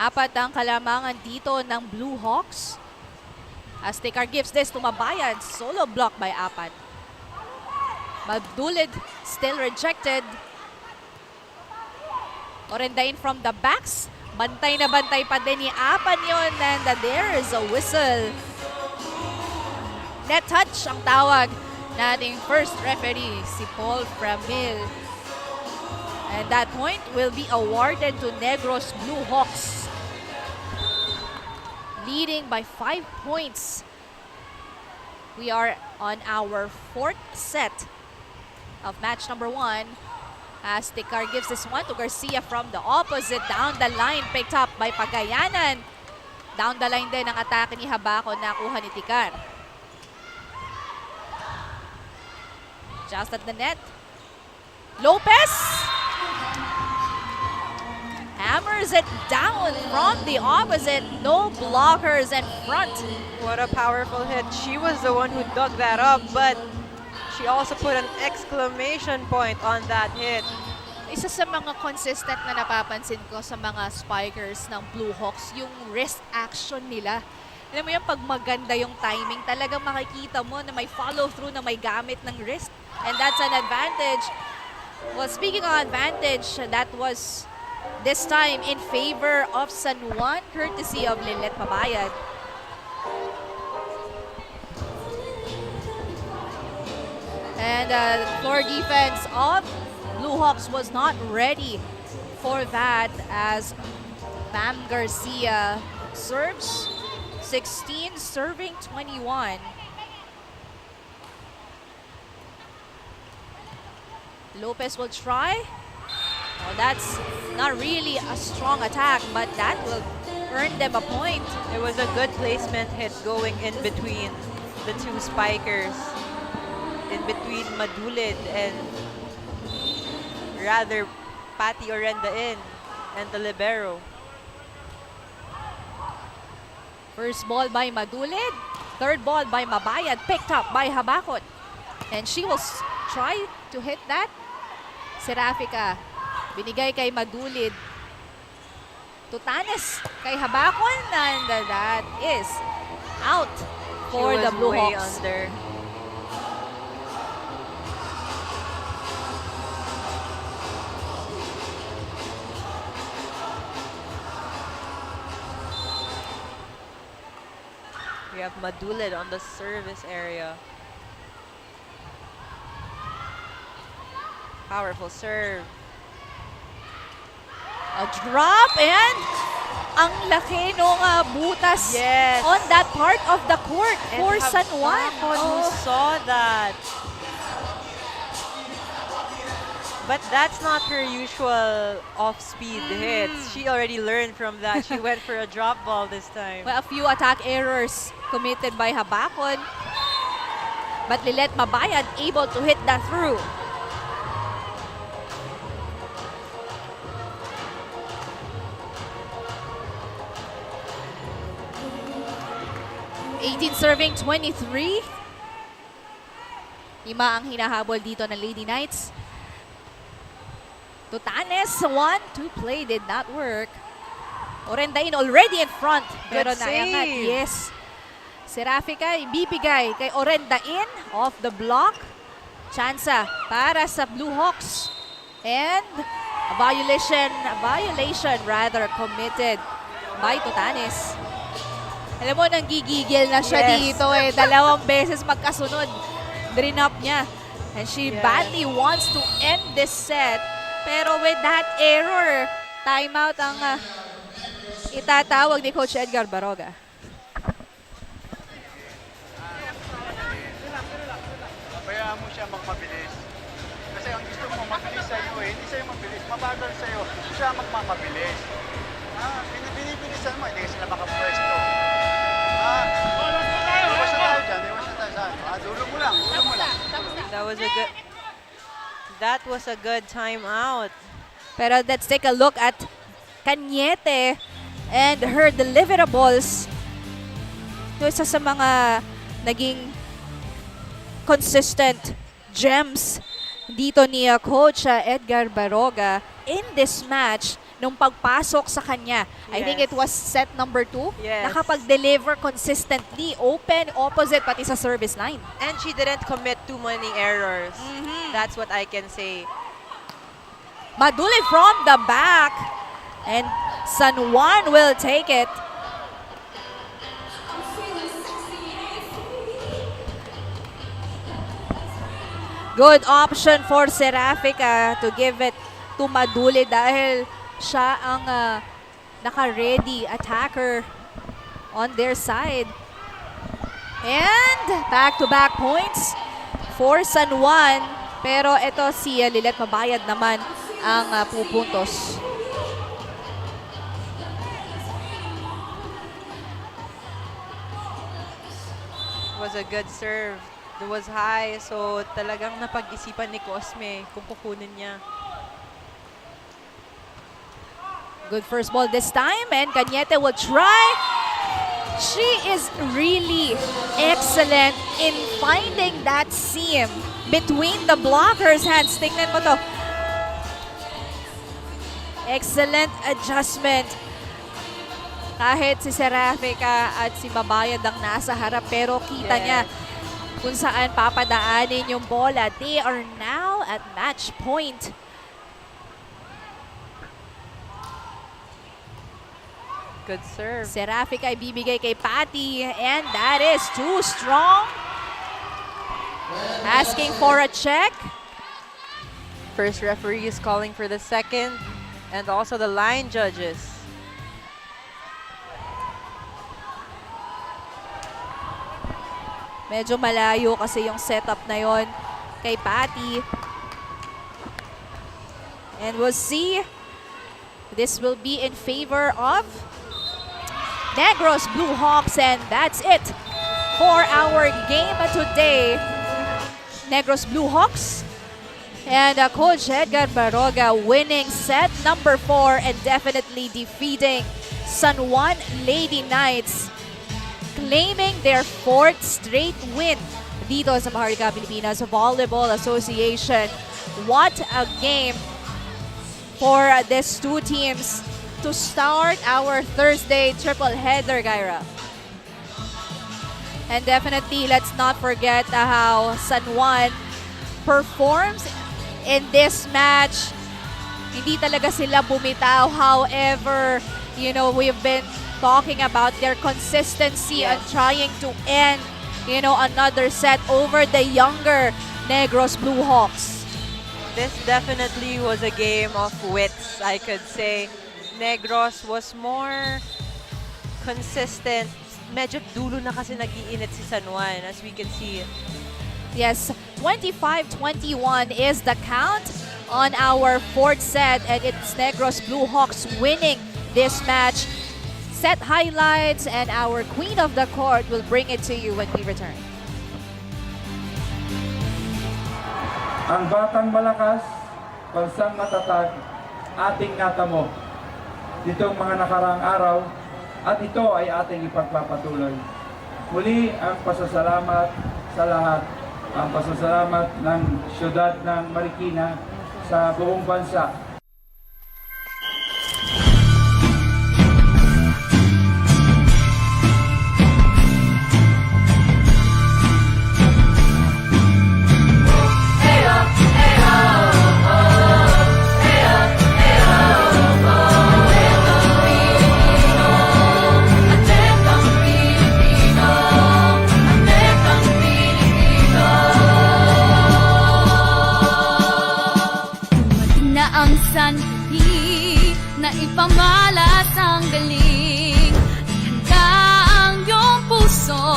Apat ang kalamangan dito ng Blue Hawks. As Tikar gives this to Mabayan. Solo block by Apat. Madulid still rejected. Orendain from the backs. Bantay na bantay pa din ni Apan yun. And there is a whistle. Net touch ang tawag nating first referee, si Paul Framil. And that point will be awarded to Negros Blue Hawks. Leading by 5 points. We are on our 4th set of match number 1. As Tikar gives this one to Garcia from the opposite. Down the line, picked up by Pagayanan. Down the line din ang atake ni Habacon, nakuha ni Tikar. Just at the net. Lopez! Hammers it down from the opposite. No blockers in front. What a powerful hit. She was the one who dug that up, but she also put an exclamation point on that hit. Isa sa mga consistent na napapansin ko sa mga spikers ng Blue Hawks, yung wrist action nila. Alam mo yan, pag maganda yung timing, talagang makikita mo na may follow-through na may gamit ng wrist. And that's an advantage. Well, speaking of advantage, that was this time in favor of San Juan, courtesy of Lilet Mabayad. And floor defense of Blue Hawks was not ready for that as Bam Garcia serves 16, serving 21. Lopez will try. Oh, that's not really a strong attack, but that will earn them a point. It was a good placement hit going in between the two spikers. In between Madulid and rather Patty Orenda in and the libero. First ball by Madulid. Third ball by Mabayad, picked up by Habakot. And she will try to hit that. Serafica, binigay kay Madulid. Tutanes kay Habakon, and that is out for the Blue Hawks. Under. We have Madulid on the service area. Powerful serve. A drop and ang laki nung butas Yes. on that part of the court And for San Juan. Habakon who Oh. saw that. But that's not her usual off-speed hits. She already learned from that. She went for a drop ball this time. Well, a few attack errors committed by Habakon. But Lilet Mabayad able to hit that through. Serving 23. 5 ang hinahabol dito ng Lady Knights. Tutanes, 1-2 play did not work. Orendain already in front. Pero Good naangat, save. yes. Serafica ibibigay kay Orendain off the block. Chansa para sa Blue Hawks. And a violation rather committed by Tutanes. Alam mo, nanggigigil na siya Yes. dito eh. 2 beses magkasunod. Drinop niya. And she Yes. badly wants to end this set. Pero with that error, timeout ang itatawag ni Coach Edgar Baroga. Bayaan mo siya magmabilis. Kasi ang gusto mo mabilis sa'yo eh, hindi sa'yo mabilis, mabagal sa'yo. Siya magmamabilis. Binibilisan mo, hindi ka sila makapwesto. Iwas na tayo dyan, iwas na tayo saan. Dulo mo lang, dulo mo lang. That was a good timeout. Pero let's take a look at Cañete and her deliverables. Ito isa sa mga naging consistent gems dito ni Coach Edgar Baroga in this match nung pagpasok sa kanya. I think it was set number 2. Yes. Nakapag-deliver consistently, open, opposite, pati sa service line. And she didn't commit too many errors. That's what I can say. Maduli from the back. And San Juan will take it. Good option for Serafica to give it to Maduli dahil siya ang naka-ready attacker on their side. And back-to-back points for San Juan. Pero ito si Lilet Mabayad naman ang pupuntos. Was a good serve. It was high, so talagang napag-isipan ni Cosme kung kukunin niya. Good first ball this time, and Cañete will try. She is really excellent in finding that seam between the blockers' hands. Tingnan mo to. Excellent adjustment. Kahit si Serafica at si Babayad ang nasa harap, pero kita niya kung saan papadaanin yung bola. They are now at match point. Good serve. Serafica ay bibigay kay Patty, and that is too strong. Asking for a check. First referee is calling for the second, and also the line judges. Medyo malayo kasi yung setup na yon kay Patty. And we'll see. This will be in favor of Negros Blue Hawks, and that's it for our game today. Negros Blue Hawks and Coach Edgar Baroga winning set number 4 and definitely defeating San Juan Lady Knights, claiming their 4th straight win dito sa Maharlika Pilipinas Volleyball Association. What a game for these two teams to start our Thursday triple header, Gyra. And definitely, let's not forget how San Juan performs in this match. Hindi talaga sila bumitaw. However, you know, we've been talking about their consistency and trying to end, you know, another set over the younger Negros Blue Hawks. This definitely was a game of wits, I could say. Negros was more consistent. Medyo dulo na kasi nag-iinit si San Juan, as we can see. Yes, 25-21 is the count on our 4th set, and it's Negros Blue Hawks winning this match. Set highlights and our queen of the court will bring it to you when we return. Ang batang malakas, balsang matatag, ating natamo ditong mga nakaraang araw, at ito ay ating ipagpapatuloy. Muli ang pasasalamat sa lahat, ang pasasalamat ng siyudad ng Marikina sa buong bansa. Ang sanhi na ipamalas ang galing. Handa ang iyong puso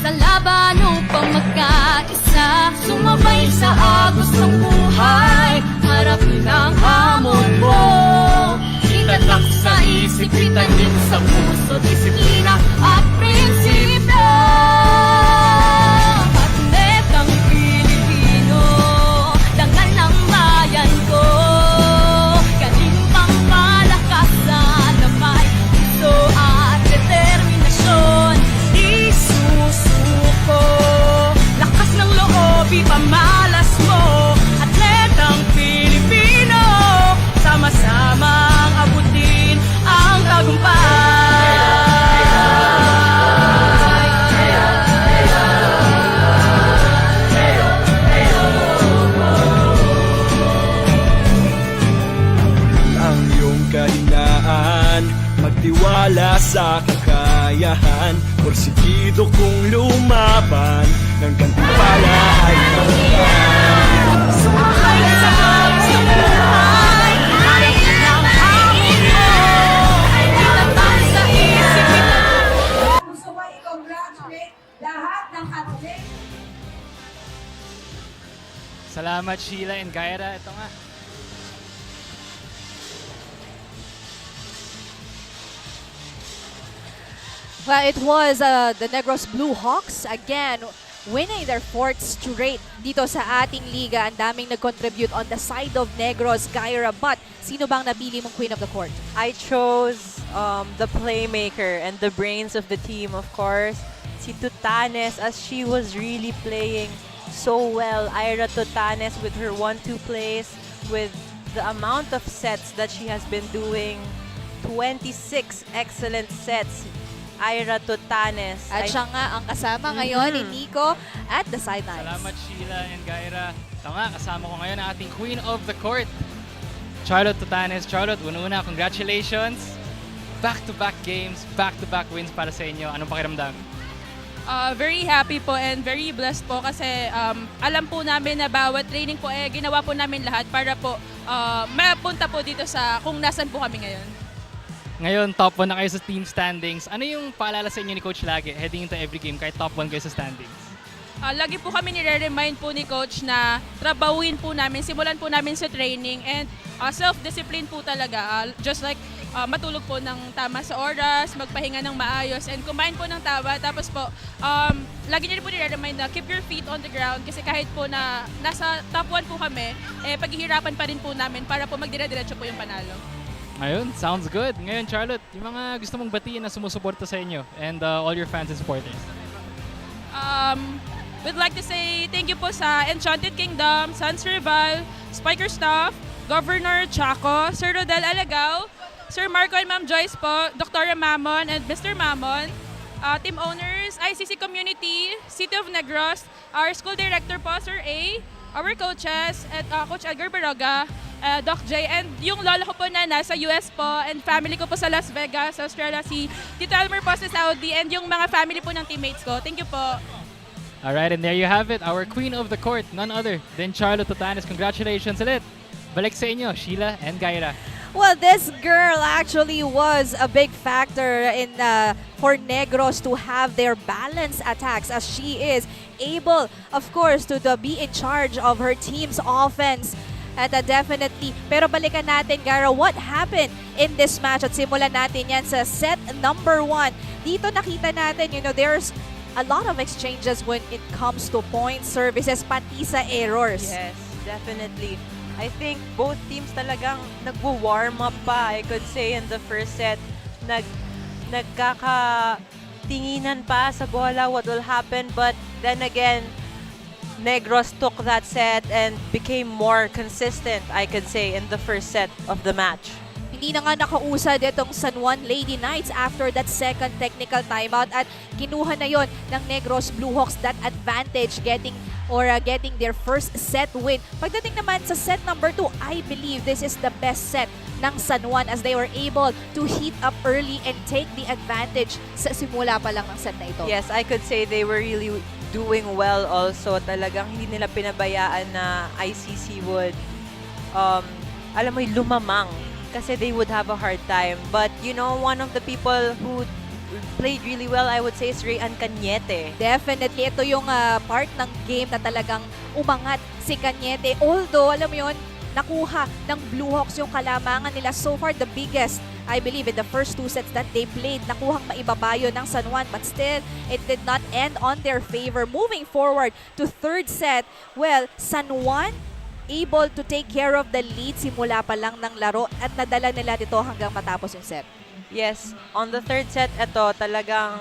sa laban upang magkaisa. Sumabay sa agos ng buhay, harapin ang hamon mo. Itatak sa isip, itanim sa puso, disiplina at prinsipyo. Atlet ang Pilipino, dangal ng bayan ko. Pamalas mo, atletang Pilipino, sama-samang abutin ang tagumpay. Ang iyong kahinaan, magtiwala sa kakayahan, porsigido kung lumaban, ng gantimpala ay tanggap. Sumakay sa agos ng buhay, harapin ang hamon mo. Itatak sa isip ito. Gusto ko i-congratulate lahat ng athlete. Salamat Sheila and Gyra. Ito nga. Well, it was the Negros Blue Hawks again winning their 4th straight dito sa ating liga. Ang daming nag-contribute on the side of Negros, Gyra. But sino bang napili mong queen of the court? I chose the playmaker and the brains of the team, of course, si Tutanes, as she was really playing so well. Ira Tutanes with her 1-2 plays, with the amount of sets that she has been doing, 26 excellent sets. Ira Tutanes. At siya nga ang kasama ngayon ni Nico at the sidelines. Salamat Sheila and Gaira. Ito nga, kasama ko ngayon ang ating Queen of the Court, Charlotte Tutanes. Charlotte, una-una, congratulations. Back-to-back games, back-to-back wins para sa inyo. Anong pakiramdam? Very happy po and very blessed po kasi alam po namin na bawat training po ginawa po namin lahat para po mapunta po dito sa kung nasan po kami ngayon. Ngayon, top 1 na kayo sa team standings. Ano yung paalala sa inyo ni Coach lagi heading into every game kahit top 1 kayo sa standings? Lagi po kami nire-remind po ni Coach na trabawin po namin, simulan po namin sa training and self-discipline po talaga. Just like matulog po ng tama sa oras, magpahinga ng maayos, and kumain po ng tama. Tapos po, lagi niyo po nire-remind na keep your feet on the ground kasi kahit po na nasa top 1 po kami, paghihirapan pa rin po namin para po magdire-diretso po yung panalo. Ayun, sounds good. Ngayon, Charlotte, yung mga gusto mong batiin na sumusuporta sa inyo and all your fans and supporters. We'd like to say thank you po sa Enchanted Kingdom, Sans Rival, Spiker Staff, Governor Chaco, Sir Rodel Alagaw, Sir Marco and Ma'am Joyce po, Dr. Mamon and Mr. Mamon, team owners, ICC Community, City of Negros, our school director po, Sir A, our coaches, at Coach Edgar Baroga, Doc J, and yung lola ko po na nasa US po, and family ko po sa Las Vegas, Australia, si Tito Elmer po sa Saudi, and yung mga family po ng teammates ko. Thank you po. Alright, and there you have it, our Queen of the Court, none other than Charlotte Tutanes. Congratulations ulit. Balik sa inyo, Sheila and Gaira. Well, this girl actually was a big factor in for Negros to have their balanced attacks as she is able, of course, to be in charge of her team's offense. At definitely, pero balikan natin, Gara, what happened in this match? At simulan natin yan sa set number 1. Dito nakita natin, there's a lot of exchanges when it comes to point services, pati sa errors. Yes, definitely. I think both teams talagang nagwo-warm up pa, I could say, in the first set. Nagkakatinginan pa sa bola what will happen, but then again, Negros took that set and became more consistent, I could say, in the first set of the match. Hindi na nga nakausad itong San Juan Lady Knights after that second technical timeout at kinuha na yon ng Negros Blue Hawks that advantage getting their first set win. Pagdating naman sa set number 2, I believe this is the best set ng San Juan as they were able to heat up early and take the advantage sa simula pa lang ng set na ito. Yes, I could say they were really doing well also. Talagang hindi nila pinabayaan na ICC would, alam mo, lumamang kasi they would have a hard time. But, one of the people who played really well, I would say, is Rayan Cañete. Definitely, ito yung part ng game na talagang umangat si Cañete. Although, alam mo yun, nakuha ng Blue Hawks yung kalamangan nila. So far, the biggest, I believe, in the first 2 sets that they played, nakuhang maibabayo ng San Juan. But still, it did not end on their favor. Moving forward to third set, well, San Juan able to take care of the lead simula pa lang ng laro at nadala nila dito hanggang matapos yung set. Yes, on the third set, ito talagang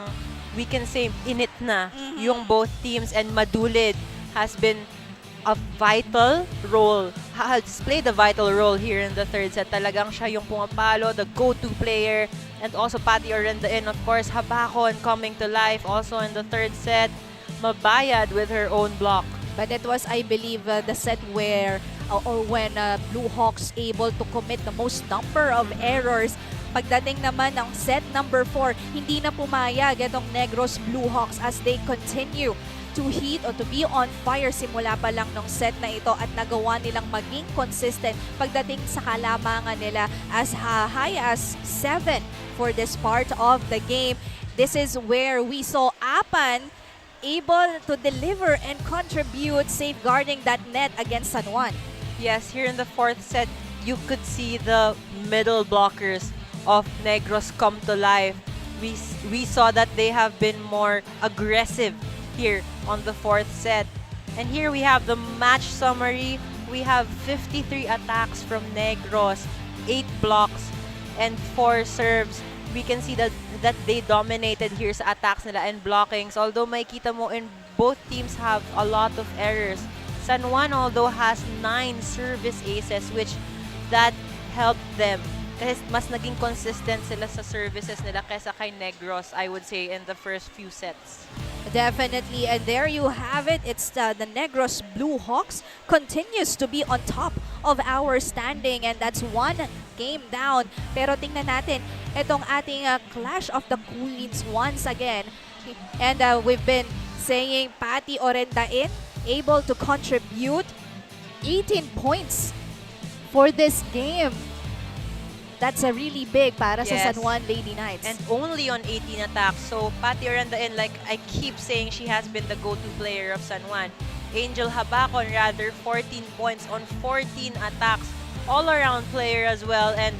we can say init na yung both teams, and Madulid has been a vital role, has played a vital role here in the third set. Talagang siya yung pumapalo, the go-to player, and also Patty Orenda, and of course Habakon coming to life also in the third set. Mabayad with her own block. But it was, I believe, the set where or when Blue Hawks able to commit the most number of errors. Pagdating naman ng set number 4, hindi na pumayag itong Negros Blue Hawks as they continue to hit or to be on fire simula pa lang ng set na ito at nagawa nilang maging consistent pagdating sa kalamangan nila as high as 7 for this part of the game. This is where we saw Apan able to deliver and contribute, safeguarding that net against San Juan. Yes, here in the fourth set, you could see the middle blockers of Negros come to life. We saw that they have been more aggressive here on the fourth set. And here we have the match summary. We have 53 attacks from Negros, 8 blocks, and 4 serves. We can see that they dominated here sa attacks nila and blockings. Although makita mo in both teams have a lot of errors. San Juan although has 9 service aces, which that helped them. Kasi mas naging consistent sila sa services nila kesa kay Negros, I would say, in the first few sets. Definitely, and there you have it. It's the Negros Blue Hawks continues to be on top of our standing, and that's one game down. Pero tingnan natin itong ating Clash of the Queens once again. And we've been saying Patty Orendain able to contribute 18 points for this game. That's a really big para sa Yes. San Juan Lady Knights. And only on 18 attacks. So, Patty Orendain, like I keep saying, she has been the go-to player of San Juan. Angel Habacon, rather, 14 points on 14 attacks. All-around player as well, and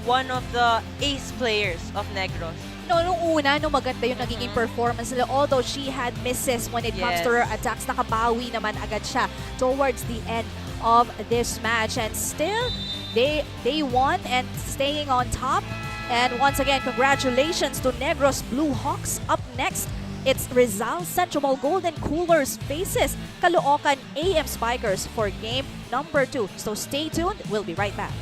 one of the ace players of Negros. No, nung una, nung maganda yung naging performance nila, although she had misses when it comes to her attacks, nakabawi naman agad siya towards the end of this match. And still, they won and staying on top. And once again, congratulations to Negros Blue Hawks. Up next, it's Rizal Central Golden Coolers faces Caloocan AM Spikers for game number 2. So stay tuned. We'll be right back.